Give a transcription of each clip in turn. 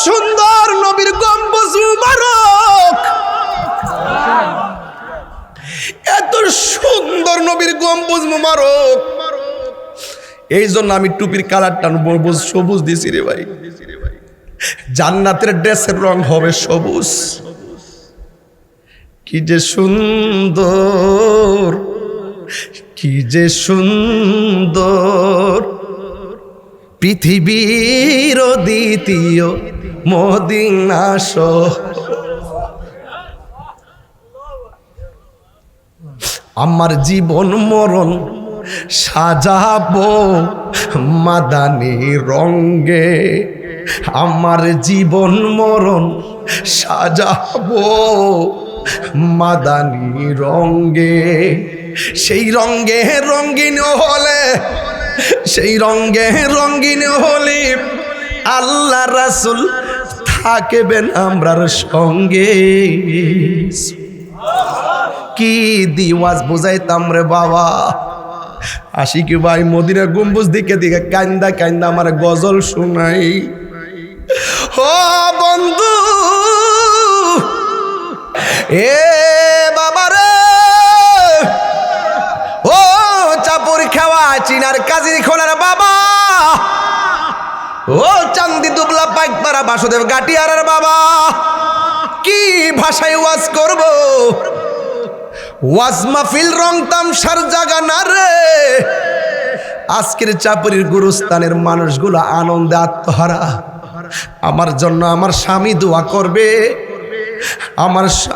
সুন্দর নবীর গম্বুজ মুবারক, এত সুন্দর নবীর গম্বুজ মুবারক। এই জন্য আমি টুপির কালারটা সবুজ দিছি রে ভাই। জান্নাতের ড্রেসের রং হবে সবুজ। কি যে সুন্দর, কি যে সুন্দর, পৃথিবীর দ্বিতীয় মদিনা শহর। আমার জীবন মরণ সাজাবো মাদানী রঙ্গে, আমার জীবন মরণ সাজাবো মাদানী রঙ্গে। সেই রঙ্গে রঙ্গিন হলে, সেই রঙ্গে রঙ্গিন হলে আল্লাহ রাসূল থাকবেন আমরার সঙ্গে। কি দিওয়াজ বুঝাইতাম রে বাবা। আশিকি ভাই মদিনা গম্বুজ দিকে দিকে কান্দা কান্দা আমার গজল শোনাই। ও বন্ধু, এ বাবা রে, ও চাপুর খাওয়া চিনার কাজির খোলার বাবা, ও চান্দি দুবলা পাইকপাড়া বাসুদেব গাটিয়ারের বাবা, কি ভাষায় ওয়াজ করব? ওয়াজ মাহফিল রং তামসার জায়গা না রে। আজকের চাপুরীর গুরুস্থানের মানুষগুলো আনন্দে আত্মহারা। আমার জন্য আমার স্বামী দোয়া করবে,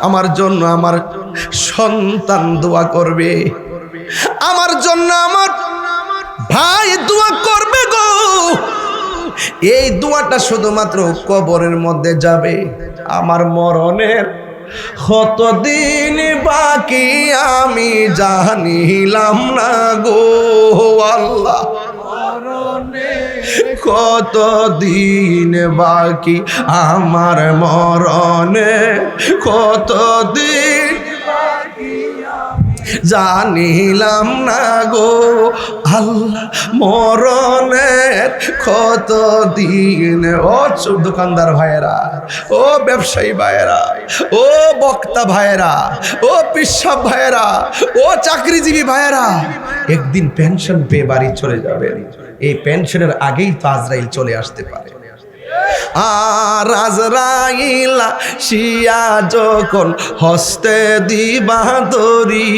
আমার জন্য আমার সন্তান দোয়া করবে, আমার জন্য আমার ভাই দোয়া করবে গো। এই দোয়াটা শুধুমাত্র কবরের মধ্যে যাবে। আমার মরণের কতদিন বাকি আমি জানিলাম না গো আল্লাহ, কতদিন বাকি আমার মরণে, কতদিন জানিলাম না গো আল্লাহ মরণের কতদিন। ও দোকানদার ভাইয়েরা, ও ব্যবসায়ী ভাইয়েরা, ও বক্তা ভাইয়েরা, ও পিসাব ভাইয়েরা, ও চাকরিজীবী ভাইয়েরা, একদিন পেনশন পেয়ে বাড়ি চলে যাবেন। এই পেনশনের আগেই তো আজরাইল চলে আসতে পারে। আর আজরাইল শিয়া যখন হস্তে দিবা দড়ি,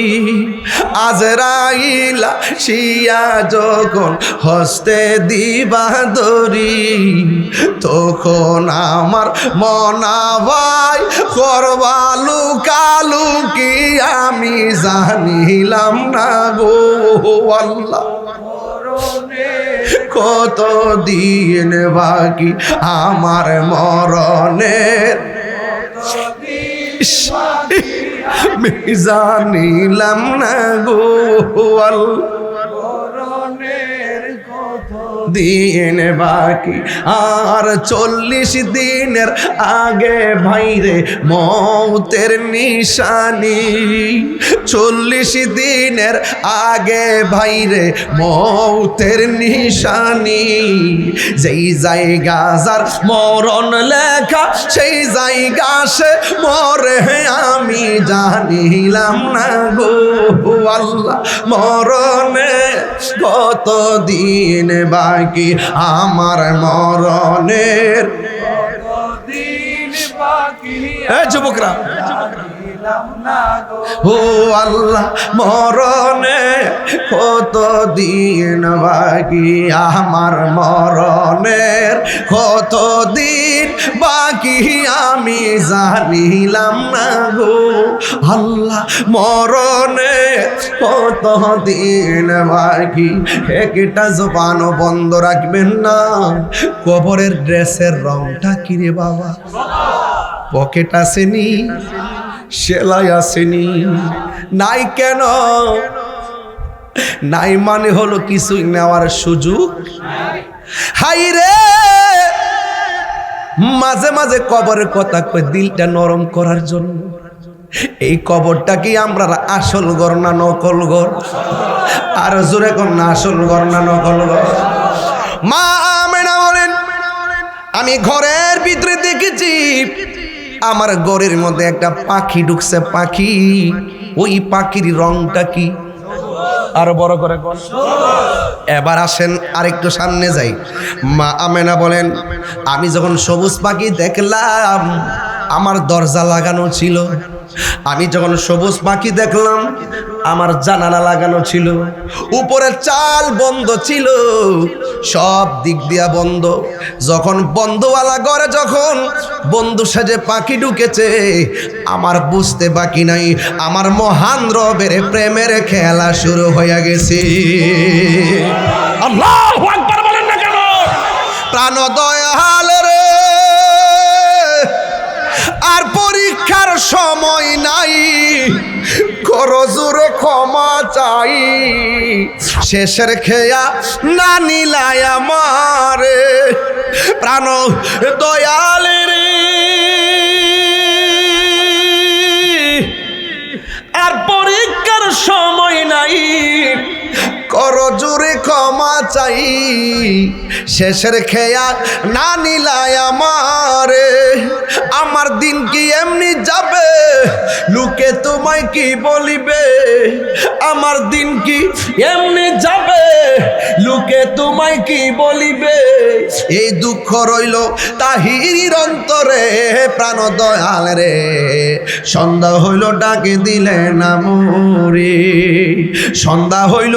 আজরাইল শিয়া যখন হস্তে দিবা দড়ি, তখন আমার মনা ভাই করবা লুকালুকি আমি জানিলাম না গো আল্লাহ, কতদিন বাকি আমার মরণের জানিলাম না গো আল্লাহ, দিন বাকি আর 40 দিনের আগে ভাইরে মৌতের নিশানি, 40 দিনের আগে ভাইরে মৌতের নিশানি। যেই জায়গা যার মরণ লেখা সেই জায়গা সে মরে আমি জানিলাম না গো আল্লাহ, মরণে কতদিন বাকি আমার মরণের, যুবকরা ও আল্লাহ মরণে কতদিন বাকি আমার মরণের, কতদিন বাকি আমি জানিলাম না গো আল্লাহ মরণে কতদিন বাকি। একটা জবানও বন্ধ রাখবেন না। কবরের ড্রেসের রংটা কিরে বাবা, পকেট আসেনি, সেলাই আসেনি, নাই কেন? নাই মানে হলো কিছুই নেওয়ার সুযোগ। হাই রে, মাঝে মাঝে কবরের কথা কই দিলটা নরম করার জন্য। এই কবরটা কি আমরা আসল ঘর না নকল ঘর? আর জোরে কোন না আসল ঘর না নকল ঘর? মা আমেনা বলেন আমি ঘরের ভিতরে দেখেছি আমার ঘরের মধ্যে একটা পাখি ঢুকছে। পাখি, ওই পাখির রংটা কি? আরো বড় করে কোন। এবার আসেন আরেকটু সামনে যাই। মা আমেনা বলেন, আমি যখন সবুজ পাখি দেখলাম আমার দরজা লাগানো ছিল। আমি যখন সবুজ পাখি দেখলাম আমার জানালা লাগানো ছিল। উপরে চাল বন্ধ ছিল, সব দিক দিয়া বন্ধ। যখন বন্ধওয়ালা ঘরে যখন বন্ধু সাজে পাখি ঢুকেছে, আমার বুঝতে বাকি নাই আমার মহান রবের প্রেমের খেলা শুরু হয়ে গেছে। আল্লাহু আকবার বলেন না কেন? প্রাণ দয়াল রে, আর পরীক্ষার সময় নাই, করো জোরে ক্ষমা চাই। শেষের খেয়া না নিলাই আমারে, প্রাণ দয়াল রে, আর পরীক্ষার সময় নাই, করো জোরে ক্ষমা চাই। শেষের খেয়া না নিলাই আমারে, আমার দিন কি এমনি যাবে, লোকে তোমায় কি বলিবে? আমার দিন কি এমনি যাবে, লোকে তোমায় কি বলিবে? এই দুঃখ রইল তাহির অন্তরে, প্রাণ দয়াল রে, সন্ধ্যা হইল ডাকে দিলে না মুরে, সন্ধ্যা হইল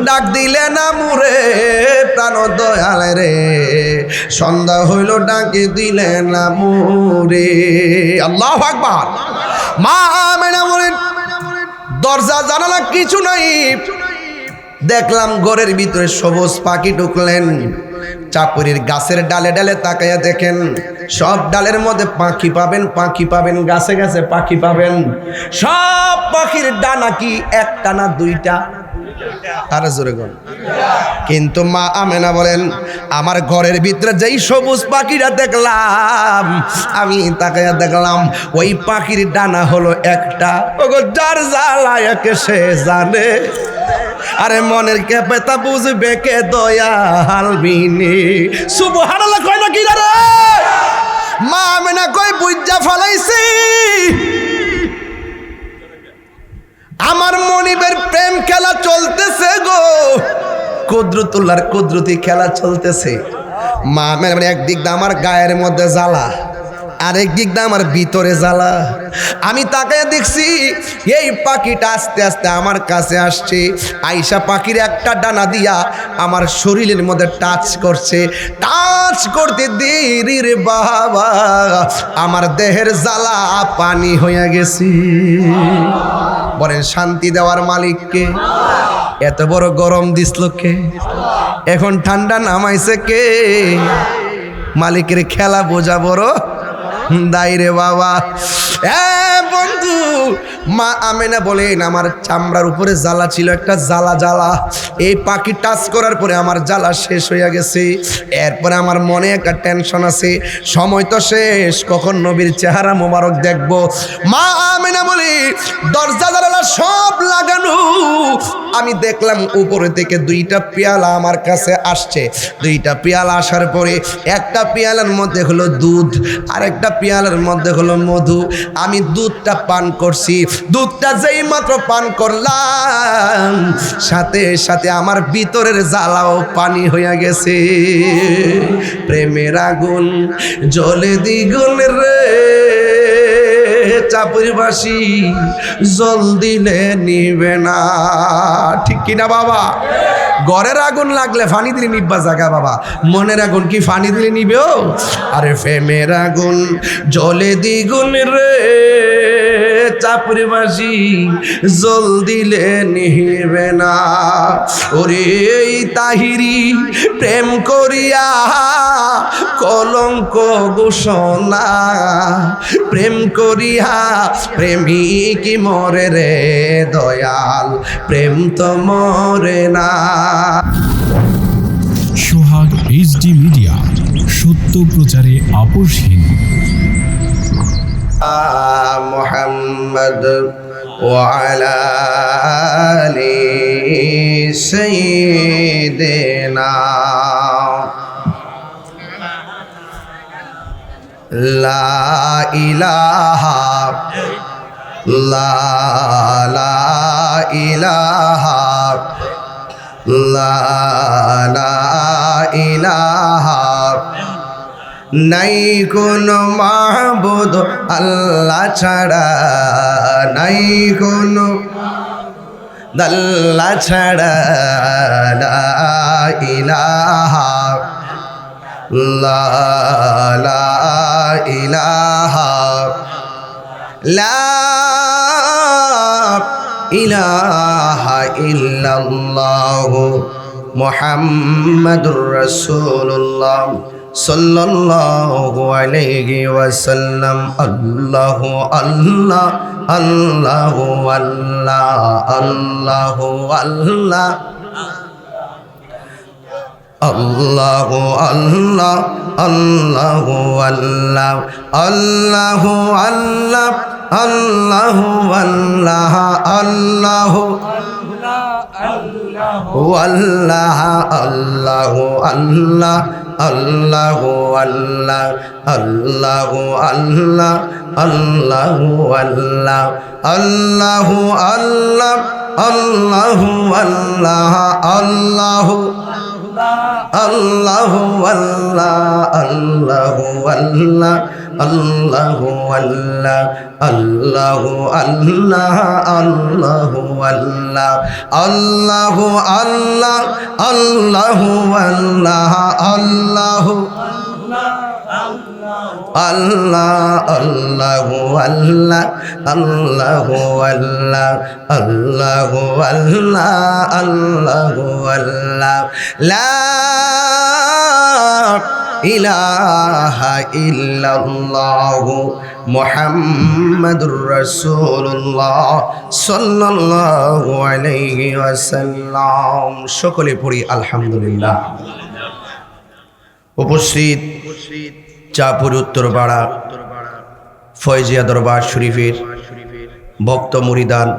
ডাক দিলে না মুরে, প্রাণ দয়াল রে, সন্ধ্যা হইল ডাকে দিলে না মুরে। আল্লাহু আকবার। মা আমেনা বলেন, দরজা জানালা কিছু নাই, দেখলাম ঘরের ভিতরে সবুজ পাখি ঢুকলেন। চাপুরির গাছের ডালে ডালে তাকাইয়া দেখেন, সব ডালের মধ্যে পাখি পাবেন, পাখি পাবেন, গাছে গাছে পাখি পাবেন। সব পাখির ডানা কি একটা না দুইটা? আরে জোরে গন। কিন্তু মা আমেনা বলেন, আমার ঘরের ভিতরে যেই সবুজ পাখিটা দেখলাম, আমি তাকাইয়া দেখলাম ওই পাখির ডানা হলো একটা। ওগো যার জ্বালায় কে সে জানে, আরে মনের কেপে তা বুঝবে কে দয়াল বিনে। সুবহানাল্লাহ কয় না কি রে? মা আমেনা কয় বুঝা ফলাইছি, আমার মনিবের প্রেম খেলা চলতেছে গো, কুদরতুল্লাহর কুদরতি খেলা চলতেছে। মা মানে একদিক দিয়ে আমার গায়ের মধ্যে জ্বালা, আরেক দিক দিয়ে আমার ভিতরে জ্বালা। আমি তাকায় দেখছি এই পাখিটা আস্তে আস্তে আমার কাছে আসছে, আইসা পাখির একটা ডানা দিয়া আমার শরীরের মধ্যে টাচ করছে। টাচ করতে দেরি রে বাবা, আমার দেহের জ্বালা পানি হয়ে গেছে। বলেন শান্তি দেওয়ার মালিককে? এত বড় গরম দিছিল কে? এখন ঠান্ডা নামাইছে কে? মালিকের খেলা বোঝা বড় দায় রে বাবা। বন্ধু, মা আমেনা বলেন, আমার চামড়ার উপরে জ্বালা ছিল, একটা জ্বালা জ্বালা। এই পাখি টাচ করার পরে আমার জ্বালা শেষ হয়ে গেছে। এরপরে আমার মনে একটা টেনশন আছে, সময় তো শেষ, কখন নবীর চেহারা মোবারক দেখব। মা আমেনা বলি, দরজা জানালা সব লাগানো। আমি দেখলাম উপরে থেকে দুইটা পেয়ালা আমার কাছে আসছে। দুইটা পেয়ালা আসার পরে একটা পেয়ালার মধ্যে হলো দুধ, আর একটা পেয়ালার মধ্যে হলো মধু। আমি দুধটা পান করছি। দুধটা যেই মাত্র পান করলাম, সাথে সাথে আমার ভিতরের জ্বালাও পানি হইয়া গেছে। প্রেমের আগুন জ্বলে দ্বিগুণ রে, চাপুরবাসী জল দিলে নিবে না। ঠিক কিনা বাবা? ঘরের আগুন লাগলে ফানি দিলে নিব্বা জায়গা বাবা, মনের আগুন কি ফানি দিলে নিবেও? আরে প্রেমের আগুন জ্বলে দ্বিগুণ রে, চাপুরবাসী জল দিলে নিবে না। ওরে তাহিরি প্রেম করিয়া কলঙ্ক ঘোষণা, প্রেম করিয়া প্রেমিক মরে রে দয়াল, প্রেম তো মরে না। সোহাগ এইচডি মিডিয়া, সত্য প্রচারে আপোষহীন। মুহাম্মদ ওয়ালা আলি সাইয়্যিদিনা। লা ইলাহা লা লা ইলাহা লা লা ইলাহা নাই কোনো মাহবুদ আল্লাহ ছাড়া নাই কোনো আল্লাহ ছাড়া লা ইলাহা লা লা ইলাহা লা ইলাহা ইল্লাল্লাহু মুহাম্মাদুর রাসূলুল্লাহ সাল্লাল্লাহু আলাইহি ওয়াসাল্লাম আল্লাহু আল্লাহ আল্লাহু আল্লাহ আল্লাহু আল্লাহ আল্লাহু আল্লাহ আল্লাহু আল্লাহ আল্লাহু আল্লাহ আল্লাহু আল্লাহ আল্লাহু আল্লাহ আল্লাহু আল্লাহ আল্লাহু আল্লাহ আল্লাহু আল্লাহ আল্লাহু আল্লাহ আল্লাহু আল্লাহ আল্লাহু আল্লাহ আল্লাহু আল্লাহু আল্লাহ আল্লাহু আল্লাহ আল্লাহু আল্লাহ আল্লাহু আল্লাহ আল্লাহু আল্লাহ আল্লাহু আল্লাহ আল্লাহু আল্লাহ আল্লাহু আল্লাহ আল্লাহু আল্লাহ আল্লাহু আল্লাহ আল্লাহু আল্লাহ আল্লাহু আল্লাহ লা ইলাহা ইল্লাল্লাহু মুহাম্মাদুর রাসূলুল্লাহ সাল্লাল্লাহু আলাইহি ওয়াসাল্লাম। সকলে পড়ি আলহামদুলিল্লাহ। উপস্থিত চাঁদপুর উত্তরপাড়া ফয়জিয়া দরবার শরীফের ভক্ত মুরিদান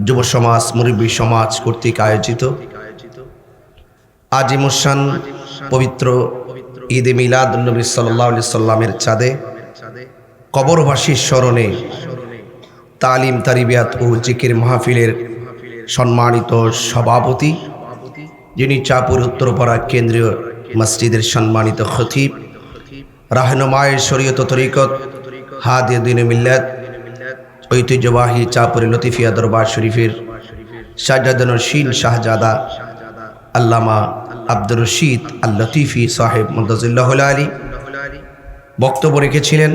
যুব সমাজ মুরব্বী সমাজ কর্তৃক আয়োজিত আজিমুসান পবিত্র ঈদে মিলাদ নবী সাল্লাল্লাহু আলাইহি সাল্লামের চাঁদে কবরবাসীর স্মরণে তালিম তারিবিয়াত ও জিকির মাহফিলের সম্মানিত সভাপতি, যিনি চাঁদপুর উত্তরপাড়া কেন্দ্রীয় মসজিদের সম্মানিত খতিব, রাহনুমায়ে শরীয়ত তরিকত হাদিয়ে দ্বীন মিল্লাত ঐতিহ্যবাহী চাঁদপুর লতিফিয়া দরবার শরীফের শাহজাদানশীন শাহজাদা আল্লামা আব্দুর রশিদ আল লতিফি সাহেব মুদাজিল্লাহুল আলী বক্তব্য রেখেছিলেন।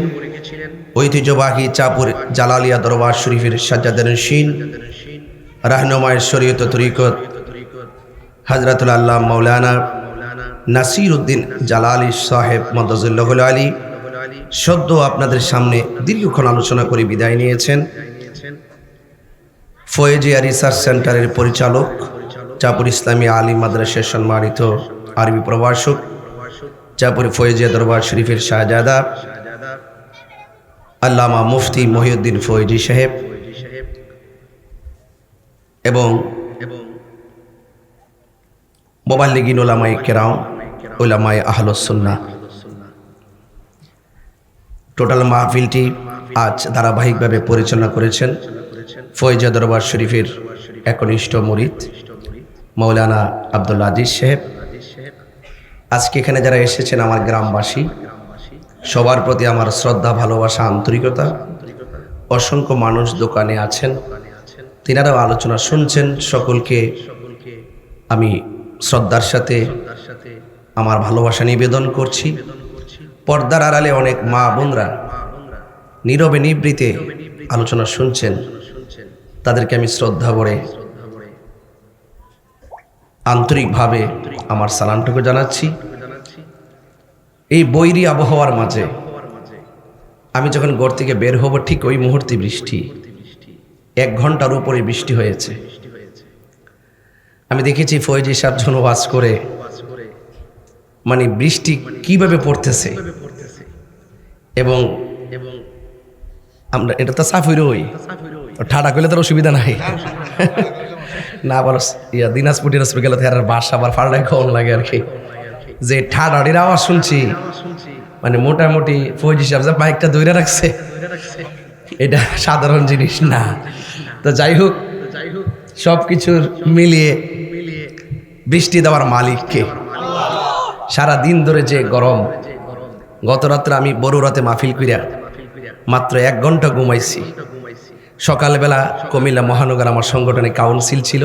ঐতিহ্যবাহী চাঁদপুর জালালিয়া দরবার শরীফের শাহজাদানশীন রাহনুমায়ে শরীয়ত তরিকত হযরতুল আল্লাহ মাওলানা নাসির উদ্দিন জালালি সাহেব মুদাজিল্লাহুল আলী সদ্য আপনাদের সামনে দীর্ঘক্ষণ আলোচনা করে বিদায় নিয়েছেন। ফয়েজিয়া রিসার্চ সেন্টারের পরিচালক, চাঁদপুর ইসলামী আলিম মাদ্রাসার সম্মানিত আরবি প্রভাষক, চাঁদপুর ফয়েজিয়া দরবার শরীফের শাহজাদা আল্লামা মুফতি মহিউদ্দিন ফয়েজি সাহেব এবং মুবাল্লিগিন উলামায়ে কেরাম, উলামায়ে আহলুস সুন্নাহ, টোটাল মাহফিলটি আজ ধারাবাহিকভাবে পরিচালনা করেছেন ফয়েজিয়া দরবার শরীফের একনিষ্ঠ মুরিদ মৌলানা আব্দুল আজিজ সাহেব। আজকে এখানে যারা এসেছেন আমার গ্রামবাসী, সবার প্রতি আমার শ্রদ্ধা, ভালোবাসা, আন্তরিকতা। অসংখ্য মানুষ দোকানে আছেন, তিনারাও আলোচনা শুনছেন। সকলকে আমি শ্রদ্ধার সাথে আমার ভালোবাসা নিবেদন করছি। পর্দার আড়ালে অনেক মা বোনরা নীরবে নিবৃতে আলোচনা শুনছেন, তাদেরকে আমি শ্রদ্ধা ভরে আন্তরিকভাবে আমার সালামটুকু জানাচ্ছি। এই বৈরী আবহাওয়ার মাঝে আমি যখন ঘর থেকে বের হব, ঠিক ওই মুহূর্তে বৃষ্টি, 1 ঘন্টার উপরে বৃষ্টি হয়েছে। আমি দেখেছি ফয়েজি সাহেব যখন ওয়াজ করে, মানে বৃষ্টি কিভাবে পড়তেছে, এবং আমরা এটা তো সাফ হইরই ঠাডা করলে তার অসুবিধা নাই না। আবার দিনাজপুর দিনাজপুর গেলে তো বাসা আবার ফাড়াই কম লাগে আর কি, যে ঠাডাটির আওয়াজ শুনছি মানে মোটামুটি ফৌজি সাহেব যে মাইকটা ধরে রাখছে এটা সাধারণ জিনিস না। তো যাই হোক, সব কিছুর মিলিয়ে বৃষ্টি দেওয়ার মালিককে। সারা দিন ধরে যে গরম, গত রাত্রে আমি বড়ুরাতে মাহফিল কইরা মাত্র 1 ঘন্টা ঘুমাইছি। সকালবেলা কুমিল্লা মহানগর আমার সংগঠনে কাউন্সিল ছিল,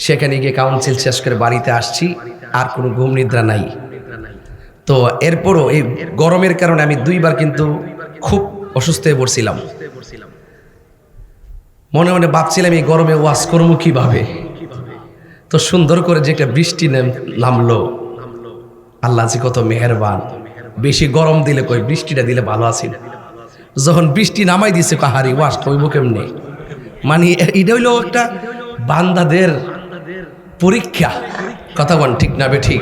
সেখানে গিয়ে কাউন্সিল শেষ করে বাড়িতে আসছি, আর কোনো ঘুম নিদ্রা নাই। তো এরপরও এই গরমের কারণে আমি 2বার কিন্তু খুব অসুস্থ হয়ে পড়ছিলাম। মনে মনে ভাবছিলাম এই গরমে ওয়াজ করবো কিভাবে। তো সুন্দর করে যে একটা বৃষ্টি নামলো, আল্লাহ যে কত মেহেরবান। বেশি গরম দিলে কই বৃষ্টিটা দিলে ভালো আছিল, যখন বৃষ্টি নামাই দিছে কাহারি ওয়াজ হইব কেমনে। মানে এটা হইলো একটা বান্দাদের পরীক্ষা। কথা বল ঠিক না বে ঠিক?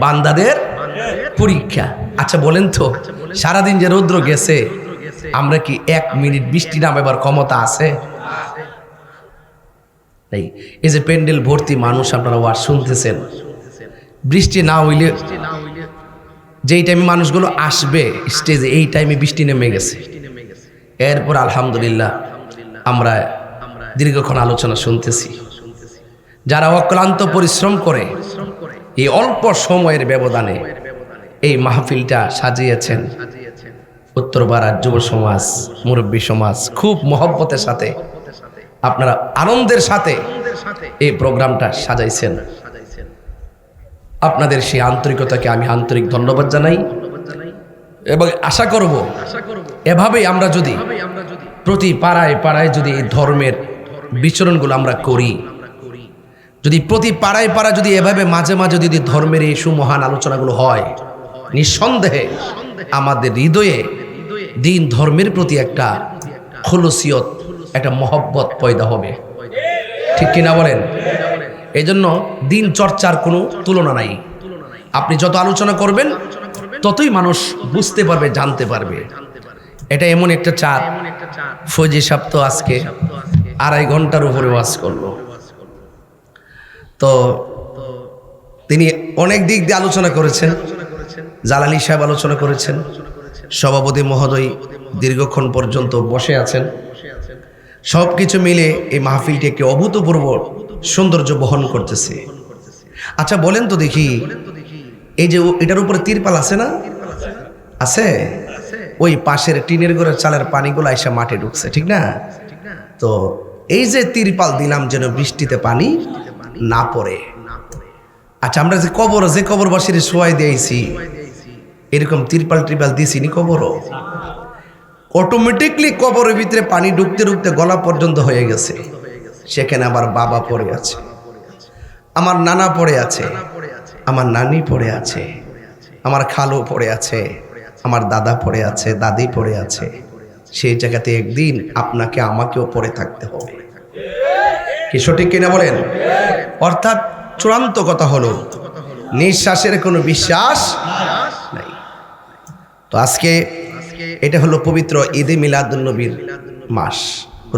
বান্দাদের পরীক্ষা। আচ্ছা বলেন তো, সারাদিন যে রৌদ্র গেছে, আমরা কি 1 মিনিট বৃষ্টি নামাবার ক্ষমতা আছে? এই যে প্যান্ডেল ভর্তি মানুষ, আপনারা ওয়াজ শুনতেছেন, বৃষ্টি না হইলে যেই টাইমে মানুষগুলো আসবে স্টেজে, এই টাইমে বৃষ্টি নেমে গেছে। এরপর আলহামদুলিল্লাহ আমরা দীর্ঘক্ষণ আলোচনা শুনতেছি। যারা অক্লান্ত পরিশ্রম করে এই অল্প সময়ের ব্যবধানে এই মাহফিলটা সাজিয়েছেন, উত্তরপাড়ার যুব সমাজ, মুরব্বী সমাজ খুব মহব্বতের সাথে, আপনারা আনন্দের সাথে এই প্রোগ্রামটা সাজাইছেন। আপনাদের সেই আন্তরিকতাকে আমি আন্তরিক ধন্যবাদ জানাই এবং আশা করব এভাবেই আমরা যদি প্রতি পাড়ায় পাড়ায় যদি এই ধর্মের বিচরণগুলো আমরা করি, যদি প্রতি পাড়ায় পাড়ায় যদি এভাবে মাঝে মাঝে যদি ধর্মের এই সুমহান আলোচনাগুলো হয়, নিঃসন্দেহে আমাদের হৃদয়ে দিন ধর্মের প্রতি একটা খুলুসিয়ত, একটা মহব্বত পয়দা হবে। ঠিক কিনা বলেন? এই জন্য দিন চর্চার কোনো তুলনা নাই। আপনি যত আলোচনা করবেন ততই মানুষ বুঝতে পারবে, জানতে পারবে। এটা এমন একটা চাঁদ, ফৌজি সাহেব তো আজকে 2.5 ঘন্টার উপরে ওয়াজ করলো। তো তিনি অনেক দিক দিয়ে আলোচনা করেছেন। জালালি সাহেব আলোচনা করেছেন, সভাপতি মহোদয় দীর্ঘক্ষণ পর্যন্ত বসে আছেন। সব কিছু মিলে এই মাহফিলটি একটি অভূতপূর্ব সৌন্দর্য বহন করতেছে। আচ্ছা বলেন তো দেখি, এই যে এটার উপরে তিরপাল আছে না? আছে। ওই পাশের টিনের ঘরের চালের পানিগুলো এসে মাঠে ঢুকছে, ঠিক না? তো এই যে তিরপাল দিলাম যেন বৃষ্টিতে পানি না পড়ে। আচ্ছা আমরা যে কবরবাসীর শোয়াই দিয়েছি, এরকম তিরপাল দিয়েছি নি কবরও? অটোমেটিকলি কবরের ভিতরে পানি ঢুকতে ঢুকতে গলা পর্যন্ত হয়ে গেছে। সেখানে আবার বাবা পড়ে আছে, আমার নানা পড়ে আছে, আমার নানি পড়ে আছে, আমার খালু পড়ে আছে, আমার দাদা পড়ে আছে, দাদি পড়ে আছে। সেই জায়গাতে একদিন আপনাকে আমাকেও পড়ে থাকতে হবে। কি সঠিক কিনা বলেন? অর্থাৎ চূড়ান্ত কথা হলো নিঃশ্বাসের কোনো বিশ্বাস নাই। তো আজকে এটা হলো পবিত্র ঈদে মিলাদুন্নবীর মাস,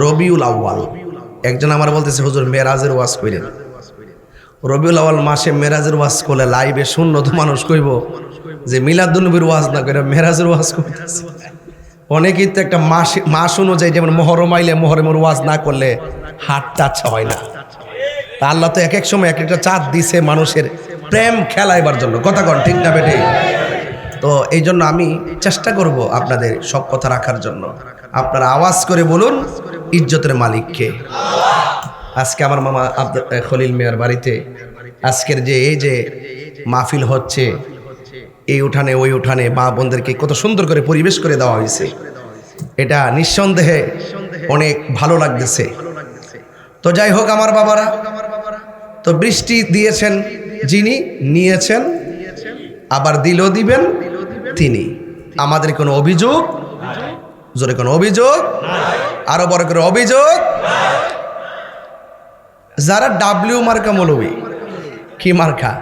রবিউল আউয়াল। একজন আমার বলতেছে, হুজুর মেরাজের ওয়াজ কইলেন। রবিউল আউয়াল মাসে মেরাজের ওয়াজ করলে লাইভে শূন্য তো মানুষ কইব যে মিলাদুন্নবীর ওয়াজ না করে মেরাজের ওয়াজ করতেছে। অনেকেই তো একটা মাস অনুযায়ী, যেমন মহরম আইলে মহরমের ওয়াজ না করলে হাতটা আচ্ছা হয় না। তা আল্লাহ তো এক এক সময় এক একটা চাঁদ দিছে মানুষের প্রেম খেলাইবার জন্য। কথা কন ঠিক না বেটে? তো এই জন্য আমি চেষ্টা করব আপনাদের সব কথা রাখার জন্য। আপনারা আওয়াজ করে বলুন, ইজ্জতের মালিককে। আজকে আমার মামা খলিল মিয়ার বাড়িতে আজকের যে এই যে মাহফিল হচ্ছে, এই উঠানে ওই উঠানে মা বোনদেরকে কত সুন্দর করে পরিবেশ করে দেওয়া হয়েছে। এটা নিঃসন্দেহে অনেক ভালো লাগতেছে। তো যাই হোক আমার বাবারা, তো বৃষ্টি দিয়েছেন যিনি, নিয়েছেন, আবার দিলেও দিবেন তিনি। আমাদের কোনো অভিযোগ, জোরে কোনো অভিযোগ, আরো বড় করে অভিযোগ। যারা ডাব্লিউ মার্কা মৌলবী, কি মার্কা,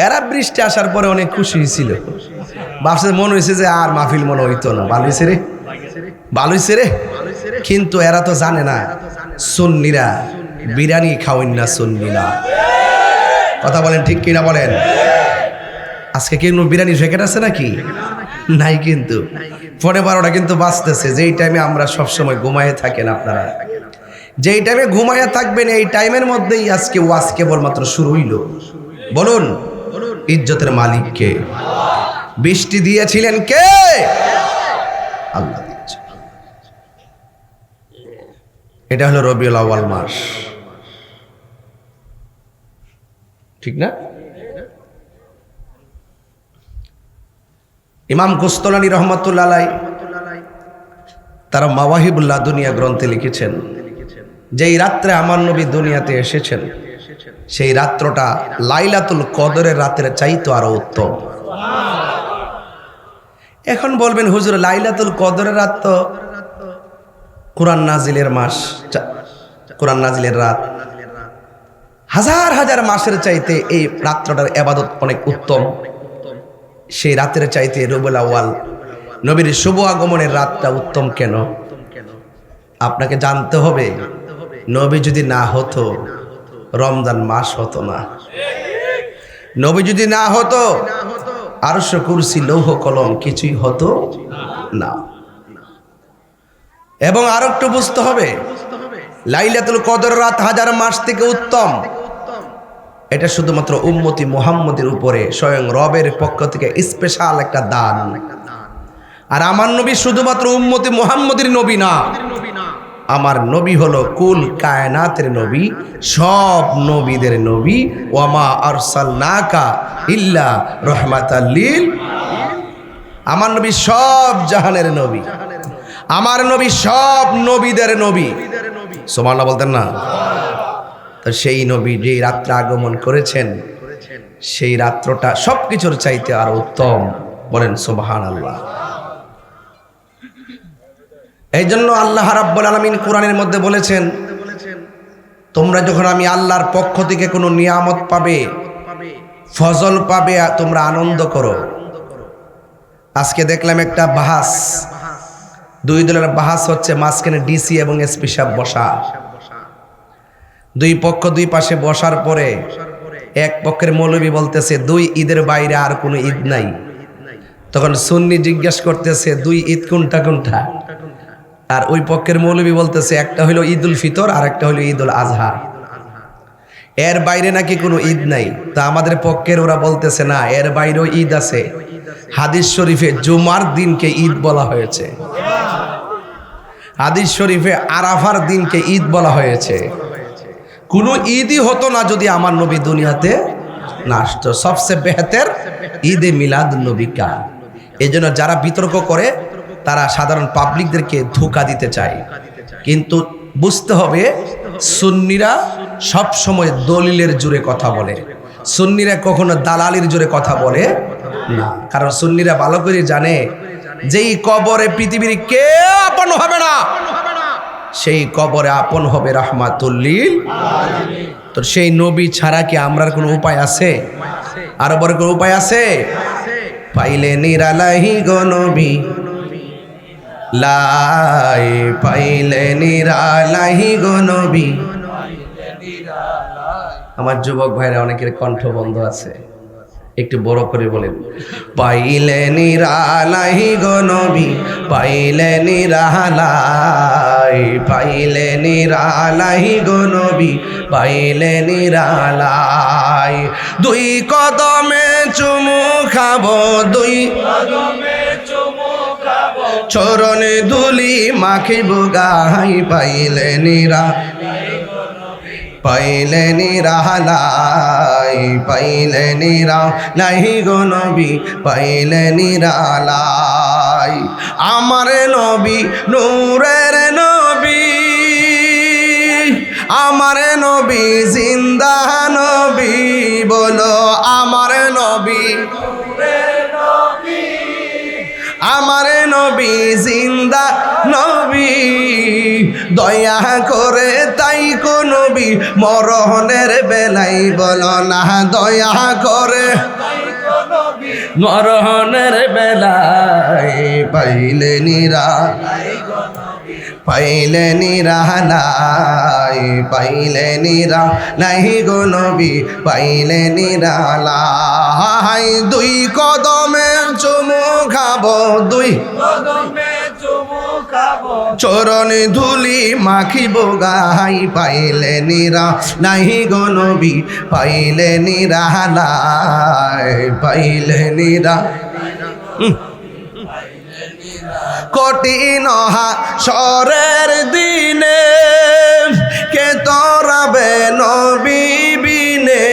এরা বৃষ্টি আসার পরে অনেক খুশি হয়েছিল। বাপসে মনে হয়েছে যে আর মাহফিল মনে হইতো না, ভালো হয়েছে রে, ভালো হয়েছে রে। কিন্তু এরা তো জানে না সুন্নিরা বিরিয়ানি খাওয়েন না, সুন্নিরা। কথা বলেন ঠিক কিনা বলেন? আজকে কি বিরিয়ানির প্যাকেট আছে নাকি? নাই। কিন্তু 12:15 কিন্তু বাজতেছে, যেই টাইমে আমরা সবসময় ঘুমায়ে থাকেন আপনারা। যেই টাইমে ঘুমায়ে থাকবেন এই টাইমের মধ্যেই আজকে ওয়াজ কেবলমাত্র শুরু হইল। বলুন ইজ্জতের মালিক কে? বৃষ্টি দিয়েছিলেন কে? আল্লাহ দিয়েছে। এটা হলো রবিউল আউয়াল মাস, ঠিক না? ইমাম কুস্তলানী রহমাতুল্লাহ আলাইহি তারা মাওয়াহিবুল্লাহ দুনিয়া গ্রন্থে লিখেছেন, যেই রাত্রে আমার নবী দুনিয়াতে এসেছেন সেই রাত্রটা লাইলাতুল কদরের রাতের চাইতে আরো উত্তম। এখন বলবেন হুজুর লাইলাতুল কদরের রাত তো কোরআন নাজিলের মাস, কোরআন নাজিলের রাত। হাজার হাজার মাসের চাইতে এই রাত্রটার ইবাদত অনেক উত্তম। সেই রাতের চাইতে রবিউল আউয়াল নবীর শুভ আগমনের রাতটা উত্তম কেন? আপনাকে জানতে হবে, নবী যদি না হতো রমজান মাস হতো না। নবী যদি না হতো আরশ কুরসি লৌহ কলম কিছুই হতো না। এবং আর একটু বুঝতে হবে, লাইলাতুল কদর রাত হাজার মাস থেকে উত্তম। এটা শুধুমাত্র উম্মতি মুহাম্মদের উপরে স্বয়ং রবের পক্ষ থেকে স্পেশাল একটা দান। আর আমার নবী শুধুমাত্র উম্মতি মুহাম্মদের নবী না, আমার নবী হলো কুল কায়নাতের নবী, সব নবীদের নবী। ওয়ামা আরসালনাকা ইল্লা রাহমাতাল লিল, আমার নবী সব জাহানের নবী, আমার নবী সব নবীদের নবী। সুবহানাল্লাহ বলতেন না? তো সেই নবী যে রাত্রে আগমন করেছেন সেই রাত্রটা সবকিছুর চাইতে আর উত্তম। বলেন সুবহানাল্লাহ। এই জন্য আল্লাহ রাব্বুল আলামিন কোরআনের মধ্যে বলেছেন, তোমরা যখন আমি আল্লাহর পক্ষ থেকে কোনো নিয়ামত পাবে, ফজল পাবে, তোমরা আনন্দ করো। আজকে দেখলাম একটা বাহাস, দুই দলের বাহাস হচ্ছে, মাঝখানে ডিসি এবং এসপি সাহেব বসা। দুই পক্ষ দুই পাশে বসার পরে এক পক্ষের মৌলবী বলতেছে দুই ঈদের বাইরে আর কোনো ঈদ নাই। তখন সুন্নি জিজ্ঞাসা করতেছে দুই ঈদ কোনটা কোনটা? আর ওই পক্ষের মৌলবী বলতেছে একটা হলো ঈদুল ফিতর আর একটা হলো ঈদুল আজহা, এর বাইরে নাকি কোনো ঈদ নাই। তা আমাদের পক্ষের ওরা বলতেছে না, এর বাইরেও ঈদ আছে। হাদিস শরীফে জুমার দিনকে ঈদ বলা হয়েছে, হাদিস শরীফে আরাফার দিনকে ঈদ বলা হয়েছে। কোনো ঈদই হতো না যদি আমার নবী দুনিয়াতে না আসতো। সবচেয়ে বেহতের ঈদে মিলাদ নবী কা। এই জন্য যারা বিতর্ক করে তারা সাধারণ পাবলিকদেরকে ধোঁকা দিতে চায়। কিন্তু বুঝতে হবে, সুন্নিরা সব সময় দলিলের জোরে কথা বলে, সুন্নিরা কখনো দালালির জোরে কথা বলে না। কারণ সুন্নিরা ভালো করে জানে যেই কবরে পৃথিবীর কে আপন হবে না, সেই কবরে আপন হবে রাহমাতুল লিল আলামিন। তো সেই নবী ছাড়া কি আমরার কোনো উপায় আছে? আরো বড় কোনো উপায় আছে? পাইলে নিরালাহি গো নবী লাই, পাইলে নিরালাহি গো নবী। আমার যুবক ভাইরা অনেকের কণ্ঠ বন্ধ আছে, একটু বড় করে বলেন, পাইলে নিরালাই গো নবী, পাইলে নিরালাই, পাইলে নিরালাই গো নবী, পাইলে নিরালাই। দুই কদমে চুমু খাবো, দুই কদমে চুমু খাবো, চরণে ধুলি মাখিব গাই, পাইলে নিরালাই, পাইলে নিরালাই, পাইলে নিরালাই গো নবী, পাইলে নিরালাই। আমার নবী নূরের নবী, আমার নবী জিন্দা নবী, বলো আমার নবী, আমার নবী জিন্দা নবী। দয়া করে তাই কো নবী মরণের বেলাই বলো না, দয়া করে মরণের বেলায় পাইলে নিরালাই, পাইলে নিরালাই, পাইলে নিরা নাই গো নবী, পাইলে নিরালাই। দুই কদমে চুমু খাবো, দুই চরণ ধুলি মাখিব গাই, পাইলে নিরা নাই গো নবী, পাইলে নিরালাই, পাইলে নিরা। কঠিন হাসরের দিনে কে তরাবে নবী বিনে,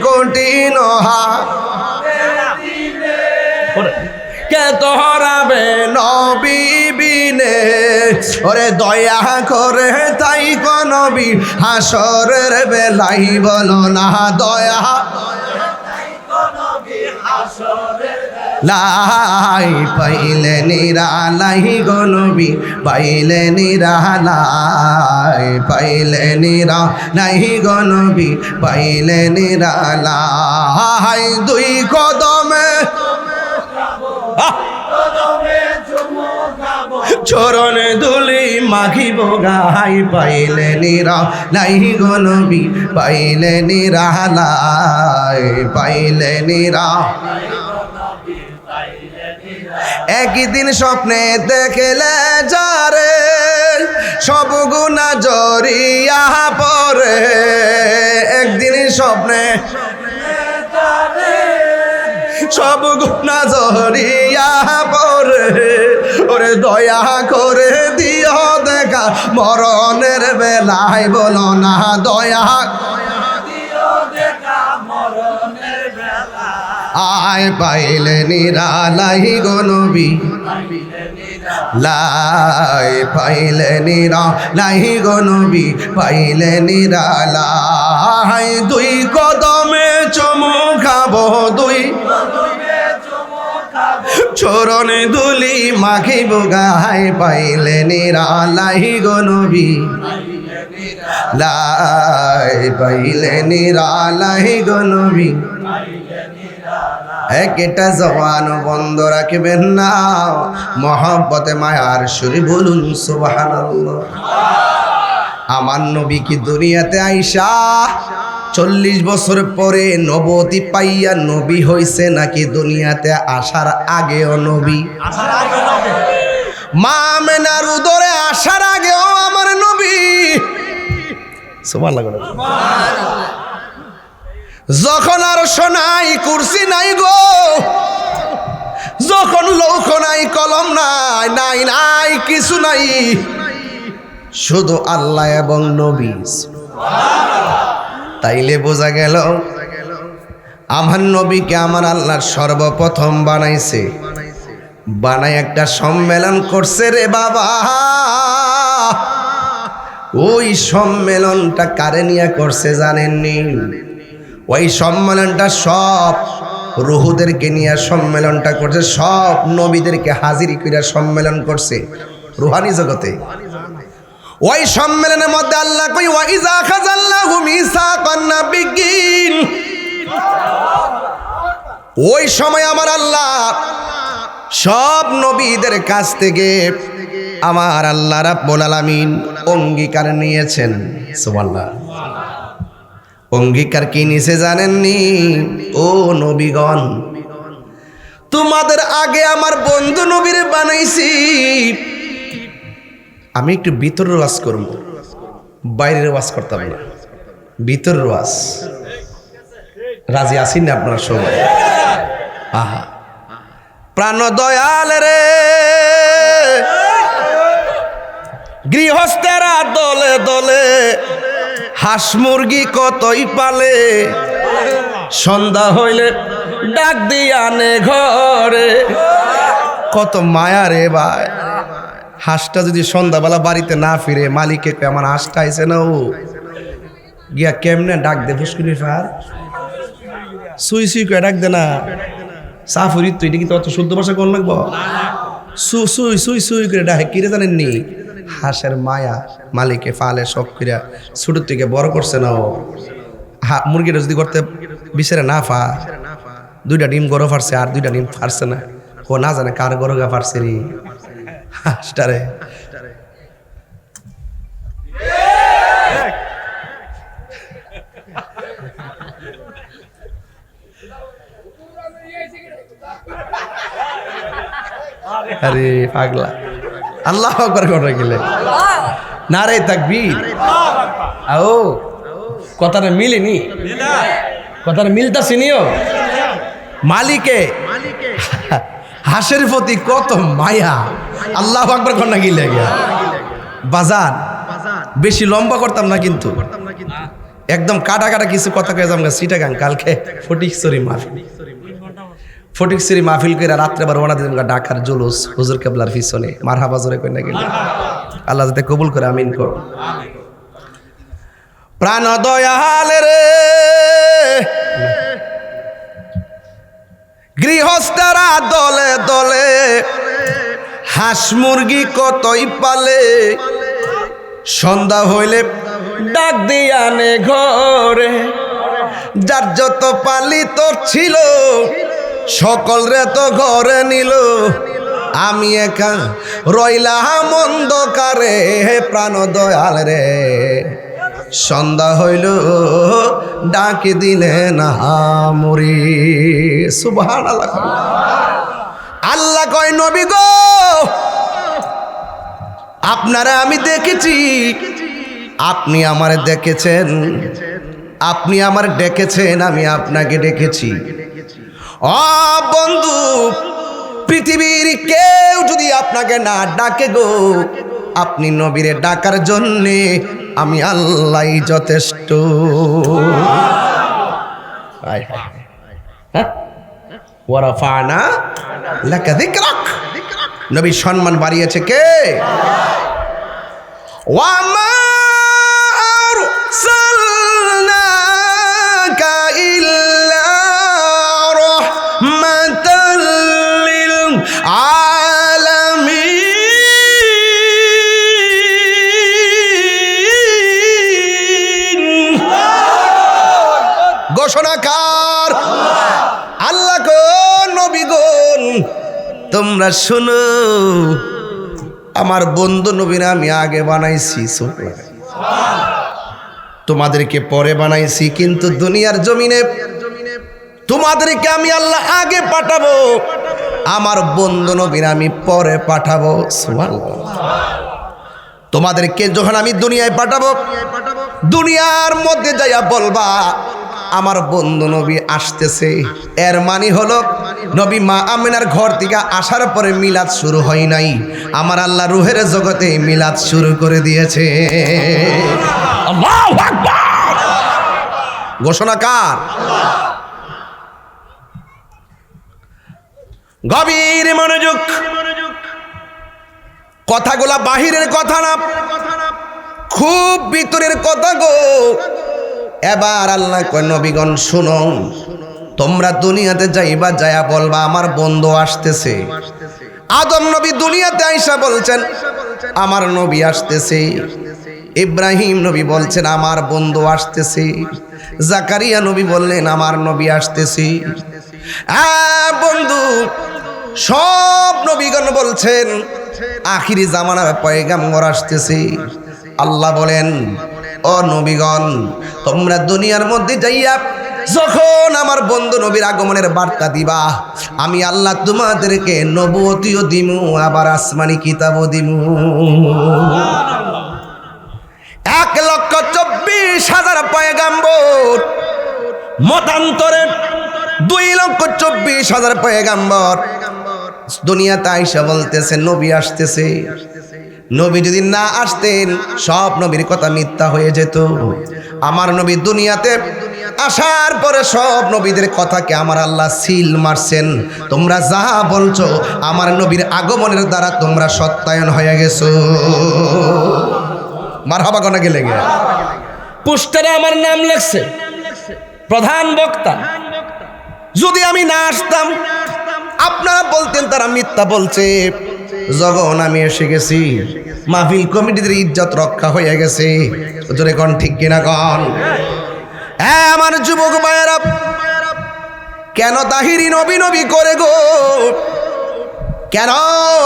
কঠিন কে তরাবে নবী বিনে। ওরে দয়া করে তাই গো নবী হাসরের বেলাই বলো না দয়া লাই, পাইলে নিরালাই গো নবী, পাইলে নিরালাই, পাইলে নিরালাই গো নবী, পাইলে নিরালাই। দুই কদমে চরণ ধুলি মাখিব গাই, পাইলে নিরালাই গো নবী, পাইলে নিরালাই, পাইলে নিরা। একদিন স্বপ্নে দেখলে যারে সব গুনাহ জড়িয়া পড়ে, একদিন স্বপ্নে সব গুনাহ জড়িয়া পড়ে। ওরে দয়া করে দিও দেখা মরণের বেলায় বলো না দয়া আয়, পাইলে নিরালাই গো নবী, লাই, পাইলে নিরালাই গো নবী, পাইলে নিরালাই। দুই কদমে চুমু খাবো, দুই চরণ ধুলি মাখিব গাই, পাইলে নিরালাই গো নবী, লাই, পাইলে নিরালাই গো নবী। একটা জবান বন্ধ রাখবেন না, মহব্বতে মায়ার সুরে বলুন সুবহানাল্লাহ। আমার নবী কি দুনিয়াতে আইসা 40 বছর পরে নবতি পাইয়া নবী হইছে, নাকি দুনিয়াতে আসার আগেও নবী? মা আমেনার উদরে আসার আগেও আমার নবী। সুবহানাল্লাহ। যখন আর শোনাই কুরসি নাই গো, যখন লৌহ নাই কলম নাই, নাই নাই কিছু নাই, শুধু আল্লাহ এবং নবী। তাইলে বোঝা গেল আমার নবীকে আমার আল্লাহর সর্বপ্রথম বানাইছে, বানাই একটা সম্মেলন করছে রে বাবা। ওই সম্মেলনটা কারে নিয়ে করছে জানেননি? ওই সম্মেলনটা সব রুহুদেরকে নিয়ে সম্মেলনটা করছে, সব নবীদেরকে হাজিরি করে সম্মেলন করছে রুহানি জগতে। ওই সম্মেলনের মধ্যে আল্লাহ কই ওয়া ইযা খাযাল্লাহু মিসাকান নাবিয়্যিন, ওই সময় আমার আল্লাহ সব নবীদের কাছ থেকে আমার আল্লাহ রাব্বুল আলামিন অঙ্গীকার নিয়েছেন। সুবহানাল্লাহ। অঙ্গীকার কি নিছে জানেননি? ও নবীগণ, তোমাদের আগে আমার বন্ধু নবীরে বানাইছি, আমি একটু ভিতরের ওয়াজ করব, বাইরের ওয়াজ করতাম না, ভিতরের ওয়াজ। রাজি আছেন না আপনারা সবাই? আহা, প্রাণ দয়াল রে গৃহস্থেরা দলে দলে হাঁস মুরগি কতই পালে, সন্ধ্যা হইলে ডাক দিয়া নে ঘরে। কত মায়া রে ভাই, হাঁসটা যদি সন্ধ্যাবেলা বাড়িতে না ফিরে মালিককে আমার হাঁসটা আইছে না, ও গিয়া কেমনে ডাক দে ফুসকুনি ফার সুই সুই করে ডাক দে না। সাফুরি তুই এটা কিন্তু অত শুদ্ধ ভাষা কোন লাগবো? সুই সুই সুই করে ডাকে কিরে জানেননি? হাঁসের মায়া মালিকে ফালে শখ করিয়া ছোট থেকে বড় করছে না। ও মুরগিটা যদি করতে বিচারে না ফা, 2টা ডিম গরো ফারছে আর 2টা ডিম ফারছে না, ও না জানে কার গরো গা ফারছে রে হাঁসটারে। আরে পাগলা, আল্লাহ আকবার করে গেলে নারে তাকবীর। আও কথাটা মিলেনি, কথাটা মিলতাছে নিও। মালিকে হাঁসের প্রতি কত মায়া, আল্লাহ আকবার কন্যা গিলে গিয়া বাজার। বেশি লম্বা করতাম না কিন্তু, একদম কাটা কাটা কিছু কথা কয়ে যাম। সিটাগাং কালকে ফটিকছড়ি মাহফিল করে রাত্রে বার ওনা দিন ঢাকার জুলুস হুজুর কেবলার পিছনে মারহাবা জোরে কইনা গেল। আল্লাহ যাতে কবুল করে, আমিন কর। প্রাণ দয়াল রে গৃহস্থরা দলে দলে হাঁস মুরগি কতই পালে, সন্ধ্যা হইলে ডাক দিয়া নে ঘরে, যার যত পালিত ছিল সকল রে তো ঘরে নিল, আমি একা রইলাম অন্ধকারে। প্রাণ দয়াল রে সন্ধ্যা হইল ডাকে দিলে না মরি। সুবহানাল্লাহ। আল্লাহ কয় নবী গো আপনারা আমি দেখেছি, আপনি আমার দেখেছেন, আপনি আমার ডেকেছেন, আমি আপনাকে ডেকেছি। ও বন্ধু, পৃথিবীর কেউ যদি আপনাকে না ডাকে গো, আপনি নবীরে ডাকার জন্যে আমি আল্লাহ যথেষ্ট। ওয়ারাফানা লাকা যিকরাক, নবীর সম্মান বাড়িয়েছে কে? ওয়ামা আরসালনাকা ইল্লা রাহমাতাল লিল আলামিন। ঘোষণাকার আল্লাহ গো, নবী গো তোমরা শোনো, আমার বন্ধু নবীরা আমি আগে বানাইছি, তোমাদেরকে পরে বানাইছি, কিন্তু দুনিয়ার জমিনে তোমাদেরকে আমি আল্লাহ আগে পাঠাবো, আমার বন্ধু নবীরা আমি পরে পাঠাবো। তোমাদেরকে যখন আমি দুনিয়ায় পাঠাবো, দুনিয়ার মধ্যে যাইয়া বলবা আমার বন্ধু নবী আসতেছে। এর মানে হলো নবী মা আমিনার ঘর থেকে আসার পরে মিলাদ শুরু হয় নাই, আমার আল্লাহ রুহের জগতে মিলাদ শুরু করে দিয়েছে। আল্লাহু আকবার। ঘোষণা কার? গভীর মনোযোগ, কথাগুলা বাহিরের কথা না, খুব ভিতরের কথা গো। এবার আল্লাহ কয় নবীগণ শুনো, তোমরা দুনিয়াতে যাইবা, যায়া বলবা আমার বন্ধু আসতেছে। আদম নবী দুনিয়াতে আইসা বলছেন আমার নবী আসতেছে, ইব্রাহিম নবী বলছেন আমার বন্ধু আসতেছে, জাকারিয়া নবী বললেন আমার নবী আসতেছে। বন্ধু সব নবীগণ বলছেন আখিরি জামানার পয়গাম্বর আসতেছে। আল্লাহ বলেন ও নবীগণ তোমরা দুনিয়ার মধ্যে যাইয়া যখন আমার বন্ধু নবীর আগমনের বার্তা দিবা, আমি আল্লাহ তোমাদেরকে নবুয়তিও দিমু, আবার আসমানি কিতাবও দিমু। 1,24,000 পয়গাম্বর, মতান্তরে 2,24,000 পয়গাম্বর দুনিয়াতে আইসা বলতেছে নবী আসতেছে। নবী যদি না আসতেন সব নবীর কথা মিথ্যা হয়ে যেত। আমার নবী দুনিয়াতে আসার পরে সব নবীদের কথাকে আমার আল্লাহ সিল মারছেন। তোমরা যা বলছো আমার নবীর আগমনের দ্বারা তোমরা সত্যায়ন হয়ে গেছো। মারহাবা কোনা গেলে গে পোস্টারে আমার নাম লেখছে প্রধান বক্তা। যদি আমি না আসতাম আপনারা বলতেন তারা মিথ্যা বলছে। যখন আমি এসে গেছি মাহফিল কমিটিদের ইজ্জত রক্ষা হয়ে গেছে। জোরে কোন ঠিক কিনা কোন? হ্যাঁ আমার যুবক ভাইয়েরা, কেন তাহিরি নবী নবী করে গো? কেন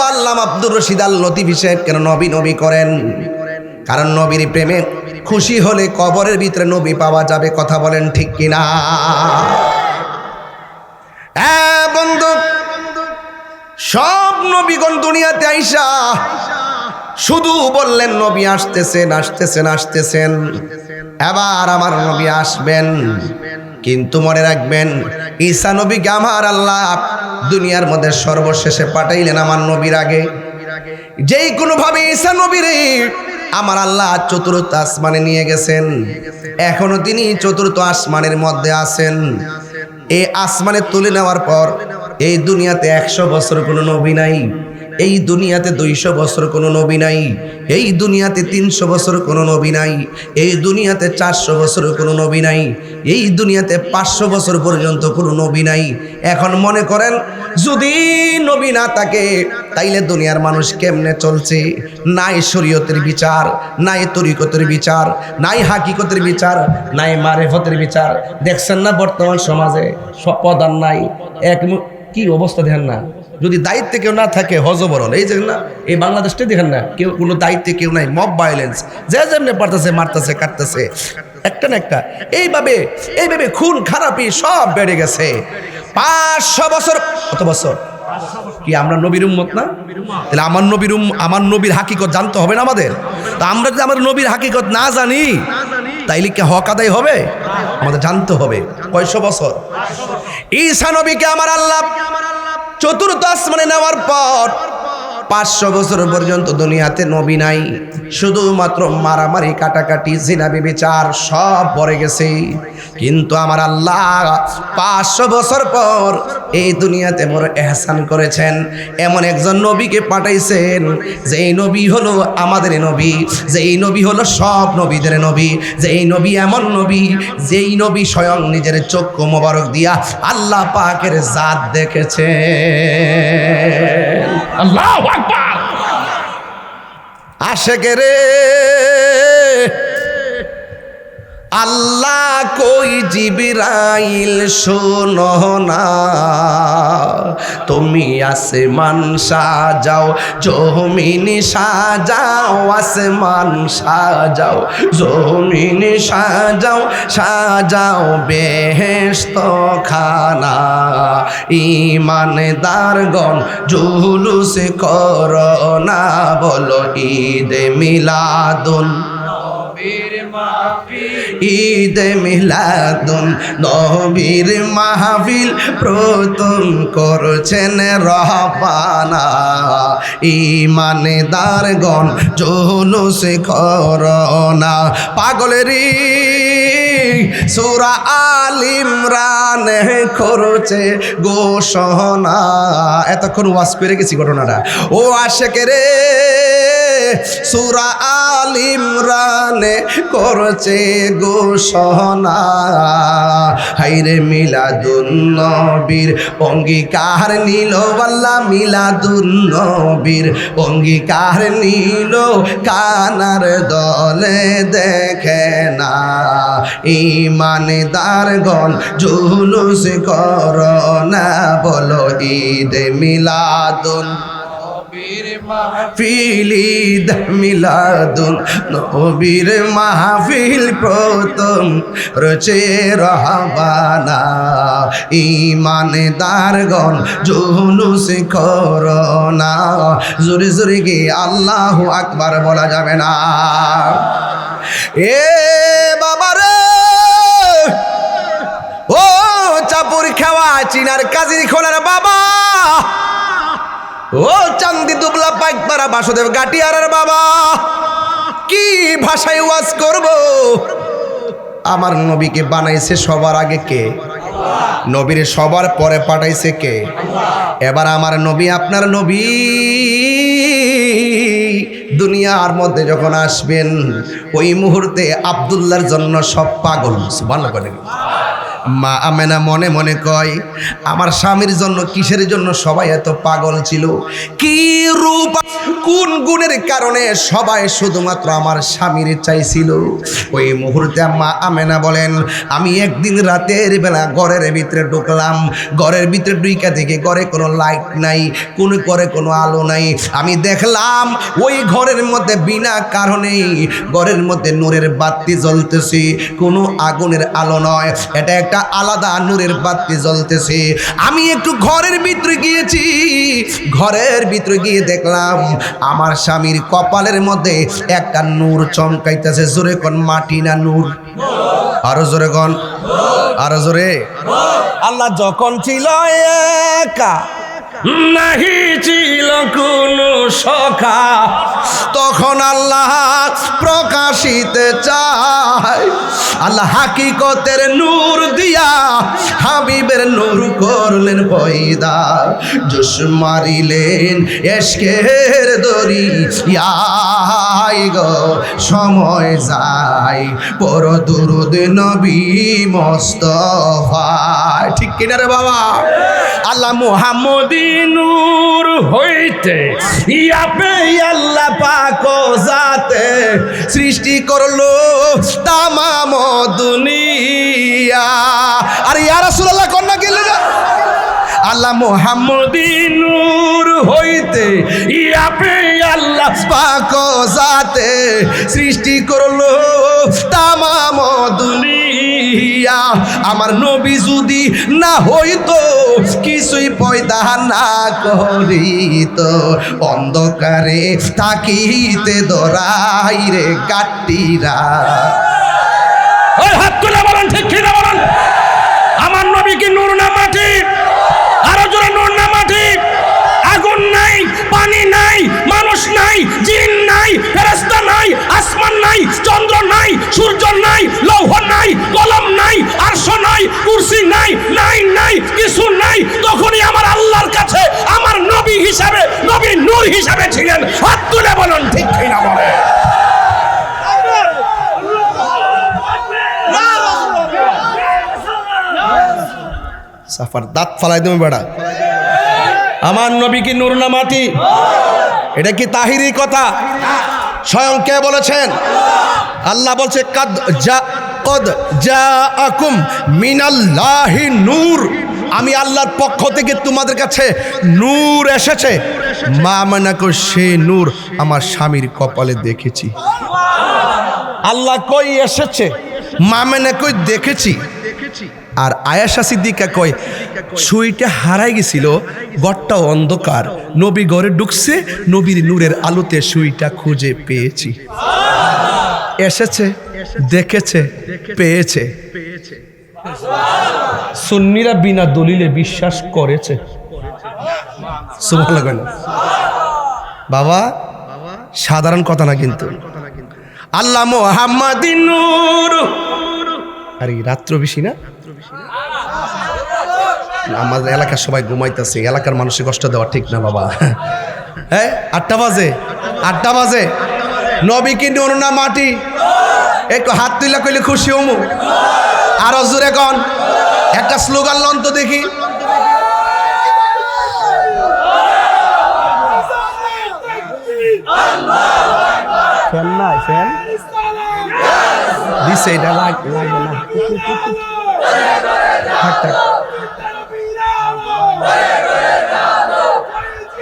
আল্লামা আব্দুর রশিদ আল লতিফি সাহেব কেন নবী নবী করেন? কারণ নবীর প্রেমে খুশি হলে কবরের ভিতরে নবী পাওয়া যাবে। কথা বলেন ঠিক কিনা? হ্যাঁ বন্ধু, সব নবীগণ দুনিয়াতে আইসা শুধু বললেন নবী আসতেছেন আসতেছেন আসতেছেন, এবার আমার নবী আসবেন। কিন্তু মনে রাখবেন, ঈসা নবীকে আমার আল্লাহ দুনিয়ার মধ্যে সর্বশেষে পাঠাইলেন আমার নবীর আগে। যেই কোনোভাবে ঈসা নবীরে আমার আল্লাহ চতুর্থ আসমানে নিয়ে গেছেন, এখনো তিনি চতুর্থ আসমানের মধ্যে আছেন। এই আসমানে তুলে নেওয়ার পর এই দুনিয়াতে 100 বছর কোনো নবী নাই, এই দুনিয়াতে 200 বছর কোনো নবী নাই, এই দুনিয়াতে 300 বছর কোনো নবী নাই, এই দুনিয়াতে 400 বছর কোনো নবী নাই, এই দুনিয়াতে 500 বছর পর্যন্ত কোনো নবী নাই। এখন মনে করেন যদি নবী না থাকে তাইলে দুনিয়ার মানুষ কেমনে চলছে? নাই শরীয়তের বিচার, নাই তরিকতের বিচার, নাই হাকিকতের বিচার, নাই মারেফতের বিচার। দেখছেন না বর্তমান সমাজে সব পদান নাই, এক কি অবস্থা দেখেন না। যদি দায়িত্বে কেউ না থাকে হজবরল, এই যে না এই বাংলাদেশটা দেখেন না, কেউ কোনো দায়িত্বে কেউ নাই, মব ভায়োলেন্স, যে যেমনি পারতেছে মারতেছে কাটতেছে, একটা না একটা এইভাবে এইভাবে খুন খারাপি সব বেড়ে গেছে। 500 বছর, কত বছর কি আমরা নবীর উম্মত না? তাহলে আমার নবীর হাকিকত জানতে হবে না আমাদের? তা আমরা যদি আমার নবীর হাকিকত না জানি তাইলে কি হক আদায় হবে? আমাদের জানতে হবে। কয়শো বছর ঈসা নবীকে আমার আল্লাহ চতুর্থ আসমানে নেওয়ার পর 500 বছর পর্যন্ত দুনিয়াতে নবী নাই, শুধুমাত্র মারামারি কাটাকাটি জিনা বিচার সব পড়ে গেছে। কিন্তু আমার আল্লাহ 500 বছর পর এই দুনিয়াতে বড় এহসান করেছেন, এমন একজন নবীকে পাঠাইছেন যেই নবী হলো আমাদের নবী, যেই নবী হলো সব নবীদের নবী, যেই নবী এমন নবী যেই নবী স্বয়ং নিজের চক্ষু মোবারক দিয়া আল্লাহ পাকের জাত দেখেছে। আল্লাহু আকবার। আশেকে রে আল্লাহ কই জিবরাইল শোনো না, তুমি আসমান সাজাও জমিন সাজাও, আসমান সাজাও জমিন সাজাও, সাজাও বেহেশত খানা, ঈমানদারগণ জুলুস করো না, বলো ঈদে মিলাদুন ঈদে মিলাদুন নবীর মাহফিল প্রথম করছেন রহবানা, ঈমানদারগণ জুলুস করোনা। পাগলেরই সূরা আল ইমরান করছে ঘোষণা। এতক্ষণ ওয়াজ করে গেছি ঘটনাটা, ও আশেকে রে সূরা আল ইমরানে করছে ঘোষণা, হাইরে মিলাদুন নবীর অঙ্গীকার নিল, আল্লাহ মিলাদুন নবীর অঙ্গীকার নিল, কানার দলে দেখে না, ঈমানদারগণ জুলুস করো না, বলো ঈদে মিলাদুন মাহফিল, ঈদ মিলাদুন নবীর মাহফিল প্রথম রচে রহবানা, ঈমানদারগণ জুলুস করো না। জোরে জোরে গিয়ে আল্লাহু আকবার বলা যাবে না? এ বাবা রে, ও চাপুর খাওয়া চিনার কাজির খোলার বাবা, ও চান্দি দুবলা পাইকপাড়া বাসুদেব গাটিয়ারের বাবা, কি ভাষায় ওয়াজ করব? আমার নবীকে বানাইছে সবার আগে কে? নবীর সবার পরে পাঠাইছে কে? এবার আমার নবী আপনার নবী দুনিয়ার মধ্যে যখন আসবেন ওই মুহূর্তে আব্দুল্লাহর জন্য সব পাগল। সুবহানাল্লাহ বলেন। মা আমেনা মনে মনে কয়, আমার স্বামীর জন্য কিসের জন্য সবাই এত পাগল ছিল? কি রূপ কোন গুণের কারণে সবাই শুধুমাত্র আমার স্বামীর চাইছিল? ওই মুহূর্তে মা আমেনা বলেন, আমি একদিন রাতের বেলা ঘরের ভিতরে ঢুকলাম, ঘরের ভিতরে ঢুইকা থেকে ঘরে কোনো লাইট নাই, কোন ঘরে কোনো আলো নাই। আমি দেখলাম ওই ঘরের মধ্যে বিনা কারণেই ঘরের মধ্যে নূরের বাতি জ্বলতেছে, কোনো আগুনের আলো নয়, এটা একটা আলাদা নূরের বাতি জ্বলতেছে। আমি একটু ঘরের ভিতরে গিয়েছি, ঘরের ভিতরে গিয়ে দেখলাম আমার স্বামীর কপালের মধ্যে একটা নূর চমকাইতেছে। জোরে কোন মাটি না নূর? আরো জোরে কোন, আরো জোরে। আল্লাহ যখন ছিল একা, নাহি ছিল কোনো সখা, তখন আল্লাহ প্রকাশিতে চায়। আল্লাহ হাকিকতের নূর দিয়া হাবিবের নূর করলেন পয়দা, জোশ মারিলেন এশকের দরিয়ায় গো, সময় যায় পর দুরুদ নবী মোস্তফা। ঠিক কিনা রে বাবা? আল্লাহ মুহাম্মদী নূর হইতে ইয়াপে আল্লাহ পাক জাতে সৃষ্টি করলো তামাম দুনিয়া। আর ইয়া রাসূলুল্লাহ কন্যা গেলে না, আল্লাহ মুহাম্মদী নূর হইতে ইয়াপে আল্লাহ পাক জাতে সৃষ্টি করলো তামাম দুনিয়া। আমার নবী যদি না হইতো, কিছুই পয়দা না করিত, অন্ধকারে থাকিতে দরাই রে কাটিরা। ওই হাত তুলে বলেন ঠিক কিনা বলেন? আমার নবী কি নূর না মাটি? আরো জোরে নূর না মাটি? আগুন নাই, পানি নাই, মানুষ নাই, জিন নাই, ফেরেশতা নাই, আসমান নাই, চন্দ্র নাই, সূর্য নাই, লৌহ নাই, কলম নাই, আরশ নাই, কুরসি নাই, নাই নাই কিছু নাই। তখনই আমার আল্লাহর কাছে আমার নবী হিসাবে, নবী নূর হিসাবে ছিলেন। হাত তুলে বলুন ঠিক কিনা বলে? সাফার দাঁত ফালাই তুমি বেড়া। আমার নবী কি নূর না মাটি? এটা কি তাহিরি কথা? স্বয়ং কে বলেছেন? আল্লাহ বলছে কদ জাআকুম মিনাল্লাহি নূর, আমি আল্লাহর পক্ষ থেকে তোমাদের কাছে নূর এসেছে। মা মানাকো সে নূর আমার স্বামীর কপালে দেখেছি। আল্লাহ কই এসেছে, মা মানে কই দেখেছি। আর আয়েশা সিদ্দিকা কয় সুইটা হারাই গেছিল, ঘরটা অন্ধকার, নবী ঘরে ঢুকছে, নবীর নূরের আলোতে সুইটা খুঁজে পেয়েছি। এসেছে, দেখেছে, পেয়েছে। সুন্নিরা বিনা দলিলে বিশ্বাস করেছে। সুবহানাল্লাহ। বাবা সাধারণ কথা না কিন্তু। আল্লাহ মুহাম্মাদি নূর। আরে রাত্র বেশি না? আমাদের এলাকার সবাই ঘুমাইতেছে, এলাকার মানুষের কষ্ট দেওয়া ঠিক না বাবা। হ্যাঁ 8টা বাজে, 8টা বাজে। নবী কি নূর না মাটি? একটু হাত তুইলা কইলে খুশি হমু। আরো জোরে কোন, একটা স্লোগান লন তো দেখি। ফ্যান নাই, ফ্যান দিছে, এটা লাগবে না।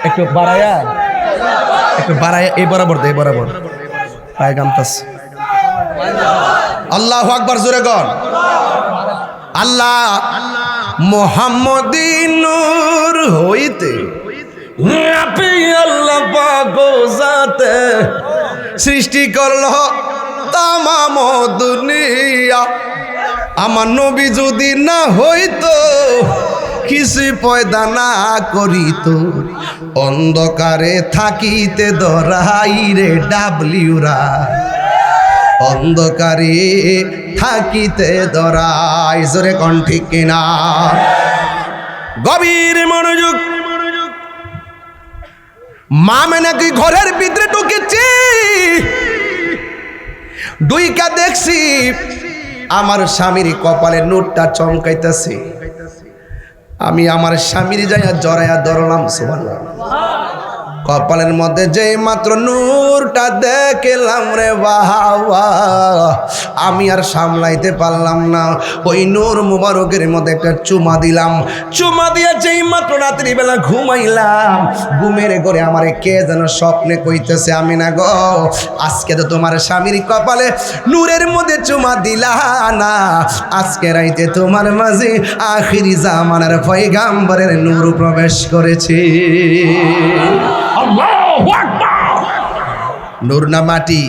একটু বাড়ায়া, একটু বাড়ায়া, এই বরাবর দে, বরাবর পায়ে গামতাস। আল্লাহু আকবার জোরে কর। আল্লাহ মুহাম্মদী নূর হইতে আপনি আল্লাহ পাক জাতে সৃষ্টি করলো তামাম দুনিয়া। আমার নবী যদি না হইতো, কিছু পয়দা না করিত, অন্ধকারে থাকিতে দরাই রে ডাবলিউরা, অন্ধকারে থাকিতে দরাই। জোরে কোন ঠিক কিনা? গভীর মনোযোগ। মা নাকি ঘরের ভিতরে ঢুকেছি, দুইকা দেখছি আমার স্বামীর কপালে নূরটা চমকাইতেছে। আমি আমার স্বামীর যাইয়া জড়াইয়া ধরলাম। সুবহানাল্লাহ। কপালের মধ্যে যেই মাত্র নূরটা দেখলাম রে বাবা, আমি আর সামলাইতে পারলাম না। ওই নূর মুবারকের মধ্যে একটা চুমা দিলাম। চুমা দিয়ে যেই মাত্র রাত্রিবেলা ঘুমাইলাম, ঘুমের ঘরে আমারে কে যেন স্বপ্নে কইতেছে, আমি না গো, আজকে তো তোমার স্বামীর কপালে নূরের মধ্যে চুমা দিলা না, আজকে রাইতে তোমার মাঝে আখিরি জামানার পয়গাম্বরের নূর প্রবেশ করেছে। আল্লাহু আকবার। নূর না মাটি?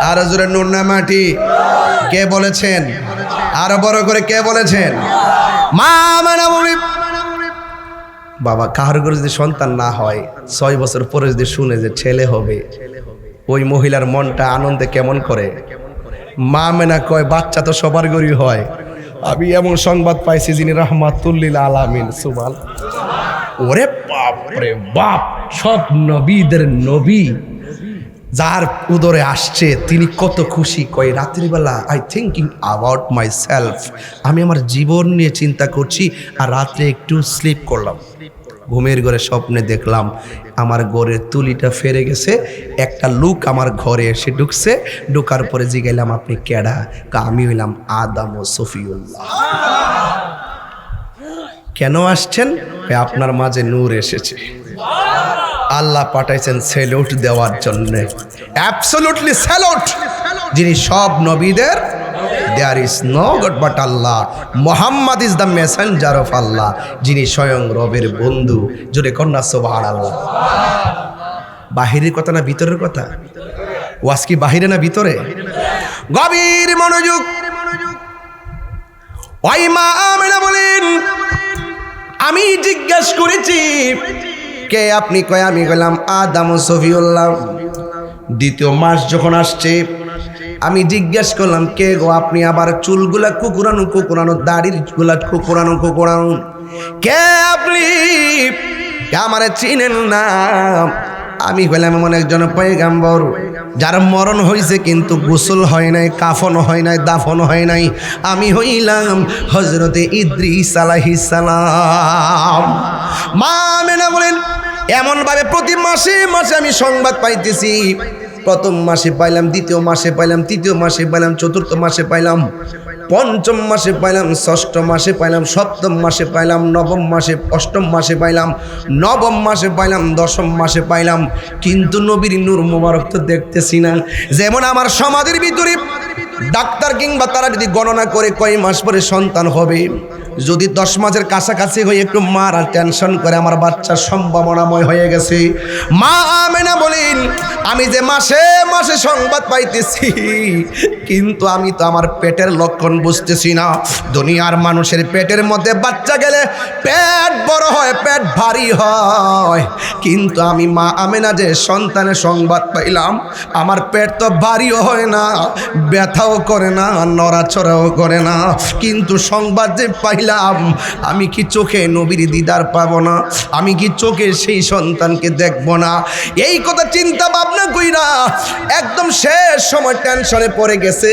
আরো জোরে নূর না মাটি? কে বলেছেন? আরো বড় করে কে বলেছেন? মা মানে বাবা, কাহার ঘরে যদি সন্তান না হয়, 6 বছর পরে যদি শুনে যে ছেলে হবে, ওই মহিলার মনটা আনন্দে কেমন করে? মা মেনা কয় বাচ্চা তো সবার ঘরেই হয়। আমি এমন সংবাদ পাইছি যিনি রাহমাতুল্লিল আলামিন। সুবহান। ওরে বাপ রে বাপ, সব নবীদের নবী যার উদরে আসছে তিনি কত খুশি। কয় রাত্রিবেলা I thinking about my self, আমি আমার জীবন নিয়ে চিন্তা করছি, আর রাত্রে একটু স্লিপ করলাম, ঘুমের ঘরে স্বপ্নে দেখলাম আমার ঘরের তুলিটা ফেরে গেছে, একটা লোক আমার ঘরে এসে ঢুকছে, ঢোকার পরে জিগাইলাম আপনি কেডা? আমি হইলাম আদম ও সফিউল্লাহ। কেন আসছেন? আপনার মাঝে নূর এসেছে, আল্লাহ পাঠাইছেন স্যালুট দেওয়ার জন্য। অ্যাবসলিউটলি স্যালুট, যিনি সব নবীদের, there is no God but Allah, Muhammad is the messenger of Allah, যিনি স্বয়ং রবের বন্ধু। জোরে কন্যা সুবহানাল্লাহ। বাহিরের কথা না ভিতরের কথা? ওয়াজ কি বাহিরে না ভিতরে? গভীর মনোযোগ। ওই মা আমেনা বলেন, আমি জিজ্ঞেস করেছি কে আপনি? কয় আমি গেলাম আদম সফিউল্লাহ। দ্বিতীয় মাস যখন আসছে, আমি জিজ্ঞেস করলাম কে গো আপনি? আবার চুলগুলা কুকুরানো কুকুরানো, দাড়ির গুলা কুকুরানো কুকুরানো, কে আপনি? আমারে চিনেন না? আমি হইলাম এমন একজন পয়গাম্বর যার মরণ হয়েছে কিন্তু গোসল হয় নাই, কাফন হয় নাই, দাফন হয় নাই। আমি হইলাম হযরতে ইদ্রিস আলাইহিস সালাম। মা আমেনা বলেন, এমন ভাবে প্রতি মাসে মাসে আমি সংবাদ পাইতেছি। প্রথম মাসে পাইলাম, দ্বিতীয় মাসে পাইলাম, তৃতীয় মাসে পাইলাম, চতুর্থ মাসে পাইলাম, পঞ্চম মাসে পাইলাম, ষষ্ঠ মাসে পাইলাম, সপ্তম মাসে পাইলাম, নবম মাসে, অষ্টম মাসে পাইলাম, নবম মাসে পাইলাম, দশম মাসে পাইলাম, কিন্তু নবীর নূর মুবারক তো দেখতেছি না। যেমন আমার সমাজের ভিতরে ডাক্তার কিংবা তারা যদি গণনা করে কয় মাস পরে সন্তান হবে, যদি 10 মাসের কাছাকাছি হয়ে একটু মারা টেনশন করে আমার বাচ্চার সম্ভাবনাময় হয়ে গেছে। মা আমেনা বলেন, আমি যে মাসে মাসে সংবাদ পাইতেছি, কিন্তু আমি তো আমার পেটের লক্ষণ বুঝতেছি না। দুনিয়ার মানুষের পেটের মধ্যে বাচ্চা গেলে পেট বড় হয়, পেট ভারী হয়, কিন্তু আমি মা আমেনা যে সন্তানের সংবাদ পাইলাম, আমার পেট তো ভারীও হয় না, ব্যথাও করে না, নড়াচড়াও করে না, কিন্তু সংবাদ যে পাইলাম, আমি কি চোখে নবীর দিদার পাবো না? আমি কি চোখে সেই সন্তানকে দেখবো না? এই কথা চিন্তা ভাবনা কইরা একদম শেষ সময় টেনশনে পড়ে গেছে।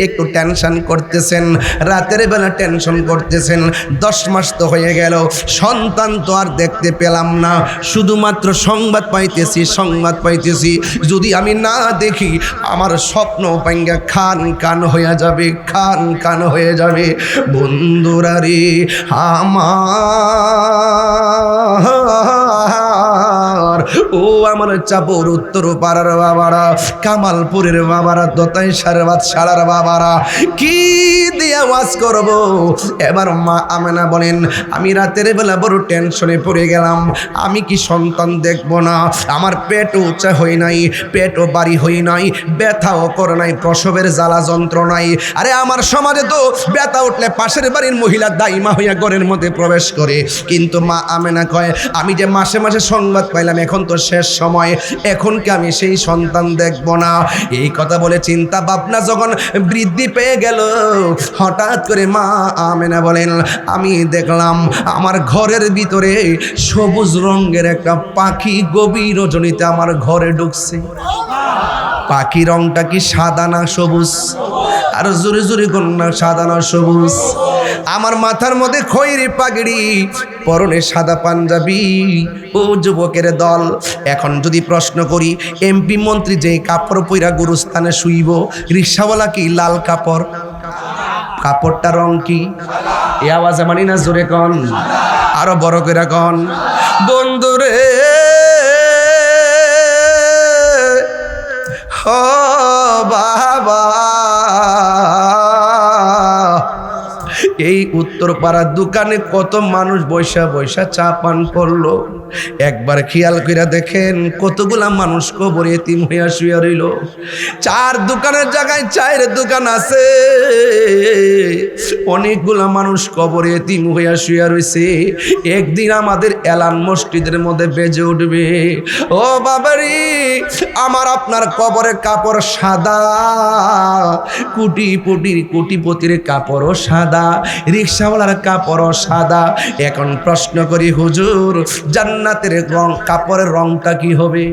একটু টেনশন করতেছেন, রাতের বেলা টেনশন করতেছেন। 10 মাস তো হয়ে গেল, সন্তান তো আর দেখতে পেলাম না, শুধুমাত্র সংবাদ পাইতেছি, সংবাদ পাইতেছি। যদি আমি না দেখি আমার স্বপ্ন ভাঙ্গা খান কান হয়ে যাবে, খান কান হয়ে যাবে। বন্ধুরা রে আমার, ও আমার চাপর উত্তর পাড়ার বাবারা, কামালপুরের বাবারা, দোতাই সারবাদ সারার বাবারা, কি দিয়ে ওয়াজ করব? এবার মা আমেনা বলেন, আমি রাতের বেলা বড় টেনশনে পড়ে গেলাম। আমি কি সন্তান দেখব না? আমার পেটও উঁচা হই নাই, পেটও বাড়ি হই নাই, ব্যথাও করে নাই, প্রসবের জ্বালা যন্ত্রণাই। আরে আমার সমাজে তো ব্যথা উঠলে পাশের বাড়ির মহিলা দাইমা হইয়া ঘরের মধ্যে প্রবেশ করে, কিন্তু মা আমেনা কয় আমি যে মাসে মাসে সংবাদ পাইলাম, এখন তো শেষ সময়, এখন কি আমি সেই সন্তান দেখব না? এই কথা বলে চিন্তা ভাবনা যখন বৃদ্ধি পেয়ে গেল, হঠাৎ করে মা আমেনা বলেন, আমি দেখলাম আমার ঘরের ভিতরে সবুজ রঙের একটা পাখি গভীর রজনীতে আমার ঘরে ঢুকছে। পাখি রংটা কি সাদা না সবুজ? আর জোরে জোরে কোন না সাদা না সবুজ? আমার মাথার মধ্যে খয়েরি পাগড়ি, পরনে সাদা পাঞ্জাবি, ও যুবকের দল। এখন যদি প্রশ্ন করি, এমপি মন্ত্রী যে কাপড় পইরা গুরুস্থানে শুইব, রিক্সাওয়ালা কি লাল কাপড়? কাপড়টা রং কি? এ আওয়াজে মানি না, জোরে কন, আরো বড় করে কন। বন্ধুরে ও বাবা, এই উত্তরপাড়ার দোকানে কত মানুষ বৈশা বৈশা চা পান করলো। একবার খেয়াল করে দেখেন কতগুলা মানুষ কবরে এতিম হইয়া শুয়ে রইল। চার দোকানের জায়গায় চায়ের দোকান আছে, অনেকগুলা মানুষ কবরে এতিম হইয়া শুয়ে রইছে। একদিন আমাদের এলান মসজিদের মধ্যে বেজে উঠবে, ও বাবারি আমার আপনার কবরে কাপড় সাদা, কোটিপতির কাপড়ও সাদা, রিক্সাওয়ালার কাপড়ও সাদা। এখন প্রশ্ন করি হুজুর, জান্নাতের রং কাপড়ের রংটা কি হবে?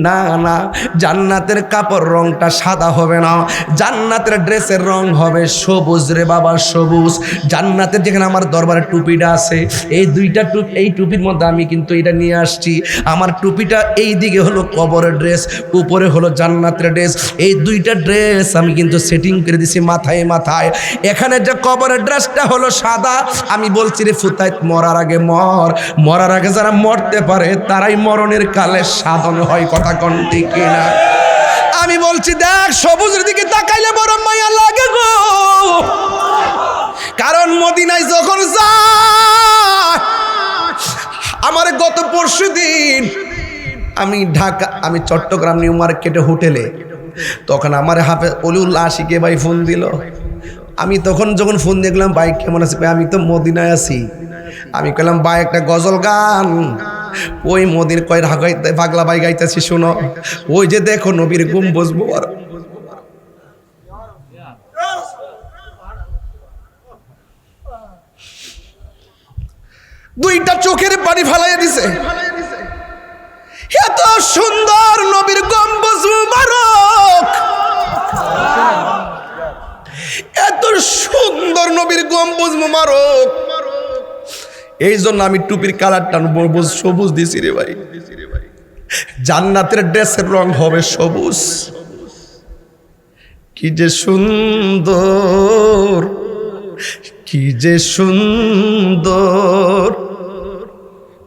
না না, জান্নাতের কাপড় রংটা সাদা হবে না, জান্নাতের ড্রেসের রং হবে সবুজ রে বাবা, সবুজ। জান্নাতের যেখানে আমার দরবারে টুপিটা আছে, এই দুইটা টুপি, এই টুপির মধ্যে আমি কিন্তু এটা নিয়ে আসছি। আমার টুপিটা এই দিকে হলো কবরের ড্রেস, উপরে হলো জান্নাতের ড্রেস। এই দুইটা ড্রেস আমি কিন্তু সেটিং করে দিছি মাথায় মাথায়। এখানে যে কবরের ড্রেসটা হলো সাদা, আমি বলছি রে ফুতাইত মরার আগে মরার আগে যারা মরতে পারে তারাই মরণের কালে সাধন হয়, কথা কোন ঠিক কিনা? আমি বলছি দেখ, সবুজের দিকে তাকাইলে বড় মায়া লাগে গো, কারণ মদিনায় যখন যায়, আমার গত পরশুদিন আমি চট্টগ্রাম নিউ মার্কেটে হোটেলে, তখন আমার হাফেজ অলিউল্লাহ আশিকে ভাই ফোন দিল। আমি তখন যখন ফোন দেখলাম, বাইক কেমন আছে? আমি তো মদিনায় আছি। আমি কইলাম ভাই একটা গজল গান। ওই মদির কয় গাইতে পাগলা ভাই গাইতেছি, শোনো, ওই যে দেখো নবীর গম্বুজ মোবারক, দুইটা চোখের পানি ফালাইয়া দিছে। এত সুন্দর নবীর গম্বুজ মোবারক, এত সুন্দর নবীর গম্বুজ মোবারক, এই জন্য আমি টুপির কালারটা সবুজ দিছি রে ভাই। জান্নাতের ড্রেসের রং হবে সবুজ। কি যে সুন্দর, কি যে সুন্দর,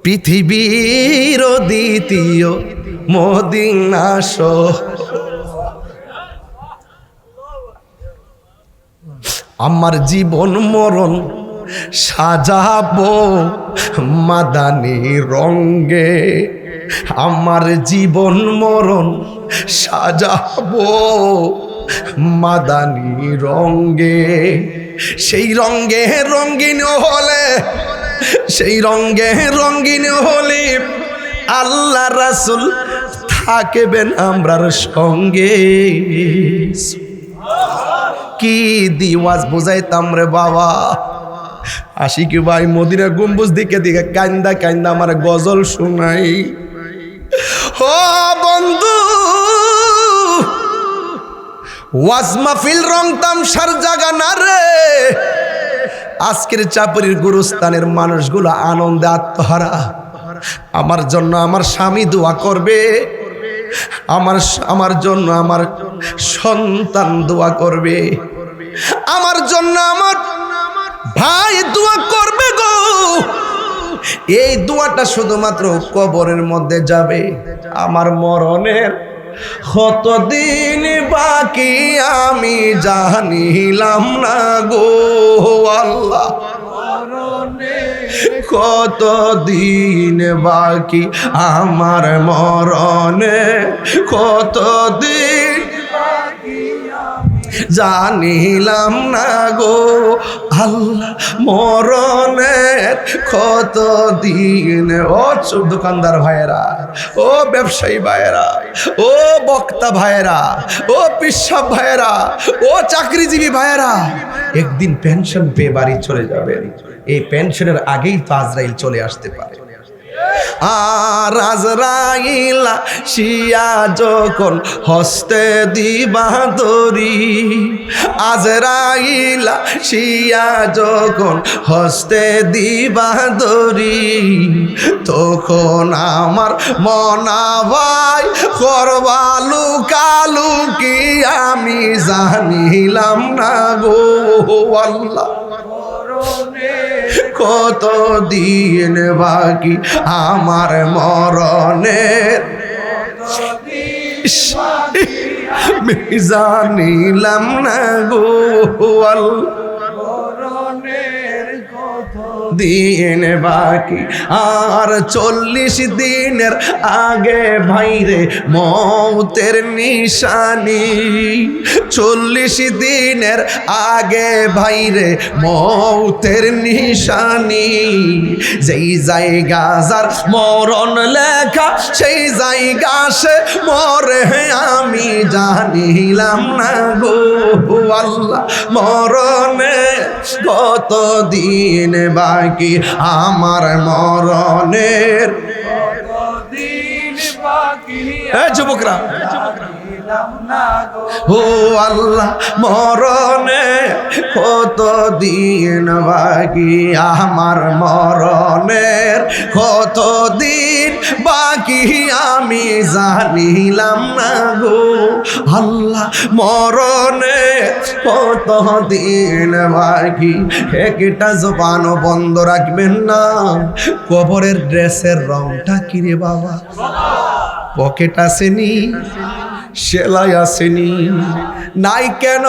পৃথিবীর দ্বিতীয় মদিনা শহর। আমার জীবন মরণ সাজাবো মাদানী রঙ্গে, আমার জীবন মরণ সাজাবো মাদানী রঙ্গে। সেই রঙ্গে রঙ্গিন হলে, সেই রঙ্গে রঙ্গিন হলে আল্লাহ রাসূল থাকবেন আমরার সঙ্গে। কি দিওয়াজ বুঝাইতাম রে বাবা, আশিকি ভাই মদিনা গম্বুজ দিকে দিকে কান্দা কান্দা আমার গজল শোনাই। ও বন্ধু, ওয়াজ মাহফিল রং তামসার জায়গা না রে। আজকের চাপড়ির গুরুস্থানের মানুষগুলো আনন্দে আত্মহারা। আমার জন্য আমার স্বামী দোয়া করবে, আমার জন্য আমার সন্তান দোয়া করবে, আমার জন্য আমার ভাই দোয়া করবে গো। এই দোয়াটা শুধুমাত্র কবরের মধ্যে যাবে। আমার মরণের কতদিন বাকি আমি জানিলাম না গো আল্লাহ, কতদিন বাকি আমার মরণে, কতদিন জানিলাম না গো আল্লাহ, মরণের কতদিন। ও দোকানদার ভাইয়েরা, ও ব্যবসায়ী ভাইয়েরা, ও বক্তা ভাইয়েরা, ও পিসাব ভাইয়েরা, ও চাকরিজীবী ভাইয়েরা, একদিন পেনশন পেয়ে বাড়ি চলে যাবেন। এই পেনশনের আগেই তো আজরাইল চলে আসতে পারে। আর আজরাইল শিয়া যখন হস্তে দিবা দরি, আজরাইল শিয়া যখন হস্তে দিবা দরি, তখন আমার মনা ভাই করবা লুকালুকি আমি জানিলাম না গো আল্লাহ। কত দিন বাকি আমার মরণের, জানিলাম না গো আল্লাহ। দিন বাকি আর 40 দিনের আগে ভাইরে মৌতের নিশানি, 40 দিনের আগে ভাইরে মৌতের নিশানি। যেই জায়গা যার মরণ লেখা সেই জায়গা সে মরে আমি জানিলাম না গো আল্লাহ। মরণে কত দিন বাকি আমার মরণের, যুবকরা ও আল্লাহ মরণে কত দিন বাকি আমার মরণের, কত দিন বাকি আমি জানিলাম না গো আল্লাহ। মরণে কত দিন বাকি, একটা জবানও বন্ধ রাখবেন না। কবরের ড্রেসের রংটা কিরে বাবা, পকেট আসেনি, সেলাই আসেনি, নাই কেন?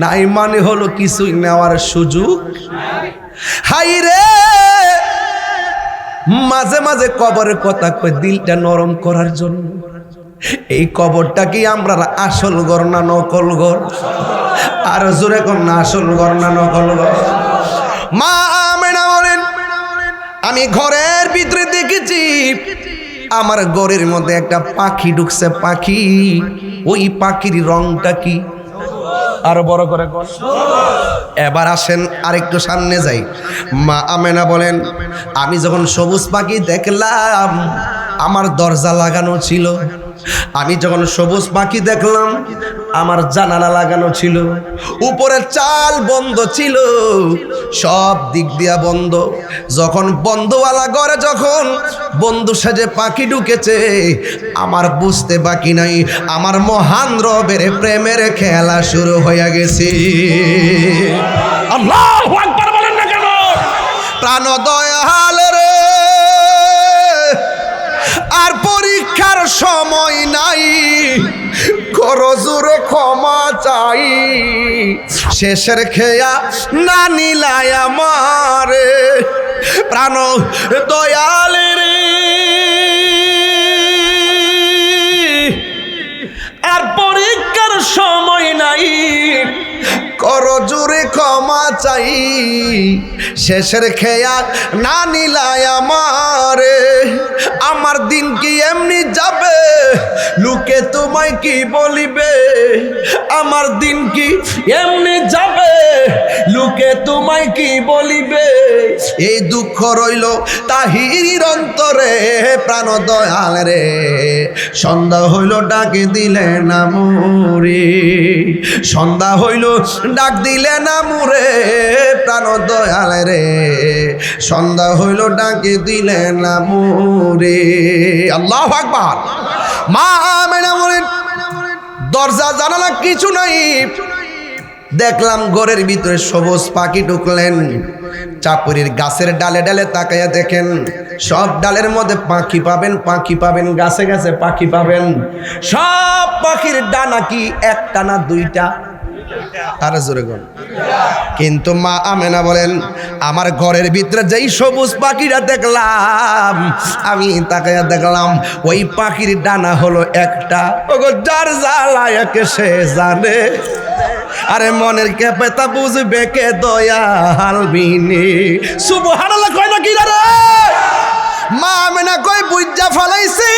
নাই মানে হলো কিছুই নেওয়ার সুযোগ। হাই রে, মাঝে মাঝে কবরের কথা কই দিলটা নরম করার জন্য। এই কবরটা কি আমরা আসল ঘর না নকল ঘর? আর জোরে কোন না, আসল ঘর না নকল ঘর? মা আমেনা বলেন, আমি ঘরের ভিতরে দেখেছি আমার ঘরের মধ্যে একটা পাখি ঢুকছে। পাখি, ওই পাখির রংটা কি? আরো বড় করে বল। এবার আসেন আরেকটু সামনে যাই। মা আমেনা বলেন, আমি যখন সবুজ পাখি দেখলাম, আমার দরজা লাগানো ছিল। আমি যখন সবুজ পাখি দেখলাম, আমার জানালা লাগানো ছিল। উপরের চাল বন্ধ ছিল, সব দিক দিয়া বন্ধ। যখন বন্ধওয়ালা ঘরে যখন বন্ধু সাজে পাখি ঢুকেছে, আমার বুঝতে বাকি নাই আমার মহান রবের প্রেমের খেলা শুরু হয়ে গেছে। আল্লাহু আকবার বলেন না কেন? প্রাণ দয়াল রে, আর পরীক্ষার সময় নাই, করো জোরে ক্ষমা চাই। শেষের খেয়া না নিলায় আমারে, প্রাণ দয়াল রে, আর পরীক্ষার সময় নাই, করো জোরে ক্ষমা চাই। শেষের খেয়া না নিলায় আমারে, আমার দিন কি এমনি যাবে, লোকে তোমায় কি বলিবে? আমার দিন কি এমনি যাবে, লোকে তোমায় কি বলিবে? এই দুঃখ রইল তাহিরির অন্তরে, প্রাণ দয়াল রে, সন্ধ্যা হইল ডাকে দিলে না মুরে, সন্ধ্যা হইল ডাক দিলে না মুরে, প্রাণ দয়াল রে, সন্ধ্যা হইল ডাকে দিলে না মুরে। আল্লাহু আকবার। মা আমেনা বলেন, দরজা জানালা কিছু নাই, দেখলাম ঘরের ভিতরে সবুজ পাখি ঢুকলেন। চাপুরির গাছের ডালে ডালে তাকাইয়া দেখেন, সব ডালের মধ্যে পাখি পাবেন, পাখি পাবেন, গাছে গাছে পাখি পাবেন। সব পাখির ডানা কি একটা না দুইটা? আর জোরে গন। কিন্তু মা আমেনা বলেন, আমার ঘরের ভিতরে যেই সবুজ পাখিটা দেখলাম, আমি তাকাইয়া দেখলাম ওই পাখির ডানা হলো একটা। ওগো যার জ্বালায়াকে সে জানে, আরে মনের কেপেতা বুঝবে কে দয়াল বিনে। সুবহানাল্লাহ কয় না কি রে? মা আমেনা কই বুঝা ফলাইছি,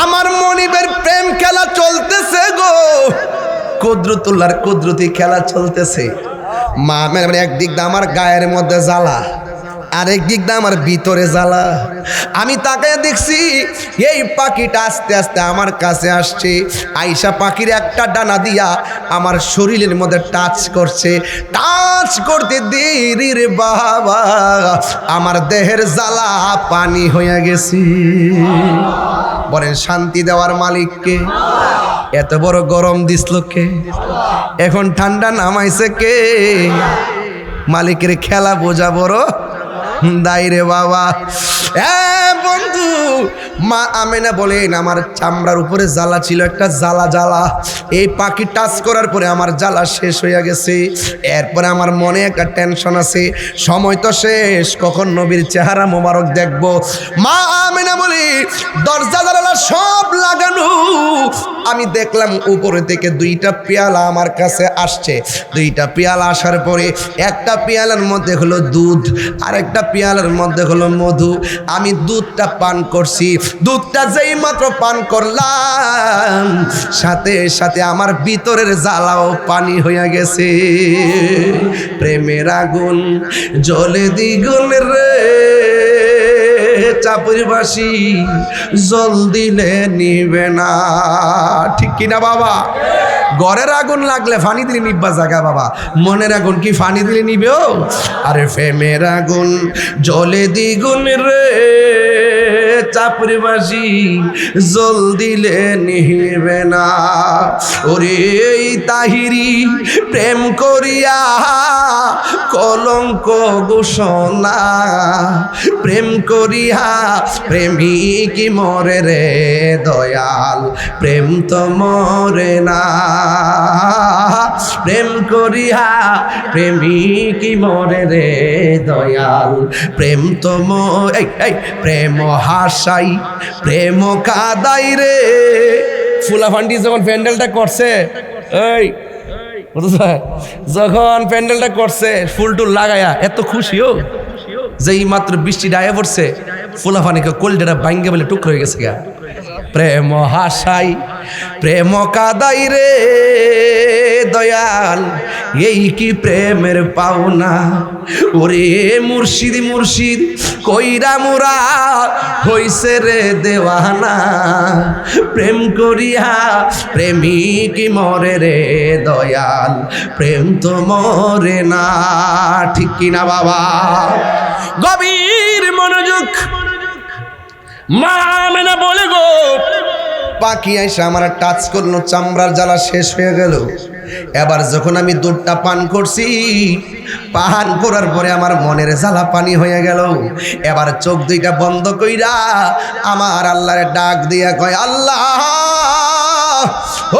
আমার মনিবের প্রেম খেলা চলতেছে গো, কুদরতুল্লাহর কুদরতি খেলা চলতেছে। মা মানে একদিক দিয়ে আমার গায়ের মধ্যে জ্বালা, আরেক দিক দিয়ে আমার ভিতরে জ্বালা। আমি তাকায় দেখছি এই পাখিটা আস্তে আস্তে আমার কাছে আসছে, আইসা পাখির একটা ডানা দিয়া আমার শরীরের মধ্যে টাচ করছে। টাচ করতে দেরি রে বাবা, আমার দেহের জ্বালা পানি হয়ে গেছে। বলেন শান্তি দেওয়ার মালিককে? এত বড় গরম দিছিল কে? এখন ঠান্ডা নামাইছে কে? মালিকের খেলা বোঝা বড় দায় রে বাবা। বন্ধু, মা আমেনা বলেন আমার চামড়ার উপরে জ্বালা ছিল, একটা জ্বালা জ্বালা। এই পাখি টাচ করার পরে আমার জ্বালা শেষ হয়ে গেছে। এরপরে আমার মনে একটা টেনশন আছে, সময় তো শেষ, কখন নবীর চেহারা মোবারক দেখবো। মা আমেনা বলি দরজা জানালা সব লাগানো, আমি দেখলাম উপরে থেকে দুইটা পেয়ালা আমার কাছে আসছে। দুইটা পেয়ালা আসার পরে একটা পেয়ালার মধ্যে হলো দুধ, আর একটা পেয়ালার মধ্যে হলো মধু। আমি দুধটা পান করছি, দুধটা যেই মাত্র পান করলাম সাথে সাথে আমার ভিতরের জ্বালাও পানি হয়ে গেছে। প্রেমের আগুন জ্বলে দ্বিগুণ রে, চাপুরি বাসি জল দিলে নিবে না, ঠিক কিনা বাবা? ঘরের আগুন লাগলে ফানি দিলে নিব্বা জায়গা বাবা, মনের আগুন কি ফানি দিলে নিবেও? আরে প্রেমের আগুন জ্বলে দ্বিগুণ রে, চাপুরি বাসি জল দিলে নিবে না। ওরে এই তাহিরি প্রেম করিয়া কলঙ্ক ঘোষণা, প্রেম করিয়া প্রেমিক মরে রে দয়াল, প্রেম তো মরে না। প্রেম করিয়া প্রেমিক মরে রে দয়াল, প্রেম তো প্রেম হাসাই প্রেম কাদাই রে। ফুলাফান্ডি যখন প্যান্ডেলটা করছে, এই যখন প্যান্ডেলটা করছে ফুল টুল লাগায়া এত খুশিও, যেই মাত্র বৃষ্টি ডায়ে পড়ছে ফুলাফানিকে কোল্ডেটা ভাঙ্গে বলে টুকরো হয়ে গেছে গা। প্রেম হাসাই প্রেম কাদাই রে দয়াল, এই কি প্রেমের পাওনা। ওরে মুর্শিদ মুর্শিদ কইরা মুরা হইছে রে দেওয়ানা, প্রেম করিয়া প্রেমিক মরে রে দয়াল, প্রেম তো মরে না, ঠিক কিনা বাবা? গভীর মনোযোগ। মা আমেনা বলে গো, পাখি আইসা আমার টাচ করলো, চামড়ার জ্বালা শেষ হয়ে গেল। এবার যখন আমি দুধটা পান করছি, পান করার পরে আমার মনের জ্বালা পানি হয়ে গেল। এবার চোখ দুইটা বন্ধ কইরা আমার আল্লাহরে ডাক দিয়া কয়, আল্লাহ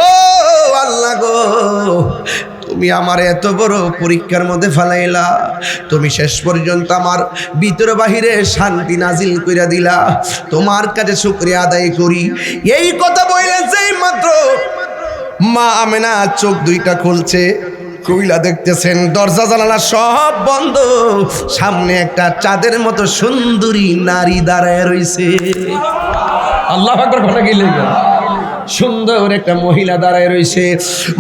ও আল্লাহ গো, তুমি আমার এত বড় পরীক্ষার মধ্যে ফেলাইলা, তুমি শেষ পর্যন্ত আমার ভিতরে বাহিরে শান্তি নাজিল কইরা দিলা, তোমার কাছে শুকরিয়া আদায় করি। এই কথা বলেছে মাত্র মা আমেনা চোখ দুইটা খুলছে, কইলা দেখতেছেন দরজা জানালা সব বন্ধ, সামনে একটা চাঁদের মতো সুন্দরী নারী দাঁড়ায় রইছে। আল্লাহু আকবার, কথা কি লাগবে? সুন্দর একটা মহিলা দাঁড়ায় রইছে।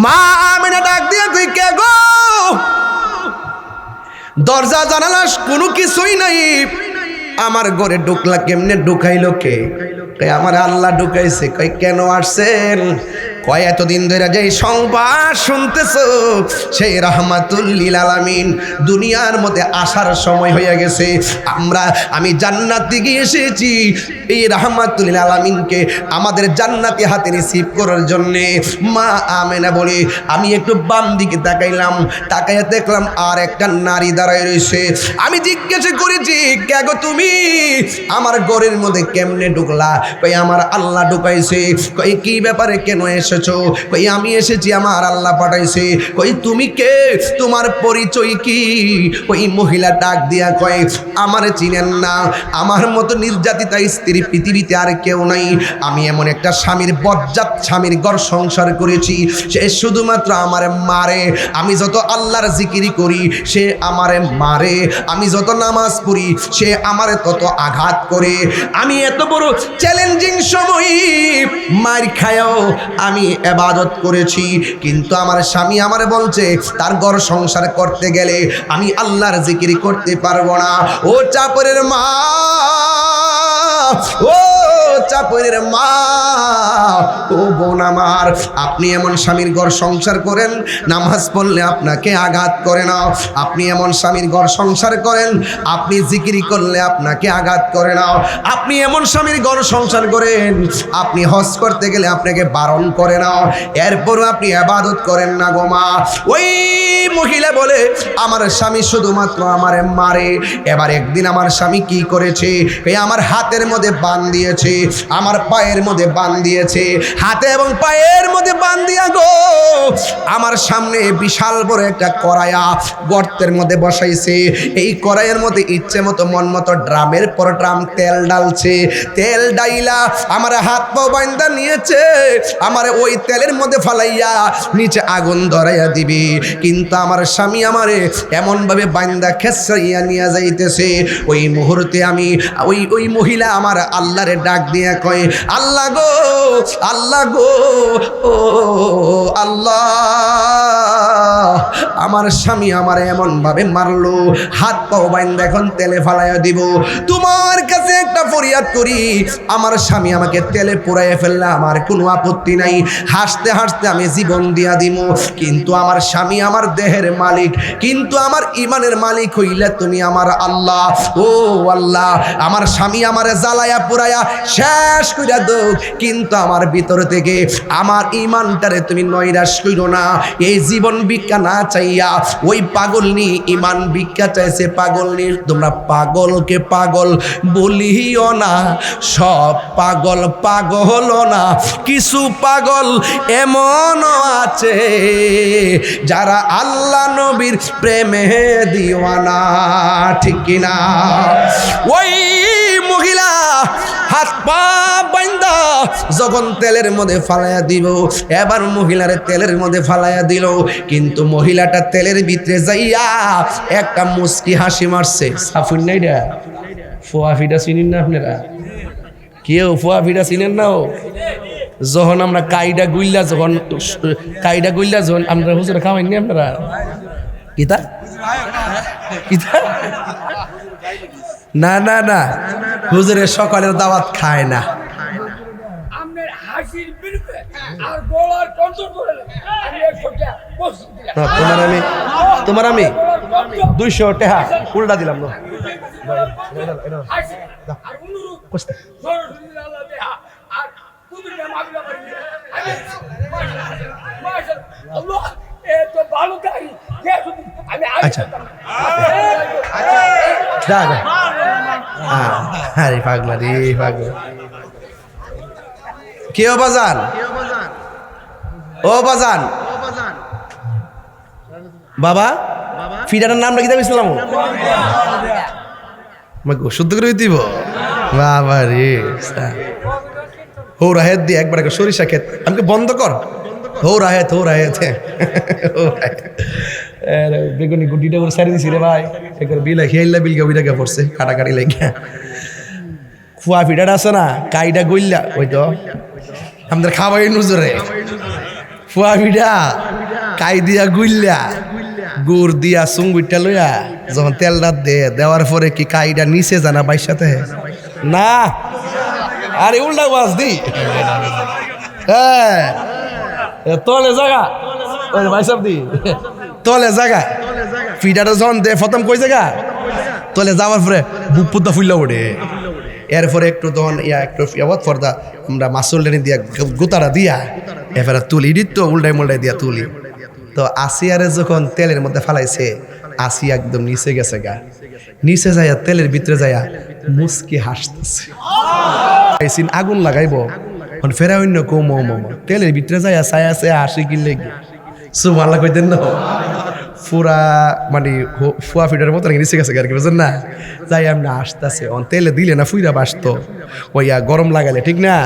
মা আমেনা ডাক দিয়া কই, কে গো? দরজা জানালা কোনো কিছুই নাই, আমার ঘরে ঢুকলা কেমনে? ঢুকাইলো কে? আমার আল্লাহ ঢুকাইছে। কই কেন আসছেন? কয় এতদিন ধরে যে সংবাদ শুনতেছো, সেই রাহমাতুল লিল আলামিন দুনিয়ার মধ্যে আসার সময় হয়ে গেছে। আমি জান্নাত থেকে এসেছি এই রাহমাতুল লিল আলামিনকে আমাদের জান্নাতি হাতে রিসিভ করার জন্য। মা আমেনা বলে আমি একটু বাম দিকে তাকাইলাম, তাকাইয়া দেখলাম আর একটা নারী দাঁড়ায় রয়েছে। আমি জিজ্ঞেস করেছি, কে গো তুমি? আমার ঘরের মধ্যে কেমনে ঢুকলা? কই আমার আল্লাহ ঢুকাইছে। কই কি ব্যাপারে, কেন এসেছো? কই আমি এসেছি, আমার আল্লাহ পাঠাইছে। কই তুমি কে? তোমার পরিচয় কি? ওই মহিলা ডাক দিয়া কয়, আমারে চিনেন না? আমার মতো নির্যাতিতা স্ত্রী পৃথিবীতে আর কেউ নাই। আমি এমন একটা স্বামীর বজ্জাত স্বামীর ঘর সংসার করেছি, সে শুধুমাত্র আমারে মারে। আমি যত আল্লাহর জিকিরি করি সে আমারে মারে, আমি যত নামাজ পড়ি সে আমারে তত আঘাত করে। আমি এত বড় চ্যালেঞ্জিং সময় মার খায়ও আমি আমি ইবাদত করেছি, কিন্তু আমার স্বামী আমারে বলছে তার ঘর সংসার করতে গেলে আমি আল্লাহর জিকির করতে পারবো না। ও চাপরের মা, ও চাপরের মা, ও বোন আমার, আপনি এমন স্বামীর ঘর সংসার করেন, নামাজ পড়লে আপনাকে আঘাত করে না। আপনি এমন স্বামীর ঘর সংসার করেন, আপনি জিকির করলে আপনাকে আঘাত করে না। আপনি এমন স্বামীর ঘর সংসার করেন, আপনি হজ করতে গেলে আপনাকে বারণ করে না, এরপরও আপনি ইবাদত করেন না গো মা। ওই মহিলা বলে আমার স্বামী শুধুমাত্র আমারে মারে। এবার একদিন আমার স্বামী কি করেছে, এই আমার হাতের মধ্যে বান দিয়েছে, আমার পায়ের মধ্যে বান দিয়েছে, হাতে এবং পায়ের মধ্যে বান দিয়া গো আমার সামনে বিশাল বড় একটা কড়াইয়া গর্তের মধ্যে বসাইছে। এই কড়াইয়ের মধ্যে ইচ্ছে মতো মন মতো ড্রামের পর ড্রাম তেল ডালছে। তেল ডাইলা আমার হাত পা বান্ধা নিয়েছে, আমার ওই তেলের মধ্যে ফালাইয়া নিচে আগুন ধরাইয়া দিবি। কিন্তু আমার স্বামী আমারে এমন ভাবে বান্ধা খেসাইয়া নিয়ে যাইতেছে। ওই মুহূর্তে আমি ওই মহিলা আমার আল্লাহরে ডাক দিয়া কয়, আল্লাহ গো, আল্লাহ গো, ও আল্লাহ, আমার স্বামী আমার এমন ভাবে মারলো, হাত পাও বান্ধা এখন তেলে ফালাইয়া দিব। তোমার কাছে একটা ফরিয়াদ করি, আমার স্বামী আমাকে তেলে পোড়াইয়া ফেললে আমার কোনো আপত্তি নাই, হাসতে হাসতে আমি জীবন দিয়া দিব, কিন্তু আমার স্বামী আমার দেহের মালিক, কিন্তু আমার ইমানের মালিক হইলে তুমি আমার আল্লাহ। ও আল্লাহ, আমার স্বামী আমারে জ্বালায়া পোড়াইয়া শেষ কইরা দাও, কিন্তু আমার ভিতর থেকে আমার ইমানটারে তুমি নৈরাশ কইরো না। এই জীবন ভিক্ষা না চাইয়া ওই পাগলনি ইমান ভিক্ষা চাইছে। পাগলনি, তোমরা পাগলকে পাগল বলিও না, সব পাগল পাগল না, কিছু পাগল এমনও আছে যারা আল্লাহ নবীর প্রেমে দিওয়ানা, ঠিক কিনা? ওই মহিলা হাত পা বান্ধা যখন তেলের মধ্যে ফালাইয়া দিব, এবার মহিলারে তেলের মধ্যে ফালাইয়া দিল, কিন্তু মহিলাটা তেলের ভিতরে যাইয়া একটা মুস্কি হাসি মারছে। সাফুন নাই রে, ফোয়া ফিটা চিনেন না আপনারা? কেউ ফোয়া ফিটা চিনেন না? যখন আমরা কাইডা গুইল্লা যখন আমরা হুজুরে খাওয়াইনি আপনারা, কিতা কিতা? না না না, হুজুরের সকালের দাওয়াত খায় না। তোমার আমি 200 টাকা উল্টা দিলাম না। আচ্ছা আরে পাগলা রে পাগলা। কে ও বাজান? ও বাজান, বাবা ফিডারের নাম রাখি দেবে ইসলাম শুদ্ধ করে দিব। বাবা রে, হো রাহেত দিয়ে একবার সরিষা খেত আমাকে বন্ধ কর। হো রাহেত, হো রাহেত, বেগুনি গুটিটা করে সারি দিছি রে ভাই। একবার বিলা খেয়াল্লা বিলকা বিটাকে পড়ছে কাটাকাটি লেগে। খুয়া ফিডার আছে না, কাইটা গইল্লা, ওই তো আমাদের খাবাই নজরে ফুয়া ফিডা কাই দিয়া গুইল্লা গুড় দিয়া চুঙ্গুইটা লইয়া যখন তেলটা দেওয়ার পরে কি কাইটা নিচে জানা বাইর সাথে না, আরে উল্টা বাস দি, হ্যাঁ তলে জায়গা ভাই সব দি তলে জায়গা ফিডাটা যখন দে প্রথম কই জায়গা তলে যাওয়ার পরে বুক পুত্তা ফুললা ওঠে। এরপরে একটু তখন একটু ফর্দা আমরা মাসুলটানি দিয়া গোতারা দিয়া এবারে তুলি দিত উল্টাই মুল্টাই দিয়া তুলি। তো আসিয়ারে যখন তেলের মধ্যে ফালাইছে, আসিয়া একদম নিচে গেছে গা, নিচে যাইয়া তেলের ভিতরে যাইয়া মুস্কি হাসতেছে। আগুন লাগাইব ফেরা অন্য কম তেলের ভিতরে যাইয়া ছায়া আছে হাসি কিনলে সুবহানাল্লাহ কইতেন না, পুরা মানে ফুয়া ফিটার মতো নিচে গেছে আর কি, বুঝলেন না? যাই আমরা আসতেছে অন তেলে দিলে না ফুইরা বাসতো ওইয়া গরম লাগালে, ঠিক না?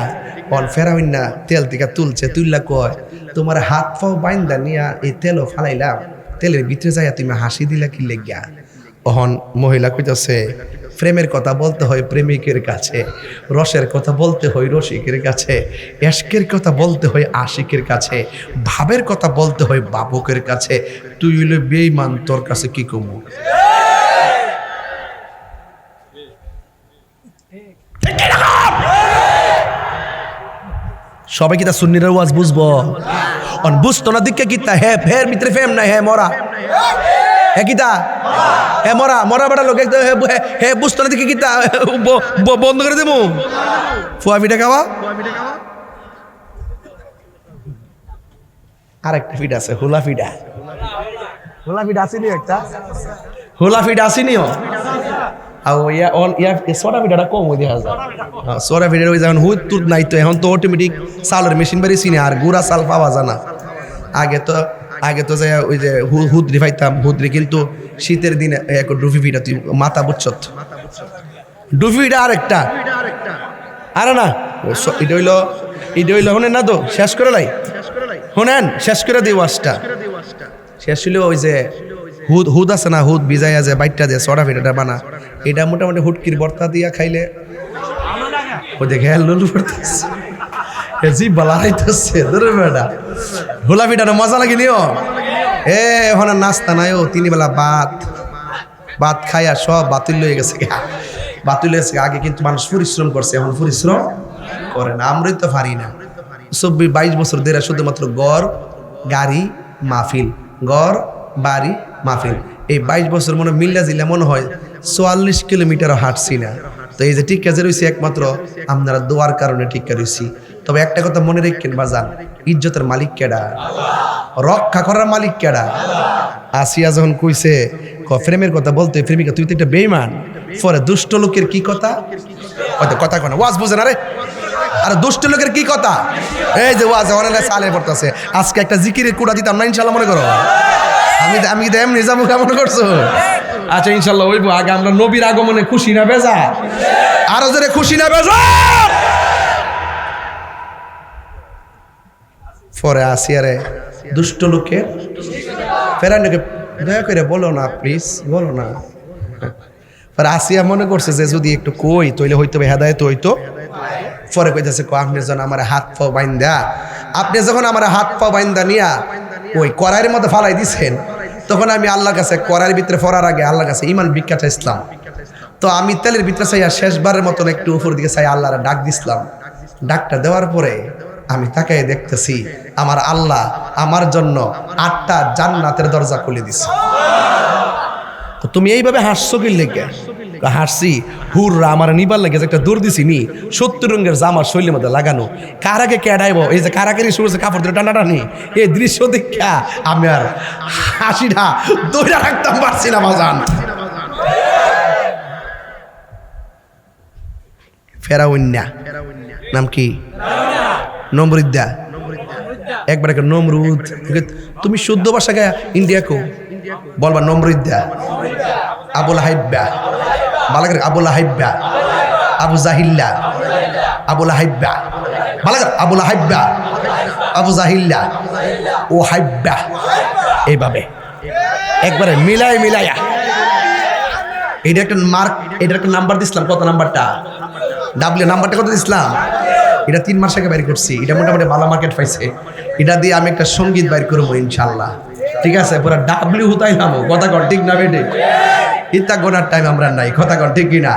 অন ফেরাইন না তেল থেকে তুলছে, তুললা কয় তোমার হাত পাও বাইন্দা নিয়া এই তেলও ফালাইলাম, তেলের ভিতরে যাইয়া তুমি হাসি দিলা কি লেগিয়া? অহন মহিলা কইতাছে প্রেমের কথা বলতে হয় প্রেমিকের কাছে, রসের কথা বলতে হয় রসিকের কাছে, এশকের কথা বলতে হয় আশিকের কাছে, ভাবের কথা বলতে হয় বাবুকের কাছে। তুই হইলে বেঈমান, তোর কাছে কি কমু? সবাই কি তা সুন্নির ওয়াজ বুঝবো? বুঝতো না দিকে কিতা হে ফের মিত্রে ফেম নাই হে মরা হে কিতা হে মরা মরা বেটা লোক একদম হে বুঝতো না দিকে কিতা বন্ধ করে দেবো ফুয়া পিঠা খাওয়া। আরেকটা ফিড আছে হোলা ফিডা, হোলা ফিড আসেনি একটা, হোলা ফিড আসেনিও সোডা ফিডাটা কম হয়ে দেখা যায়। সোডা ফিডার ওই যখন হুদ তুদ নাই তো এখন তো অটোমেটিক চালের মেশিন বাড়ি চিনে আর গুড়া চাল পাওয়া যায় না। আগে তো যে ওই যে হুদরি পাইতাম, হুদরি কিন্তু শীতের দিনে এক ডুফি ফিডা তুই মাথা বুঝছত, ডুফি ফিডা আরেকটা আরে না এটা হইলো শোনেন না তো শেষ করে লাই, শোনেন শেষ করে দিই ওয়াজটা। শেষ হইল ওই যে হুদ আছে না, হুদ ভিজাইয়া যে বাইটটা দিয়ে সরা ফিটাটা বানা, এটা মোটামুটি হুটকির ভর্তা দিয়া খাইলে ও দেখে লুলু পড়তেছে জি বালা হাইতেছে ধরে বেটা হোলা ফিটানো মজা লাগে নিও। ওখানে নাস্তা নাই, ও 3 বেলা ভাত খাইয়া সব বাতিল হয়ে গেছে, বাতিল হয়েছে। আগে কিন্তু মানুষ পরিশ্রম করছে, এখন পরিশ্রম করে না, আমরাই তো পারি না। 24-22 বছর ধরে শুধুমাত্র গড় গাড়ি মাহফিল, গড় বাড়ি মাহফিল, এই 22 বছর মনে মিল্লা জিল্লা মনে হয় 44 কিলোমিটারও হাঁটছি না। তো এই যে টিক্কা যে রয়েছে একমাত্র আপনারা দোয়ার কারণে টিক্কা রয়েছি। তবে একটা কথা মনে রাখেন বাজান, ইজ্জতের মালিক কেডা? রক্ষা করার মালিক কেডা? আসিয়া যখন কইছে প্রেমের কথা বলতে, প্রেমিকা তুই তো একটা বেঈমান, পরে দুষ্ট লোকের কি কথা, হয়তো কথা কয় না, ওয়াজ বুঝে না রে, আর দুষ্ট লোকের কি কথা, এই যে ওয়াজ অনেক সালে পড়তেছে। আজকে একটা জিকিরের কুড়া দিতাম না ইনশাল্লাহ, মনে করো আমি এমনি যাবো কেমন করছো? আচ্ছা ইনশাল্লাহ হইব। আগে আমরা নবীর আগমনে খুশি না বেজা, আরো জোরে খুশি না বেজা। পরে আসিয়ারে দুষ্ট লোকের ফেরানোকে দয়া করে বলো না প্লিজ, বলো না। পরে আসিয়া মনে করছে যে যদি একটু কই তৈলে হইতো হেদায়েত হইতো। পরে কইতেছে আপনি যখন আমার হাত পাও বাইন্দা, আপনি যখন আমার হাত পাও বাইন্দা নিয়া ওই কড়াইয়ের মধ্যে ফালাই দিছেন, তখন আমি আল্লাহর কাছে কড়াইয়ের ভিতরে ফরার আগে আল্লাহর কাছে ইমান ভিক্ষা চাইছিলাম। তো আমি তেলের ভিতরে চাইয়া শেষবারের মতন একটু উপর দিকে চাই আল্লাহরে ডাক দিছিলাম। ডাকটা দেওয়ার পরে আমি তাকাই দেখতেছি আমার আল্লাহ আমার জন্য 8টা জান্নাতের দরজা খুলে দিছে। তুমি এইভাবে হাসছো কি লেগে? হাসছি হুররা আমার নিবার লেগে একটা দৌড় দিছি নি 70 রঙের জামা শৈলীর মধ্যে লাগানো, কার আগে কেডাইব, এই যে কারাকারি শুরু কাপড় ধরে টানাটানি, এই দৃশ্য দেখা আমি আর হাসিটা দৌড়ে রাখতাম পারছি না বাজান। ফেরাউন্না নাম কি? নমরুদ্দা, একবার একটা নমরুদ। তুমি শুদ্ধ ভাষা গায়া ইন্ডিয়া কো বলবা নমরুদ্দা, আবুল হাইব্বা বালাগার, আবুল হাইব্বা, আবু জাহিল্লা, আবুল হাইব্বা বালাগার, আবুল হাইব্বা, আবু জাহিল্লা, ও হাইব্বা, এইভাবে একবারে মিলাইয়া এটা একটা মার্ক, এটা একটা নাম্বার দিছিলাম। কত নাম্বারটা? ডাব্লিউ নাম্বারটা কত দিছিলাম? এটা 3 মাস আগে বাইর করছি, এটা মোটামুটি ভালো মার্কেট পাইছে। এটা দিয়ে আমি একটা সঙ্গীত বাইর করবো ইনশাল্লাহ, ঠিক আছে? পুরো ডাব্লিউ হুতাইলাম, কথা কন ঠিক না বেটে? ইত্যা গোনার টাইম আমরা নাই, কথা কন ঠিক কিনা?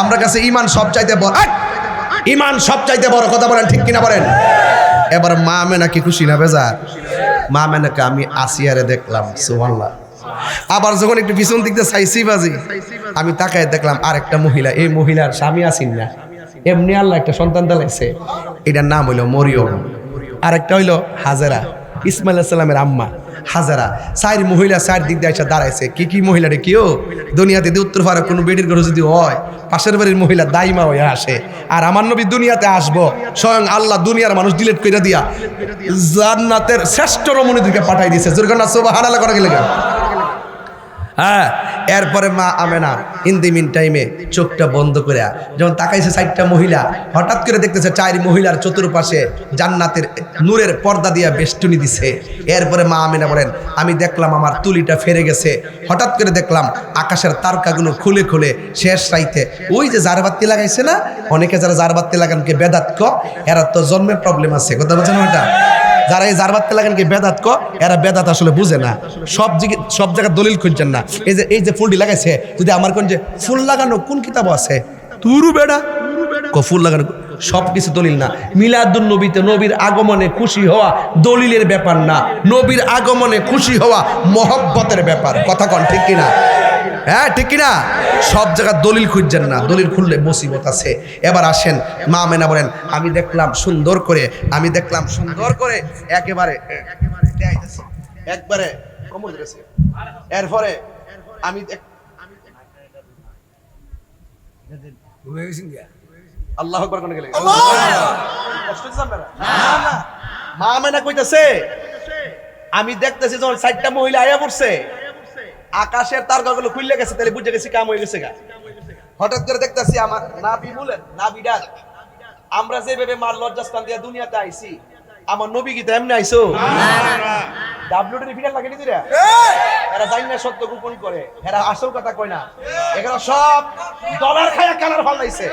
আমরা কাছে ইমান সব চাইতে বড়, ইমান সব চাইতে বড়, কথা বলেন ঠিক কিনা বলেন? এবার মা মেনা কি খুশি না বেজার? মা মেনাকে আমি আসিয়ারে দেখলাম, সুবহানাল্লাহ। আবার যখন একটু পিছন দিক দিয়ে চাইছি বাজি, আমি তাকায় দেখলাম আরেকটা মহিলা, এই মহিলার স্বামী আসিন না, এমনি আল্লাহ একটা সন্তান দিয়েছে, এটার নাম হইল মরিয়ম। আরেকটা হইল হাজেরা, ইসমাইল আলাইহিস সালামের আম্মা হাজারা। 4 মহিলা 4 দিক দিয়ে এসে দাঁড়াইছে। কি মহিলা রে? কেউ দুনিয়াতে উত্তর পারে কোনো বেডির ঘরে যদি হয়, পাশের বাড়ির মহিলা দাইমা হয়ে আসে। আর আমার নবী দুনিয়াতে আসবো, স্বয়ং আল্লাহ দুনিয়ার মানুষ ডিলিট করে দিয়া জান্নাতের শ্রেষ্ঠ রমণীদেরকে পাঠাই দিয়েছে। সুবহানাল্লাহ করে গেলে হ্যাঁ, এরপরে মা আমেনা ইন দি মিন টাইমে চোখটা বন্ধ করে যখন তাকাইছে 4টা মহিলা, হঠাৎ করে দেখতেছে 4 মহিলার চতুর্পাশে জান্নাতের নূরের পর্দা দিয়া বেষ্টনী দিছে। এরপরে মা আমেনা বলেন, আমি দেখলাম আমার তুলিটা ফেরে গেছে। হঠাৎ করে দেখলাম আকাশের তারকাগুলো খুলে খুলে শেষ রাইতে ওই যে জারবাতি লাগাইছে না, অনেকে যারা জারবাতি লাগানকে বেদাত ক, এরা তো জন্মের প্রবলেম আছে, কথা বলছেন ওটা। যারা এই জারবাতি লাগানকে বেদাত ক, এরা বেদাত আসলে বুঝে না, সব জায়গায় দলিল খুঁজছেন না। এই যে ফুলটি লাগাইছে, যদি আমার কোন যে ফুল লাগানো কোন কিতাব আছে, তুরু বেড়া ফুল লাগানো সব কিছু দলিল না। মিলাদুন নবীতে নবীর আগমনে খুশি হওয়া দলিলের ব্যাপার না, নবীর আগমনে খুশি হওয়া মহব্বতের ব্যাপার। কথা কন ঠিক কিনা? হ্যাঁ ঠিক কিনা? সব জায়গায় দলিল খুঁজছেন না, দলিল খুললে মুসিবত আছে। এবার আসেন, মা আমেনা বলেন, আমি দেখলাম সুন্দর করে একেবারে একবারে কমল গেছে। এরপরে আমি আল্লাহু আকবার কোন গেলে কষ্ট হচ্ছে আপনারা? না, মা আমেনা কইতাছে, আমি দেখতেছি যখন 4টা মহিলা আয়া পড়ছে, আকাশের তারকাগুলো খুলে গেছে, তাহলে বুঝে গেছি কাম হয়ে গেছে গা। হঠাৎ করে দেখতেছি আমার নাবি মুলের নাবি ডাক, আমরা যেভাবে মার লজ্জাস্থান দিয়ে দুনিয়াতে আইছি, আমার নবী কি তেমনি আইছো? ডাব্লিউডি ফিটার লাগেনি দিরা, এরা জানি না সত্য গোপন করে, এরা আসল কথা কয় না। এখানে সব ডলার খায়া কালার ফলাইছে,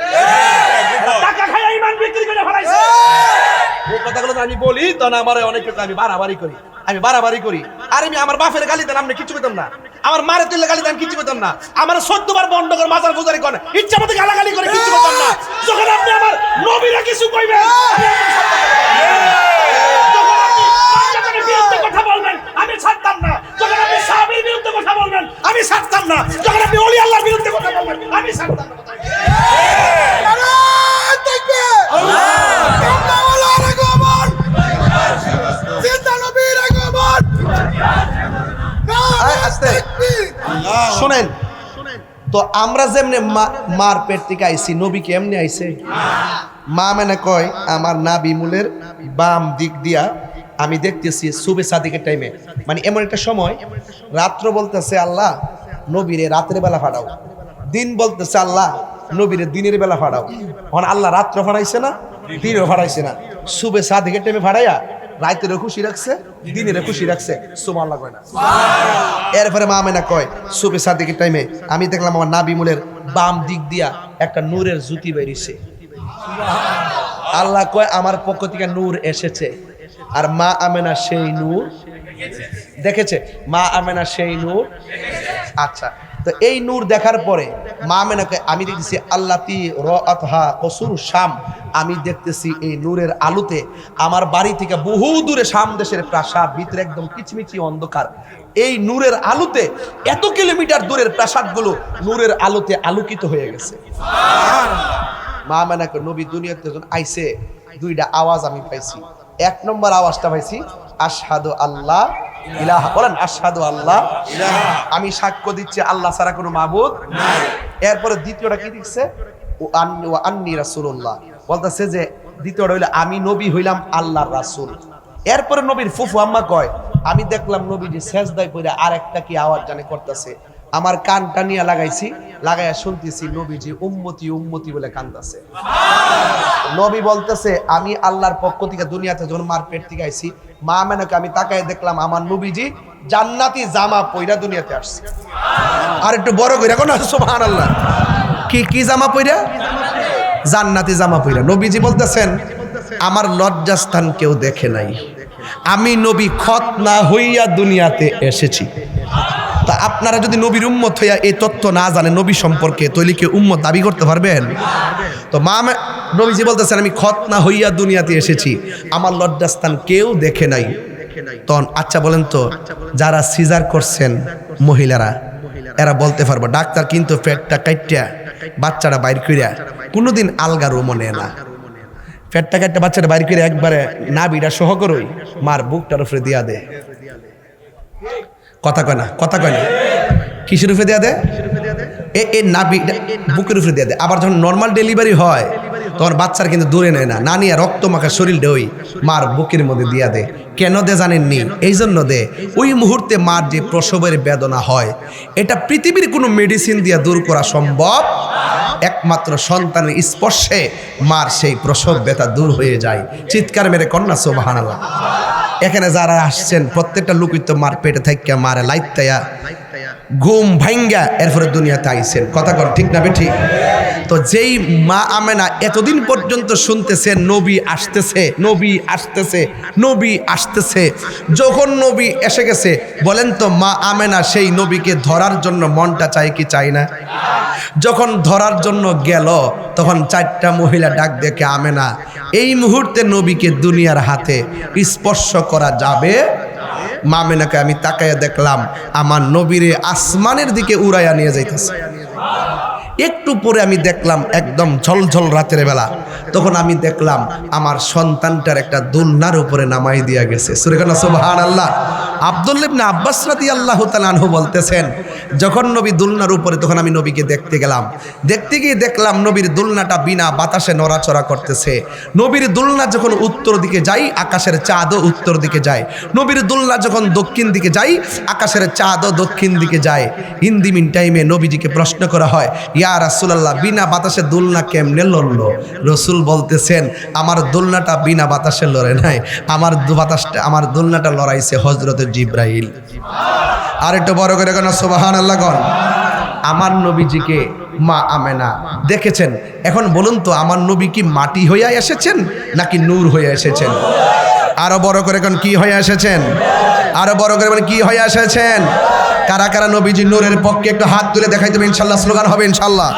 টাকা খায়া ইমান বিক্রি করে ফলাইছে। এই কথাগুলো আমি বলি তো না, আমার অনেক কথা আমি বাড়াবাড়ি করি। আর আমি আমার বাপের গালি দেন আমি কিছু কইতাম না, আমার মারে তুললে গালি দেন কিছু কইতাম না, আমার 14 বার বন্ধ করে মাজার গুজারি করে ইচ্ছা মতো গালাগালি করে কিছু কইতাম না। যখন আপনি আমার নবীরা কিছু কইবেন, যখন আপনি পাঁচজনের বিরুদ্ধে কথা বলবেন, আমি ছাড়তাম না। যখন আপনি সাহাবীর বিরুদ্ধে কথা বলবেন, আমি ছাড়তাম না। যখন আপনি ওলি আল্লাহর বিরুদ্ধে কথা বলবেন, আমি ছাড়তাম না। নারায়ে তাকবীর, আল্লাহু আকবার, জিন্দা নবীর আগমন। শুনেন তো, আমরা যেমনে মার পেট থেকে আইছি, নবী কি এমনি আইছে? মা মেনে কয়, আমার নাবি মূলের বাম দিক দিয়া আমি দেখতেছি সুবে সাদিকের টাইমে, মানে এমন একটা সময়, রাত্র বলতেছে আল্লাহ নবীরে রাতের বেলা ফাড়াও, দিন বলতেছে আল্লাহ নবীরে দিনের বেলা ফাড়াও। আল্লাহ রাত্র ফাড়াইছে না, দিনও ফাড়াইছে না, সুবে সাদিকের টাইমে ফাড়াইয়া রাতেরও খুশি রাখছে, দিনেরও খুশি রাখছে। সুবহানাল্লাহ কয় না? এরপরে মা আমেনা কয়, সুবে সাদিকের টাইমে আমি দেখলাম আমার নাবি মূলের বাম দিক দিয়া একটা নূরের জ্যোতি বেরিয়েছে। আল্লাহ কয়, আমার পক্ষ থেকে নূর এসেছে। আর মা আমেনা সেই নূর দেখেছে, মা আমেনা সেই নূর। আচ্ছা, তো এই নূর দেখার পরে মা আমেনাকে আমি দেখতেছি আল্লাতি রাআতহা কসুর শাম, আমি দেখতেছি এই নূরের আলোতে আমার বাড়ি থেকে বহু দূরে শাম দেশের প্রাসাদ, ভিতরে একদম কিচমিচি অন্ধকার। এই নূরের আলোতে এত কিলোমিটার দূরের প্রাসাদগুলো নূরের আলোতে আলোকিত হয়ে গেছে। মা আমেনাকে নবী দুনিয়াতে যখন আইছে, 2টা আওয়াজ আমি পাইছি। 1 নম্বর আওয়াজটা পাইছি, আশহাদু আল্লাহ ইলাহা, বলেন আশহাদু আল্লাহ ইলাহা, আমি সাক্ষ্য দিচ্ছি আল্লাহ ছাড়া কোনো মাবুদ নাই। এরপরে দ্বিতীয়টা কি দিচ্ছে, ওয়া আন্নী রাসূলুল্লাহ, বলতেছে যে দ্বিতীয়টা হইলো আমি নবী হইলাম আল্লাহর রাসূল। এরপরে নবীর ফুফু আম্মা কয়, আমি দেখলাম নবীজি সেজদায় পড়ে আরেকটা কি আওয়াজ জানে করতেছে, আমার কানটা নিয়ে লাগাইয়া শুনতেছি নবীজি উম্মতি উম্মতি বলে কান্দাছে। নবী বলতেছে, আমি আল্লাহর পক্ষ থেকে দুনিয়াতে যখন মার পেট থেকে আইছি, মা মেনাকে আমি তাকায় দেখলাম আমার নবীজি জান্নাতি জামা পইরা দুনিয়াতে আসছে। আর একটু বড় কইরা কোন সুবহানাল্লাহ, কি জামা পইরা? জান্নাতি জামা পইরা। নবীজি বলতেছেন, আমার লজ্জাস্থান কেউ দেখে নাই, আমি নবী খতনা হইয়া দুনিয়াতে এসেছি। তা আপনারা যদি নবীর উম্মত হইয়া এই তথ্য না জানেন নবী সম্পর্কে, তাহলে কি উম্মত দাবি করতে পারবেন? তো নবীজি বলতেছেন, আমি খতনা হইয়া দুনিয়াতে এসেছি, আমার লজ্জাস্থান কেউ দেখে নাই। তখন আচ্ছা বলেন তো, যারা সিজার করছেন মহিলারা, এরা বলতে পারবো ডাক্তার কিন্তু পেটটা কাইটা বাচ্চাটা বাইর কইরা কোনোদিন আলগা রুমও নেয় না, পেটটা কাইটা বাচ্চাটা বাইর করে একবারে নাভিটা সহ করই মার বুকটার উপরে দিয়া দে। কথা কয় না? কিসের উপরে দেয়া দেয়? এই নাভি বুকের উপরে দেয়া দেয়। আবার যখন নর্মাল ডেলিভারি হয় তখন বাচ্চার কিন্তু দূরে নেয় না, নানিয়া রক্ত মাখা শরীরটা ওই মার বুকের মধ্যে দিয়া দে। কেন দে জানেননি? এই জন্য দে, ওই মুহূর্তে মার যে প্রসবের বেদনা হয় এটা পৃথিবীর কোনো মেডিসিন দিয়ে দূর করা সম্ভব, একমাত্র সন্তানের স্পর্শে মার সেই প্রসব ব্যথা দূর হয়ে যায়। চিৎকার মেরে কন্যা সুবহানাল্লাহ। এখানে যারা আসছেন প্রত্যেকটা লোকই তো মার পেটে থাইকা মারে লাইতায়া ঘুম ভাঙ্গা এরপরে দুনিয়াতে আইছেন, কথা কর ঠিক না বেঠিক? তো যেই মা আমেনা এতদিন পর্যন্ত শুনতেছে নবী আসতেছে, নবী আসতেছে, নবী আসতেছে, যখন নবী এসে গেছে বলেন তো মা আমেনা সেই নবীকে ধরার জন্য মনটা চাই কি চাই না? যখন ধরার জন্য গেল তখন চারটা মহিলা ডাক দেখে, আমেনা এই মুহূর্তে নবীকে দুনিয়ার হাতে স্পর্শ করা যাবে? মা আমেনাকে আমি তাকাইয়া দেখলাম আমার নবীরে আসমানের দিকে উড়াইয়া নিয়ে যাইতেছে। একটু পরে আমি দেখলাম একদম ঝলঝল রাতের বেলা, তখন আমি দেখলাম আমার সন্তানটার একটা দোলনার উপরে নামাই দিয়া গেছে। সুবহানাল্লাহ। আব্দুল্লাহ ইবনে আব্বাস রাদিয়াল্লাহু তাআলা আনহু বলতেছেন, যখন নবী দোলনার উপরে তখন আমি নবীকে দেখতে গেলাম, দেখতে গিয়ে দেখলাম নবীর দোলনাটা বিনা বাতাসে নড়াচড়া করতেছে। নবীর দোলনা যখন উত্তর দিকে যাই আকাশের চাঁদও উত্তর দিকে যায়, নবীর দোলনা যখন দক্ষিণ দিকে যাই আকাশের চাঁদও দক্ষিণ দিকে যায়। ইন্দিমিন টাইমে নবীজিকে প্রশ্ন করা হয়, ইয়া রাসূলুল্লাহ বিনা বাতাসে দোলনা কেমনে লড়লো? রসুল বলতেছেন, আমার দোলনাটা বিনা বাতাসে লড়ে নাই, আমার দোলনাটা লড়াইছে হযরত জিবরাইল। আর একটু বড় করে কেন সুবহানাল্লাহ গণ। আমার নবীজিকে মা আমেনা দেখেছেন। এখন বলুন তো আমার নবী কি মাটি হইয়া এসেছেন নাকি নূর হইয়া এসেছেন? আরো বড় করে কোন কি হয়ে এসেছেন? আরো বড় করে মানে কি হয়ে এসেছেন? কারা কারা নবীজি নূরের পক্ষে একটু হাত তুলে দেখাই দেবে, ইনশাআল্লাহ স্লোগান হবে ইনশাআল্লাহ।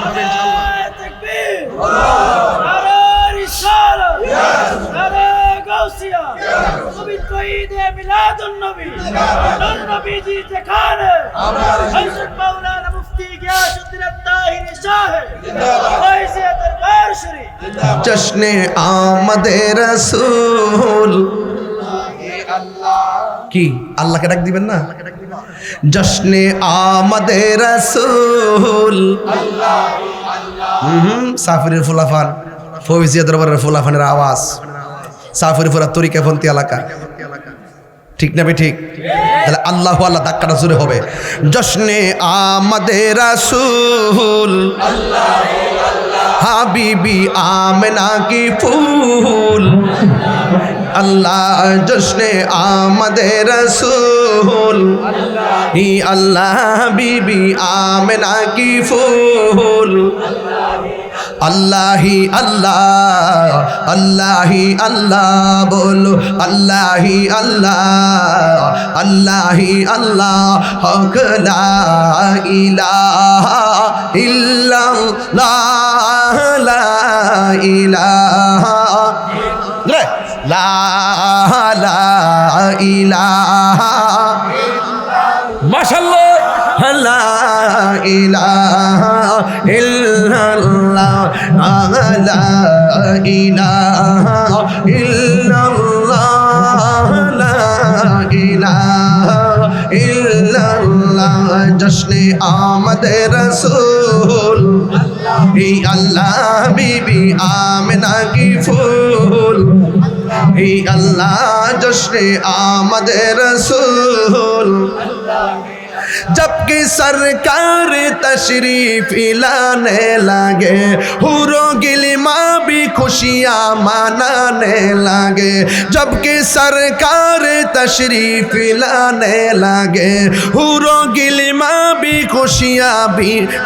জশ্নে আমাদে রাসূল, কি আল্লাহকে ডাক দিবেন না? জশ্নে আমাদে রাসূল, সাফিরের ফুলাফান, ফৌজিয়া দরবারের ফুলাফানের আওয়াজ, সাফির ফুলা তরিকাপন্থী এলাকা, ঠিক না ঠিক? তাহলে আল্লাহু আল্লাহ ধাক্কাটা জোরে হবে। জশ্নে আমাদে রাসূল, হাবিবি আমেনা কি ফুল, আল্লাহ জশ্নে আমাদে রাসূল, হি আল্লাহ হাবিবি আমেনা কি ফুল, আল্লাহি আল্লাহ, আল্লাহি আল্লাহ বলো, আল্লাহি আল্লাহ, আল্লাহি আল্লাহ, হক লা ইলাহা ইল্লাল্লাহ, লা ইলাহা লা ইলাহা, মাশাআল্লাহ, লা ইলাহা ইল্লাল্লাহ, লা ইলাহা ইল্লাল্লাহ, লা ইলাহা ইল্লাল্লাহ। জশ্নে আমাদে রাসূল, হি আল্লাহ বিবি আমেনা কি ফুল, হি আল্লাহ জশ্নে আমাদে রাসূল। जबकि सरकार तशरीफ लाने लगे, हुरो गिलिमा भी खुशियाँ मनाने लगे। जबकि सरकार तशरीफ लाने लगे, हुरो गिलिमा भी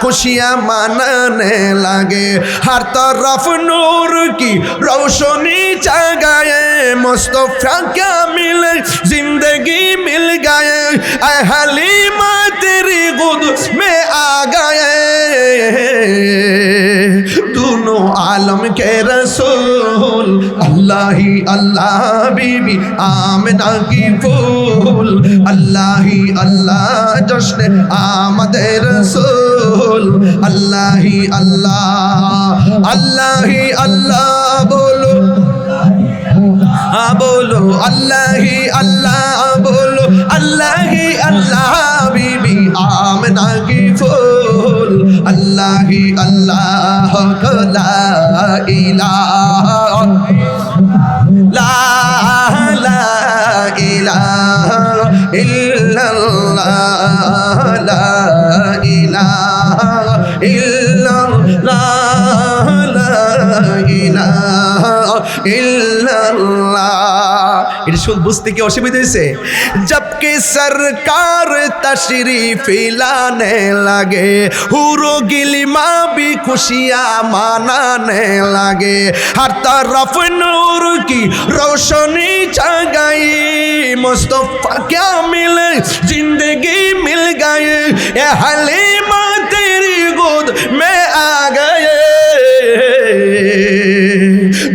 खुशियाँ मनाने लगे। हर तरफ नूर की रोशनी जगाए, मुस्तफा क्या मिले जिंदगी मिल गए, ऐ हलीमा तेरी गुद में आ गए। दोनों आलम के रसूल, अल्लाह ही अल्लाह बीबी आमिना की फूल, अल्लाह ही अल्लाह जश्न आमद रसूल, अल्लाह ही अल्लाह, अल्लाह ही अल्लाह बोलो, हाँ बोलो अल्लाह ही अल्लाह बोलो, अल्लाह ही अल्लाह बीबी आमिना की फूल, अल्लाह ही अल्लाह লা ইলাহা লা ইলাহা ইল্লাল্লাহ লা ইলাহা ইল্লাল্লাহ লা ইলাহা ইল্লাল্লাহ। এটা শুন বুঝতে কি অসুবিধা হয়েছে? জবকে সরকার তশরিফ লানে লাগে, হুরো গিলিমা भी खुशियाँ मनाने लगे, हर तरफ नूर की रोशनी छा गई, मुस्तफा क्या मिले जिंदगी मिल गई, ये हलीमा तेरी गोद में आ गए,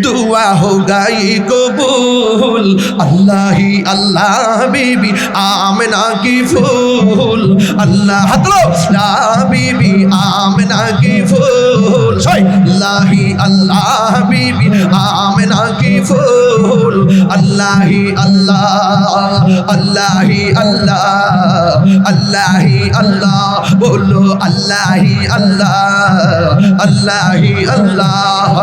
दुआ हो गई कबूल, अल्लाह ही अल्लाह बीबी आमिना की फूल, अल्लाह हतलो ना बीबी आमिना की फूल, अल्लाह ही अल्लाह बीबी आमिना की फूल, अल्लाह ही अल्लाह, अल्लाह ही अल्लाह, अल्लाह ही अल्लाह, बोलो अल्लाह ही अल्लाह, अल्लाह ही अल्लाह,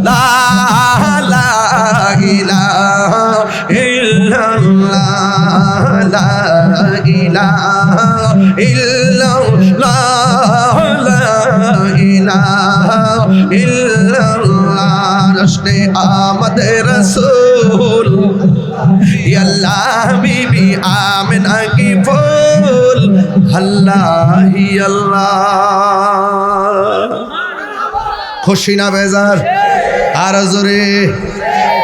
ला इलाहा ला इलाहा इल्लल्लाह, ला इलाहा इल्लल्लाह, ला इलाहा इल्लल्लाह, रश्ने आमद रसूल, अल्लाह बीबी आमिना की फूल, अल्लाह ही अल्लाह। খুশি না বেজার? আর জোরে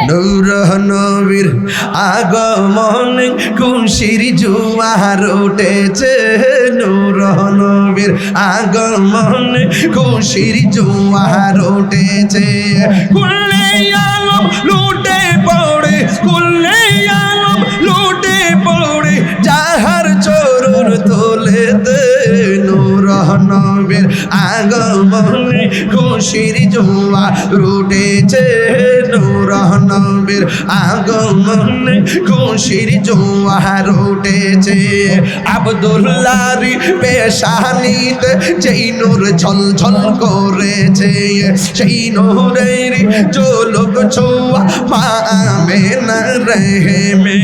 নূর নবীর আগমন খুশির জোয়ার উঠেছে, নূর নবীর আগমন খুশির জোয়ার উঠেছে, কুল্লে আলম লুটে পড়ে, কুল্লে আলম লুটে পড়ে যাহার চরণ তোলেতে, নূর নবীর আগমনে খুশির জোয়ার উঠেছে, নূর নবীর আগমনে খুশির জোয়ার উঠেছে, আব্দুল্লাহর পেশানিতে যেই নূর ঝলঝল করেছে, সেই নূরের ঝলক ছোঁয়া মা আমেনার রেহেমে,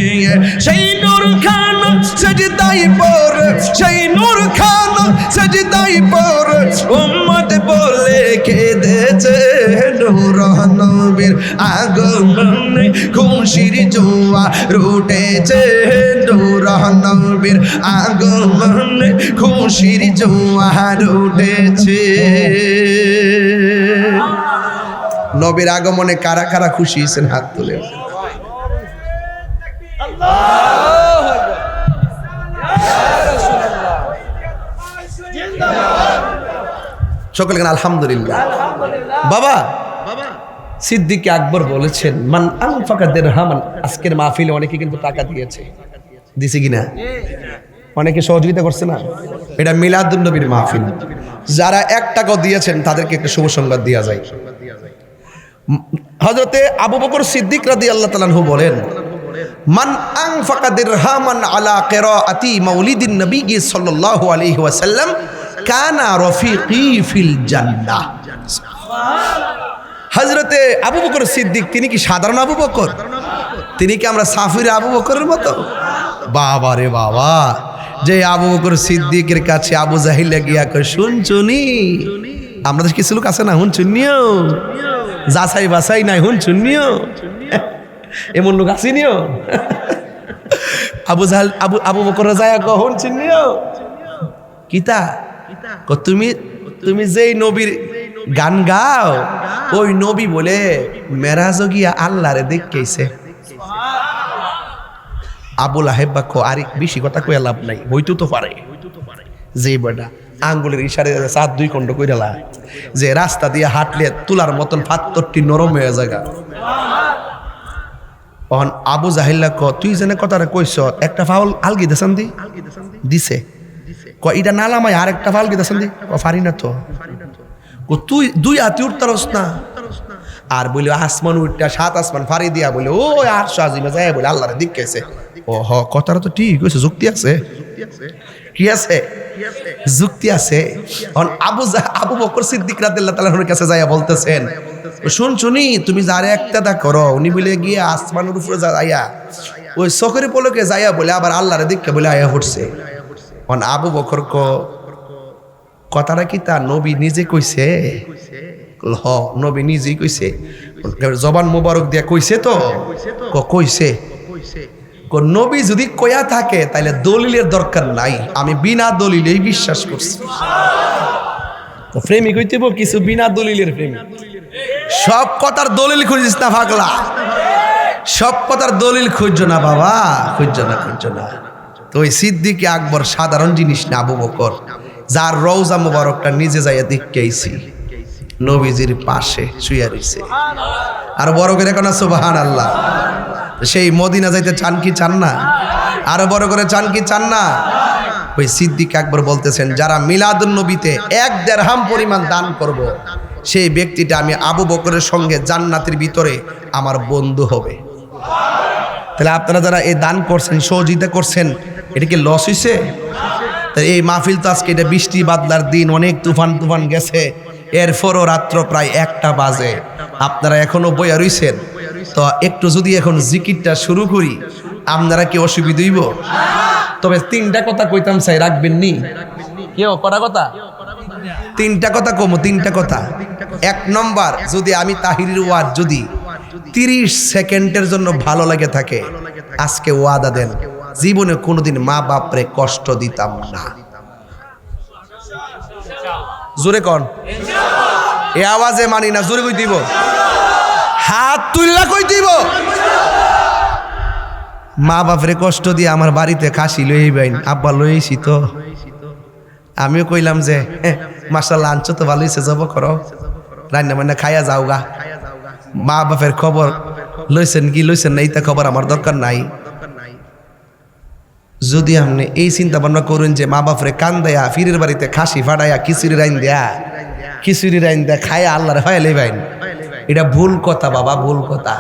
সেই নূর খানা সজদাই পড়ে, সেই নূর খানা সজদাই পড়ে উম্মত বলে কেঁদেছে, নূর নবীর আগমনে খুশির জোয়ার উঠেছে, নূর নবীর আগমনে খুশির জোয়ার উঠেছে। নবীর আগমনে কারা কারা খুশি হয়েছেন হাত তুলে? সকলে আলহামদুলিল্লাহ। বাবা সিদ্দিক আকবর বলেছেন, মান আনফাকা দিরহামান, আজকের মাহফিলে অনেকে কিন্তু টাকা দিয়েছে, দিছে কিনা? অনেকে সহযোগিতা করছে না? এটা মিলাদুন নবীর মাহফিল, যারা 1 টাকাও দিয়েছেন তাদেরকে একটা শুভ সংবাদ দেওয়া যায়। হযরতে আবু বকর সিদ্দিক রাদিয়াল্লাহু তাআলা আনহু বলেন, মান আনফাকা দিরহামান আলা কিরাআতি মাউলিদিন নবী সাল্লাল্লাহু আলাইহি ওয়াসাল্লাম কানা রফিকি ফিল জান্নাহ। হযরতে আবু বকর সিদ্দিক তিনি কি সাধারণ আবু বকর? তিনি কি আমরা সাফির আবু বকরের মতো? বাবা রে বাবা, যে আবু বকর সিদ্দিকের কাছে আবু জাহিল গিয়া কই, শুনছুনি আমাদের কিছু লোক আছে না, হুন শুনিও যাচাই বাছাই নাই, হুন শুনিও এমন লোক আসিনিও। আবু জাহাল আবু বকর যায় হুন শুনিও কিতা তুমি যেই নবীর গান গাও, ওই নবী বলে মেরাজ গিয়া আল্লাহরে দেখেছে। আবুল আহেব বাক্য আর বেশি কথা কইয়া লাভ নাই, হইতো তো পারে যে বেটা আঙ্গুলের ইশারে 7-2 খণ্ড কইরা যে রাস্তা দিয়ে হাঁটলে তুলার মতন ৭৫টি নরম হয়ে জায়গা। অন আবু জাহিল্লা ক তুই যেন কথাটা কইস, একটা ফাউল আলগি দেশান দিছে, ক এটা নালামাই আর একটা ফাউল গিয়ে দেশান দি, ক পারি না তো, তুই 2 হাতে উঠতারস না। আর বলে আসমান উঠটা 7 আসমান ফাড়ি দিয়া বলে ও 800 আজিমে যায় বলে আল্লাহরে দিকেছে। ও হ কথাটা তো ঠিক কইছে, যুক্তি আছে। কি আছে? যুক্তি আছে। আবু বকর সিদ্দিক রাদিয়াল্লাহু তাআলার কাছে যাইয়া বলতেছেন, শুনি তুমি যারে একটা করো, উনি বলে গিয়ে আসমানের উপরে যাইয়া ওই চোখের পলকে যাইয়া বলে আবার আল্লাহরে দেখে বলে আয়া পড়ছে। আবু বকর কথাটা কি তা নবী নিজে কইছে? হ, নবী নিজেই কইছে। জবান মোবারক দিয়া কইছে তো? কইছে। নবী যদি কয়া থাকে তাহলে দলিলের দরকার নাই, আমি বিনা দলিলেই বিশ্বাস করছি। প্রেমিক হইতে কিছু বিনা দলিলের প্রেমিক। সব কথার দলিল খুঁজিস না পাগলা, সব কথার দলিল খুঁজছো না বাবা, খুঁজছো না। তো ওই সিদ্দিক আকবর সাধারণ জিনিস না, আবু বকর যার রওজা মোবারকটা নিজে যাইয়া দেখে আইছি, নবীজির পাশে শুয়ে রইছে। আর বড় করে কোন সুবহানাল্লাহ। সেই মদিনা যাইতে চান কি চান না? আরো বড় করে চান কি চান না? ওই সিদ্দিক আকবর বলতেছেন, যারা মিলাদুন নবীতে 1 দিরহাম পরিমাণ দান করব, সেই ব্যক্তিটা আমি আবু বকরের সঙ্গে জান্নাতের ভিতরে আমার বন্ধু হবে। তাহলে আপনারা যারা এই দান করছেন, সহযোগিতা করছেন, এটা কি লস হইছে? এই মাহফিল তো আজকে এটা বৃষ্টি বাদলার দিন, অনেক তুফান গেছে, এরপরও রাত্র প্রায় 1টা বাজে, আপনারা এখনো বইয়া রইছেন। তো একটু যদি এখন জিকিরটা শুরু করি, আপনারা কি অসুবিধা হইব? তবে 3টা কথা কইতাম চাই, রাখবেন নি? কেউ কটা কথা? 3টা কথা কমো, 3টা কথা। 1 নম্বর, যদি আমি তাহিরির ওয়াজ যদি 30 সেকেন্ডের জন্য ভালো লাগে থাকে, আজকে ওয়াদা দেন জীবনে কোনোদিন মা বাপরে কষ্ট দিতাম না। জোরে কন, এ আওয়াজে মানি না, জোরে কই দিব, হাত তুললা কই দিব। মা বাপরে কষ্ট দিয়ে আমার বাড়িতে খাসি লই বাইন, আব্বা লইছি তো আমিও কইলাম যে মাশাআল্লাহ আনছো তো ভালো হইছে, যাব করো রান্না বান্না খাইয়া যাও গা। মা বাপের খবর লইছেন কি লইছেন না এইটা খবর আমার দরকার নাই। যদি আপনি এই চিন্তা ভাবনা করুন যে মা বাপরে কান্দাইয়া ফিরের বাড়িতে খাসি ফাটাইয়া খিচুড়ি রাইন দেয়া খাইয়া আল্লাহরে ফাইলে বাইন, এটা ভুল কথা বাবা, ভুল কথা।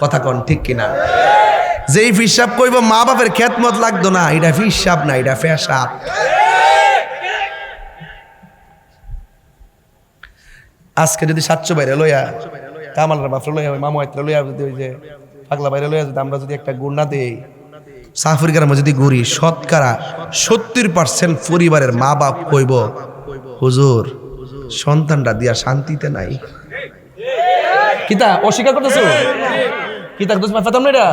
কথা কন ঠিক কিনা? যেই ফিসাব কইব মা বাপের খেদমত লাগতো না, এটা ফিসাব না, এটা ফেসাব। আজকে যদি 700 বাইরে লইয়া কামালরা বাপরে লইয়া মামু আইত্রা লইয়া যদি ওই যে পাগলা বাইরে লইয়া যদি আমরা যদি একটা গুণ না দেই, সাফির গ্রামে যদি ঘুরি, শতকরা 70% পরিবারের মা বাপ কইব, হুজুর সন্তানটা দিয়া শান্তিতে নাই। কিতা অস্বীকার করতেছো? কিতা দোষ মাফাতাম না এটা?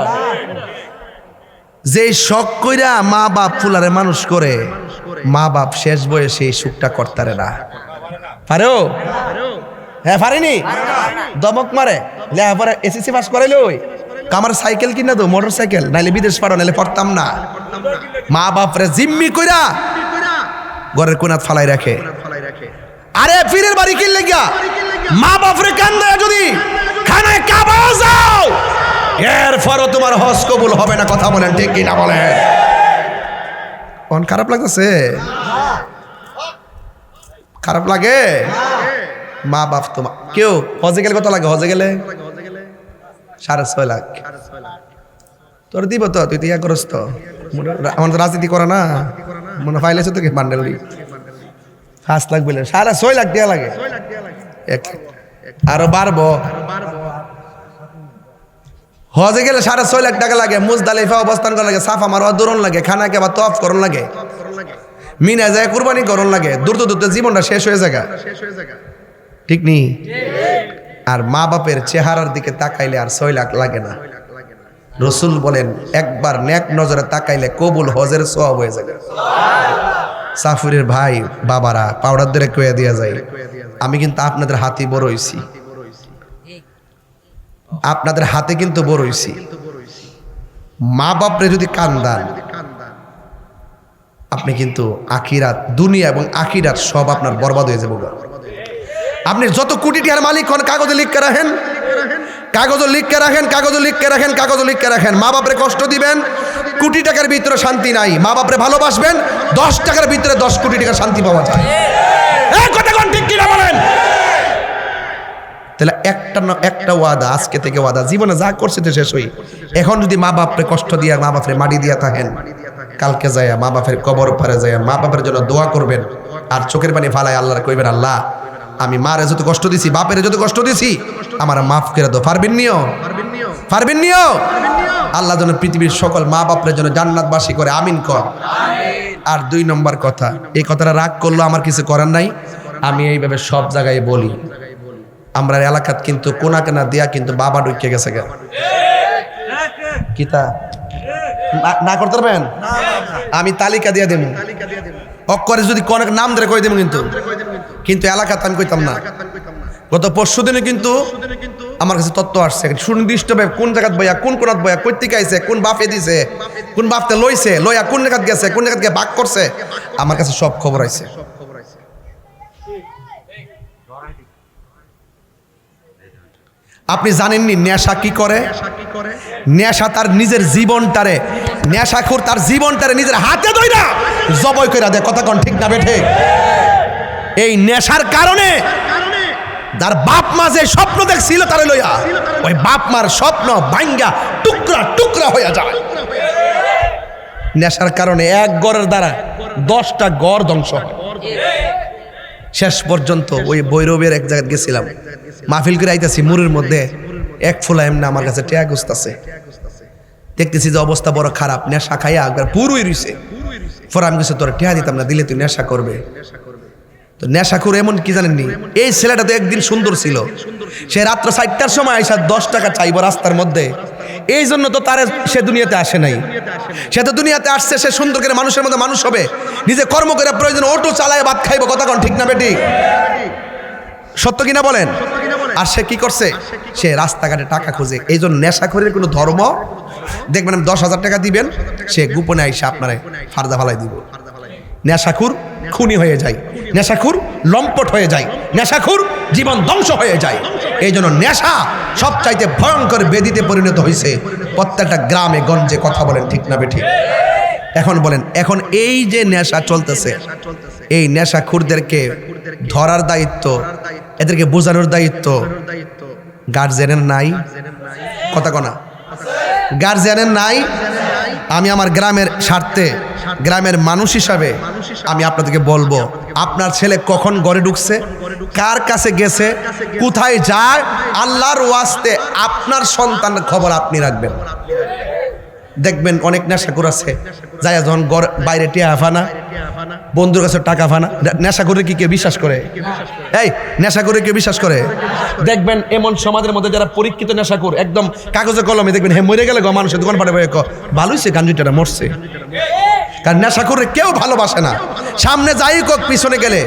যে শখ কইরা মা বাপ ফুলারে মানুষ করে, মা বাপ শেষ বয়সে এই সুখটা করতারে না। পারেও? হ্যাঁ পারিনি, দমক মারে লেখাপড়া এসএসসি পাস করাইলে ওই আমার সাইকেল কিনা তো, মোটর সাইকেল, নাইলে বিদেশ পারো, নাইলে পড়তাম না। মা বাপরে জিম্মি কইরা ঘরের কোনাত ফালাই রাখে। আরে ফিরের বাড়ি কিনলে গিয়া মা বাপরে কান্দায় যদি খানায় কাবা যাও, এরপরও তোমার হজ কবুল হবে না। কথা বলেন ঠিক কিনা বলেন? কোন খারাপ লাগতেছে? খারাপ লাগে? মা বাপ তোমার কেউ হজে গেলে কত লাগে? হজে গেলে 6.5 লাখ। তোর দিব তো, তুই তো ইয়া করস তো, আমার তো রাজনীতি করে না, মনে ফাইলেছে তো কি বান্ডেল 5 লাখ বলে 6.5 লাখ দেওয়া লাগে। আরো বাড়বো। হজে গেলে 6.5 লাখ টাকা লাগে, মুজদালিফা অবস্থান করা লাগে, সাফা মারোয়া দূরণ লাগে, খানাকে আবার তওয়াফ করন লাগে, মিনা যায় কুরবানি করন লাগে, দূরতে জীবনটা শেষ হয়ে যায়। ঠিক নি? আর মা বাপের চেহারার দিকে তাকাইলে আর 6 লাখ লাগে না। রসুল বলেন একবার নেক নজরে তাকাইলে কবুল হজের সওয়াব হয়ে যায়। সাফিরের ভাই বাবারা পাউডার ধরে কয়ে দিয়া যায়, আমি কিন্তু আপনাদের হাতে বড় হইছি, আপনাদের হাতে কিন্তু বড় হইছি। মা বাপরে যদি কান্দান, আপনি কিন্তু আখিরাত, দুনিয়া এবং আখিরাত সব আপনার বরবাদ হয়ে যাবে। আপনি যত কোটি টাকার মালিক হন, কাগজে লিখে রাখেন, কাগজে লিখে রাখেন, কাগজে লিখে রাখেন, কাগজে লিখে রাখেন। মা বাপরে কষ্ট দিবেন, কোটি টাকার ভিতরে শান্তি নাই। মা বাপরে ভালোবাসবেন, 10 টাকার ভিতরে 10 কোটি টাকার শান্তি পাওয়া যায়। এই কথা কোন ঠিক কিনা বলেন? তাহলে একটা ওয়াদা, আজকে থেকে ওয়াদা, জীবনে যা করছে তো শেষ হই। এখন যদি মা বাপরে কষ্ট দিয়া, মা বাপরে মাটি দিয়া থাকেন, কালকে যাইয়া মা বাপের কবর পারে যাইয়া মা বাপের জন্য দোয়া করবেন আর চোখের পানি ফালায় আল্লাহর কইবেন, আল্লাহ আমি মারে যত কষ্ট দিছি, বাপের যত কষ্ট দিছি, আমার মাফ করে দাও। পারবেন নিও? পারবেন নিও? আল্লাহ যেন পৃথিবীর সকল মা বাপের জন্য জান্নাতবাসী করে, আমিন কর। আর 2 নম্বর কথা, এই কথাটা রাগ করলো আমার কিছু করার নাই, আমি এইভাবে সব জায়গায় বলি, আমরা এলাকাত কিন্তু কোনা কেনা দিয়া কিন্তু বাবা ঢুকে গেছে গা। কিতা না করতে পারবেন? আমি তালিকা দিয়ে দেবো, অক্ষরে যদি কোন নাম ধরে কই দেবো, কিন্তু এলাকাতে আমি কইতাম না। গত পরশু দিনে কিন্তু আমার কাছে তথ্য আসছে সুনির্দিষ্টভাবে কোন জায়গাত বইয়া, কোন কোনাত বইয়া, কই থেকে আইছে, কোন বাপে দিছে, কোন বাপতে লইছে, লইয়া কোন জায়গাত গেছে, কোন জায়গাত গিয়ে ভাগ করছে, আমার কাছে সব খবর আইছে। আপনি জানেননি নেশা কি করে? নেশা তার নিজের জীবনটারে, নেশাখোর তার জীবনটারে নিজের হাতে ধইরা জবাই কইরা দেয়। কথা কোন ঠিক না বেঠে? এই নেশার কারণে যার বাপ মা যে স্বপ্ন দেখছিল তারে লইয়া ওই বাপ মার স্বপ্ন ভাঙ্গা টুকরা টুকরা হয়ে যায়। নেশার কারণে এক গড়ের দ্বারা 10টা গড় ধ্বংস হয়। শেষ পর্যন্ত ওই ভৈরবের এক জায়গায় গেছিলাম, মাহফিল করে আইতেছি, মুড়ের মধ্যে এক ফোলা এমনি আমার কাছে টেয়া গুছতাছে, দেখতেছি যে অবস্থা বড় খারাপ, নেশা খাইয়া একবার পুরোই রইছে। পরে আমি কিছু তোর টেয়া দিতাম না, দিলে তুই নেশা করবে। তো নেশা করে এমন কি জানেননি, এই ছেলেটা তো একদিন সুন্দর ছিল, সে রাত্র 4টার সময় আইসা 10 টাকা চাইব রাস্তার মধ্যে, এই জন্য তো তার সে দুনিয়াতে আসে নাই। সে তো দুনিয়াতে আসছে সে সুন্দর করে মানুষের মধ্যে মানুষ হবে, নিজে কর্ম করে প্রয়োজন অটো চালায় ভাত খাইব। কথা কোন ঠিক না বেটি? সত্য কিনা বলেন? আর সে কি করছে? সে রাস্তাঘাটে টাকা খোঁজে। এই জন্য নেশাখোরের কোনো ধর্ম দেখবেন, 10,000 টাকা দিবেন, সে গোপনে আইসা আপনারে ফারদা ফালাই দিব। নেশাখোর খুনি হয়ে যায়, নেশাখোর লম্পট হয়ে যায়, নেশাখোর জীবন ধ্বংস হয়ে যায়। এই জন্য নেশা সবচাইতে ভয়ঙ্কর ব্যাধিতে পরিণত হয়েছে প্রত্যেকটা গ্রামে গঞ্জে। কথা বলেন ঠিক না বেঠিক? এখন বলেন, এখন এই যে নেশা চলতেছে, এই নেশাখোরদেরকে ধরার দায়িত্ব, এদেরকে বোঝানোর দায়িত্ব গার্জিয়ানের নাই। কথা কনা গার্জিয়ানের নাই। আমি আমার গ্রামের স্বার্থে, গ্রামের মানুষ হিসাবে আমি আপনাদেরকে বলবো, আপনার ছেলে কখন ঘরে ঢুকছে, কার কাছে গেছে, কোথায় যায়, আল্লাহর ওয়াস্তে আপনার সন্তানের খবর আপনি রাখবেন। দেখবেন অনেক নেশাখোর আছে, যায় যখন বাইরে টিয়া ফানা, বন্ধুর কাছে টাকা ফানা। নেশা করে কি কেউ বিশ্বাস করে? এই নেশা করে কেউ বিশ্বাস করে? দেখবেন এমন সমাজের মধ্যে যারা পরীক্ষিত নেশাখোর, একদম কাগজে কলমে দেখবেন, হে মরে গেলে গো মানুষের দোকান পাঠে ভালো হয়েছে গাঞ্জুটারা মরছে। কারণ নেশাখোরে কেউ ভালোবাসে না, সামনে যাই হোক পিছনে গেলে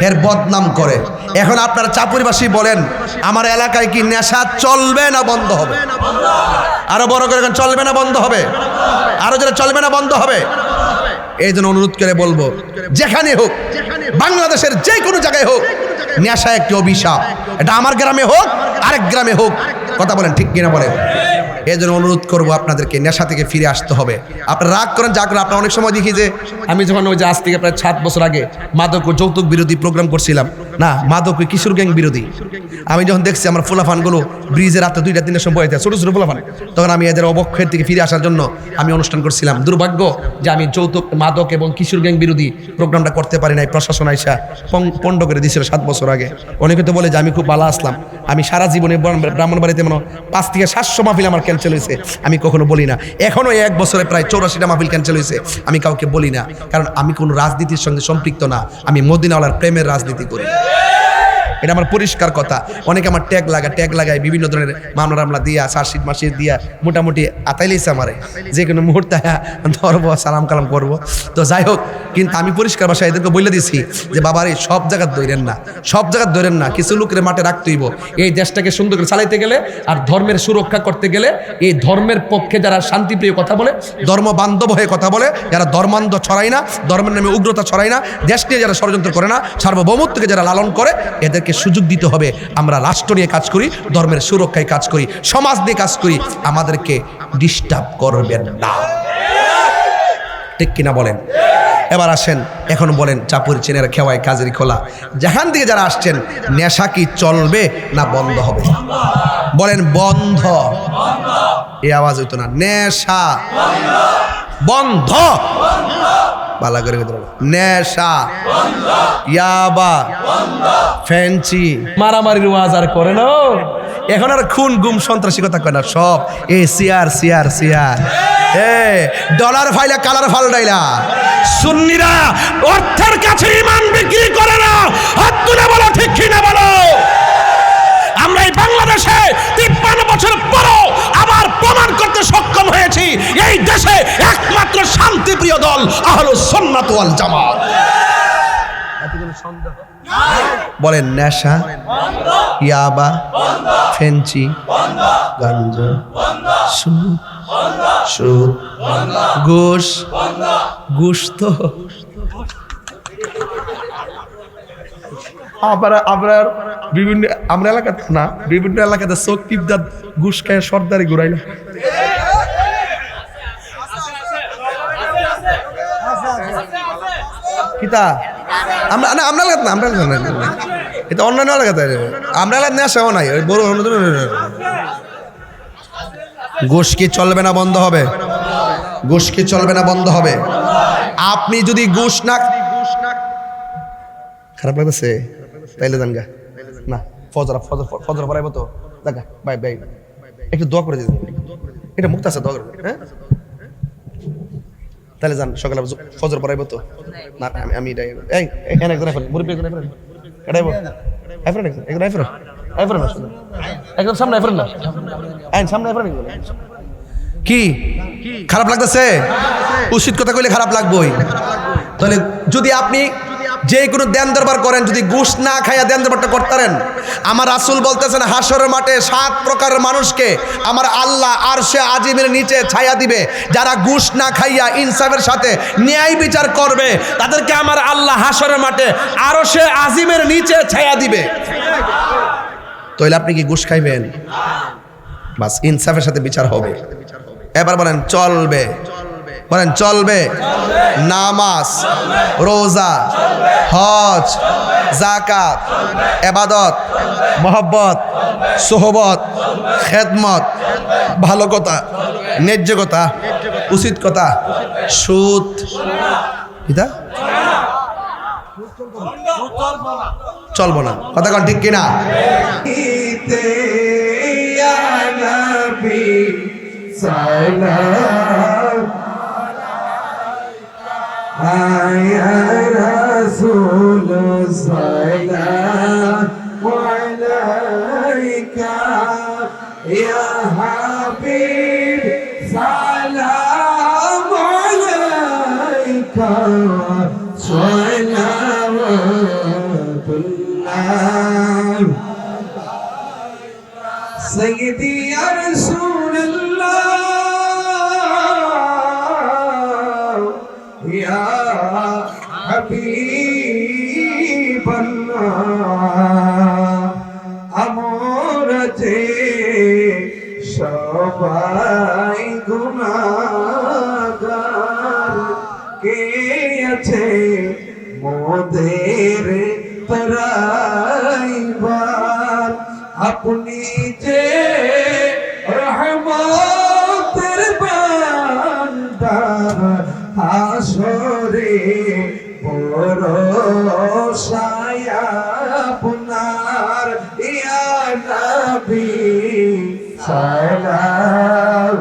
এর বদনাম করে। এখন আপনারা চাপুরবাসী বলেন, আমার এলাকায় কি নেশা চলবে না বন্ধ হবে? আরো বড় করে চলবে না বন্ধ হবে? আরো যারা চলবে না বন্ধ হবে? এই জন্য অনুরোধ করে বলবো, যেখানে হোক, বাংলাদেশের যে কোনো জায়গায় হোক, নেশা একটি অভিশাপ। এটা আমার গ্রামে হোক, আরেক গ্রামে হোক। কথা বলেন ঠিক কিনা বলেন? এই জন্য অনুরোধ করবো আপনাদেরকে নেশা থেকে ফিরে আসতে হবে। আপনারা রাগ করেন যা করেন, আপনারা অনেক সময় দেখি যে আমি যখন ওই যে আজ থেকে প্রায় 7 বছর আগে মাদক ও যৌতুক বিরোধী প্রোগ্রাম করছিলাম না, মাদক ও কিশোর গ্যাং বিরোধী, আমি যখন দেখছি আমার ফুলাফানগুলো ব্রিজের রাতে 2টা 3টার সময় ছোটো ছোটো ফুলাফান, তখন আমি এদের অবক্ষয়ের থেকে ফিরে আসার জন্য আমি অনুষ্ঠান করছিলাম। দুর্ভাগ্য যে আমি যৌতুক, মাদক এবং কিশোর গ্যাং বিরোধী প্রোগ্রামটা করতে পারি নাই। প্রশাসন আইসা পণ্ড করে দিয়েছিল 7 বছর আগে। অনেকে তো বলে যে আমি খুব ভালো আসলাম, আমি সারা জীবনে ব্রাহ্মণবাড়িতে মনে 5 থেকে 700 মাহফিল আমার ক্যান্সেল হয়েছে, আমি কখনো বলি না। এখনো 1 বছরে প্রায় 84টা মাহফিল ক্যান্সেল হয়েছে, আমি কাউকে বলি না, কারণ আমি কোনো রাজনীতির সঙ্গে সম্পৃক্ত না। আমি মদিনাওয়ালার প্রেমের রাজনীতি করি, এটা আমার পরিষ্কার কথা। অনেকে আমার ট্যাগ লাগায় বিভিন্ন ধরনের মামলা দিয়া, চার্জশিট মার্কশিট দিয়া মোটামুটি আতাইলেছে আমারে, যে কোনো মুহূর্তে ধরবো, সালাম কালাম করবো। তো যাই হোক, কিন্তু আমি পরিষ্কার ভাষায় এদেরকে বলে দিছি যে বাবার এই সব জায়গায় ধরেন না, সব জায়গায় ধরেন না, কিছু লোকের মাঠে রাখতেইব। এই দেশটাকে সুন্দর করে চালাইতে গেলে আর ধর্মের সুরক্ষা করতে গেলে এই ধর্মের পক্ষে যারা শান্তিপ্রিয় কথা বলে, ধর্ম বান্ধব হয়ে কথা বলে, যারা ধর্মান্ধ ছড়ায় না, ধর্মের নামে উগ্রতা ছড়ায় না, দেশ নিয়ে যারা ষড়যন্ত্র করে না, সার্বভৌমত্বকে যারা লালন করে, এদেরকে সুযোগ দিতে হবে। আমরা রাষ্ট্র নিয়ে কাজ করি, ধর্মের সুরক্ষায় কাজ করি, সমাজ নিয়ে কাজ করি, আমাদেরকে ডিস্টার্ব করবেন না। ঠিক কিনা বলেন? এবার আসেন, এখন বলেন চাপুর চেনের খেওয়ায় কাজের খোলা, যেখান থেকে যারা আসছেন, নেশা কি চলবে না বন্ধ হবে? বলেন বন্ধ। এই আওয়াজ হইতো না, নেশা বন্ধ। বালা করে নেশা, ইয়াবা, ফ্যান্সি, মারামারির ওয়াজ আর করে না। এখন আর খুন গুম সন্ত্রাসী কথা কয় না, সব সিয়ার সিয়ার সিয়ার। Dollar ফাইলা colour ফাল্টাইলা। সুন্নিরা অর্থের কাছে ইমান বিক্রি করে না। হাত তুলে বলো ঠিক কিনা বলো। আমরা এই বাংলাদেশে 53 বছর পরও আবার প্রমাণ করতে সক্ষম হয়েছি এই দেশে একমাত্র শান্তিপ্রিয় দল আহলুস সুন্নাত ওয়াল জামাত। বলেন নেশা, ইয়াবা, ফেন্সি, গাঞ্জা, সুদ, ঘুষ, গোশত। আপনার বিভিন্ন আমরা এলাকাতে না, বিভিন্ন এলাকাতে চোখ টিপদার ঘুষ খায় সর্দারি ঘুরাইলা। কিতা আমরা না, আমরা এলাকাতে না, আমরা এলাকাতে না, এটা অন্যান্য এলাকাতে। আমরা এলাকাতে নেশাও নাই, ওই বড় ঘুষ কি চলবে না বন্ধ হবে? ঘুষ কি চলবে না বন্ধ হবে? আপনি যদি ঘুষ না, খারাপ লাগতেছে তাইলে যান গা না, ফজর ফজর ফজর পড়াইবো তো দেখা। বাই বাই, একটু দোয়া করে দিন, এটা মুক্ত আছে দোয়া করবেন। হ্যাঁ তাহলে যান, সকালে ফজর পড়াইবো তো না। আমি এটাই এই এখানে একজন আইফোন মুরব্বী, একজন আইফোন এটাইবো আইফোন, একজন আইফোন আইফোন না, একদম সামনে আইফোন না, আইন সামনে আইফোন। কি খারাপ লাগতেছে? উচিত কথা কইলে খারাপ লাগবেই। তাহলে যদি আপনি যে কোনো দেন দরবার করেন, যদি ঘুষ না খাইয়া দেন দরবারটা করতেন, আমার রাসূল বলতেছেন হাসরের মাঠে 7 প্রকারের মানুষকে আমার আল্লাহ আরশে আজিমের নিচে ছায়া দিবে। যারা ঘুষ না খাইয়া ইনসাফের সাথে ন্যায় বিচার করবে, তাদেরকে আমার আল্লাহ হাসরের মাঠে আরশে আজিমের নিচে ছায়া দিবে। তাহলে আপনি কি ঘুষ খাইবেন? বাস ইনসাফের সাথে বিচার হবে। এবার বলেন চলবে, বলেন চলবে। নামাজ, রোজা, হজ, যাকাত, ইবাদত, মহব্বত, সোহবত, খেদমত, ভালো কথা, ন্যায্য কথা, উচিত কথা, সুদ, কিতা চলবো না। কথা কন ঠিক কিনা? يا رسول السلام عليك يا حبيب سلام عليك صلوات الله سيدي يا رسول الله يا حبيب الله أمور যে সবাই গুনাহগার, কে আছে মোদের পরাইবার? আপনি যে রহমতের বান্দার, হাসরে ভরসায় আপনার ইয়া নবী সালাম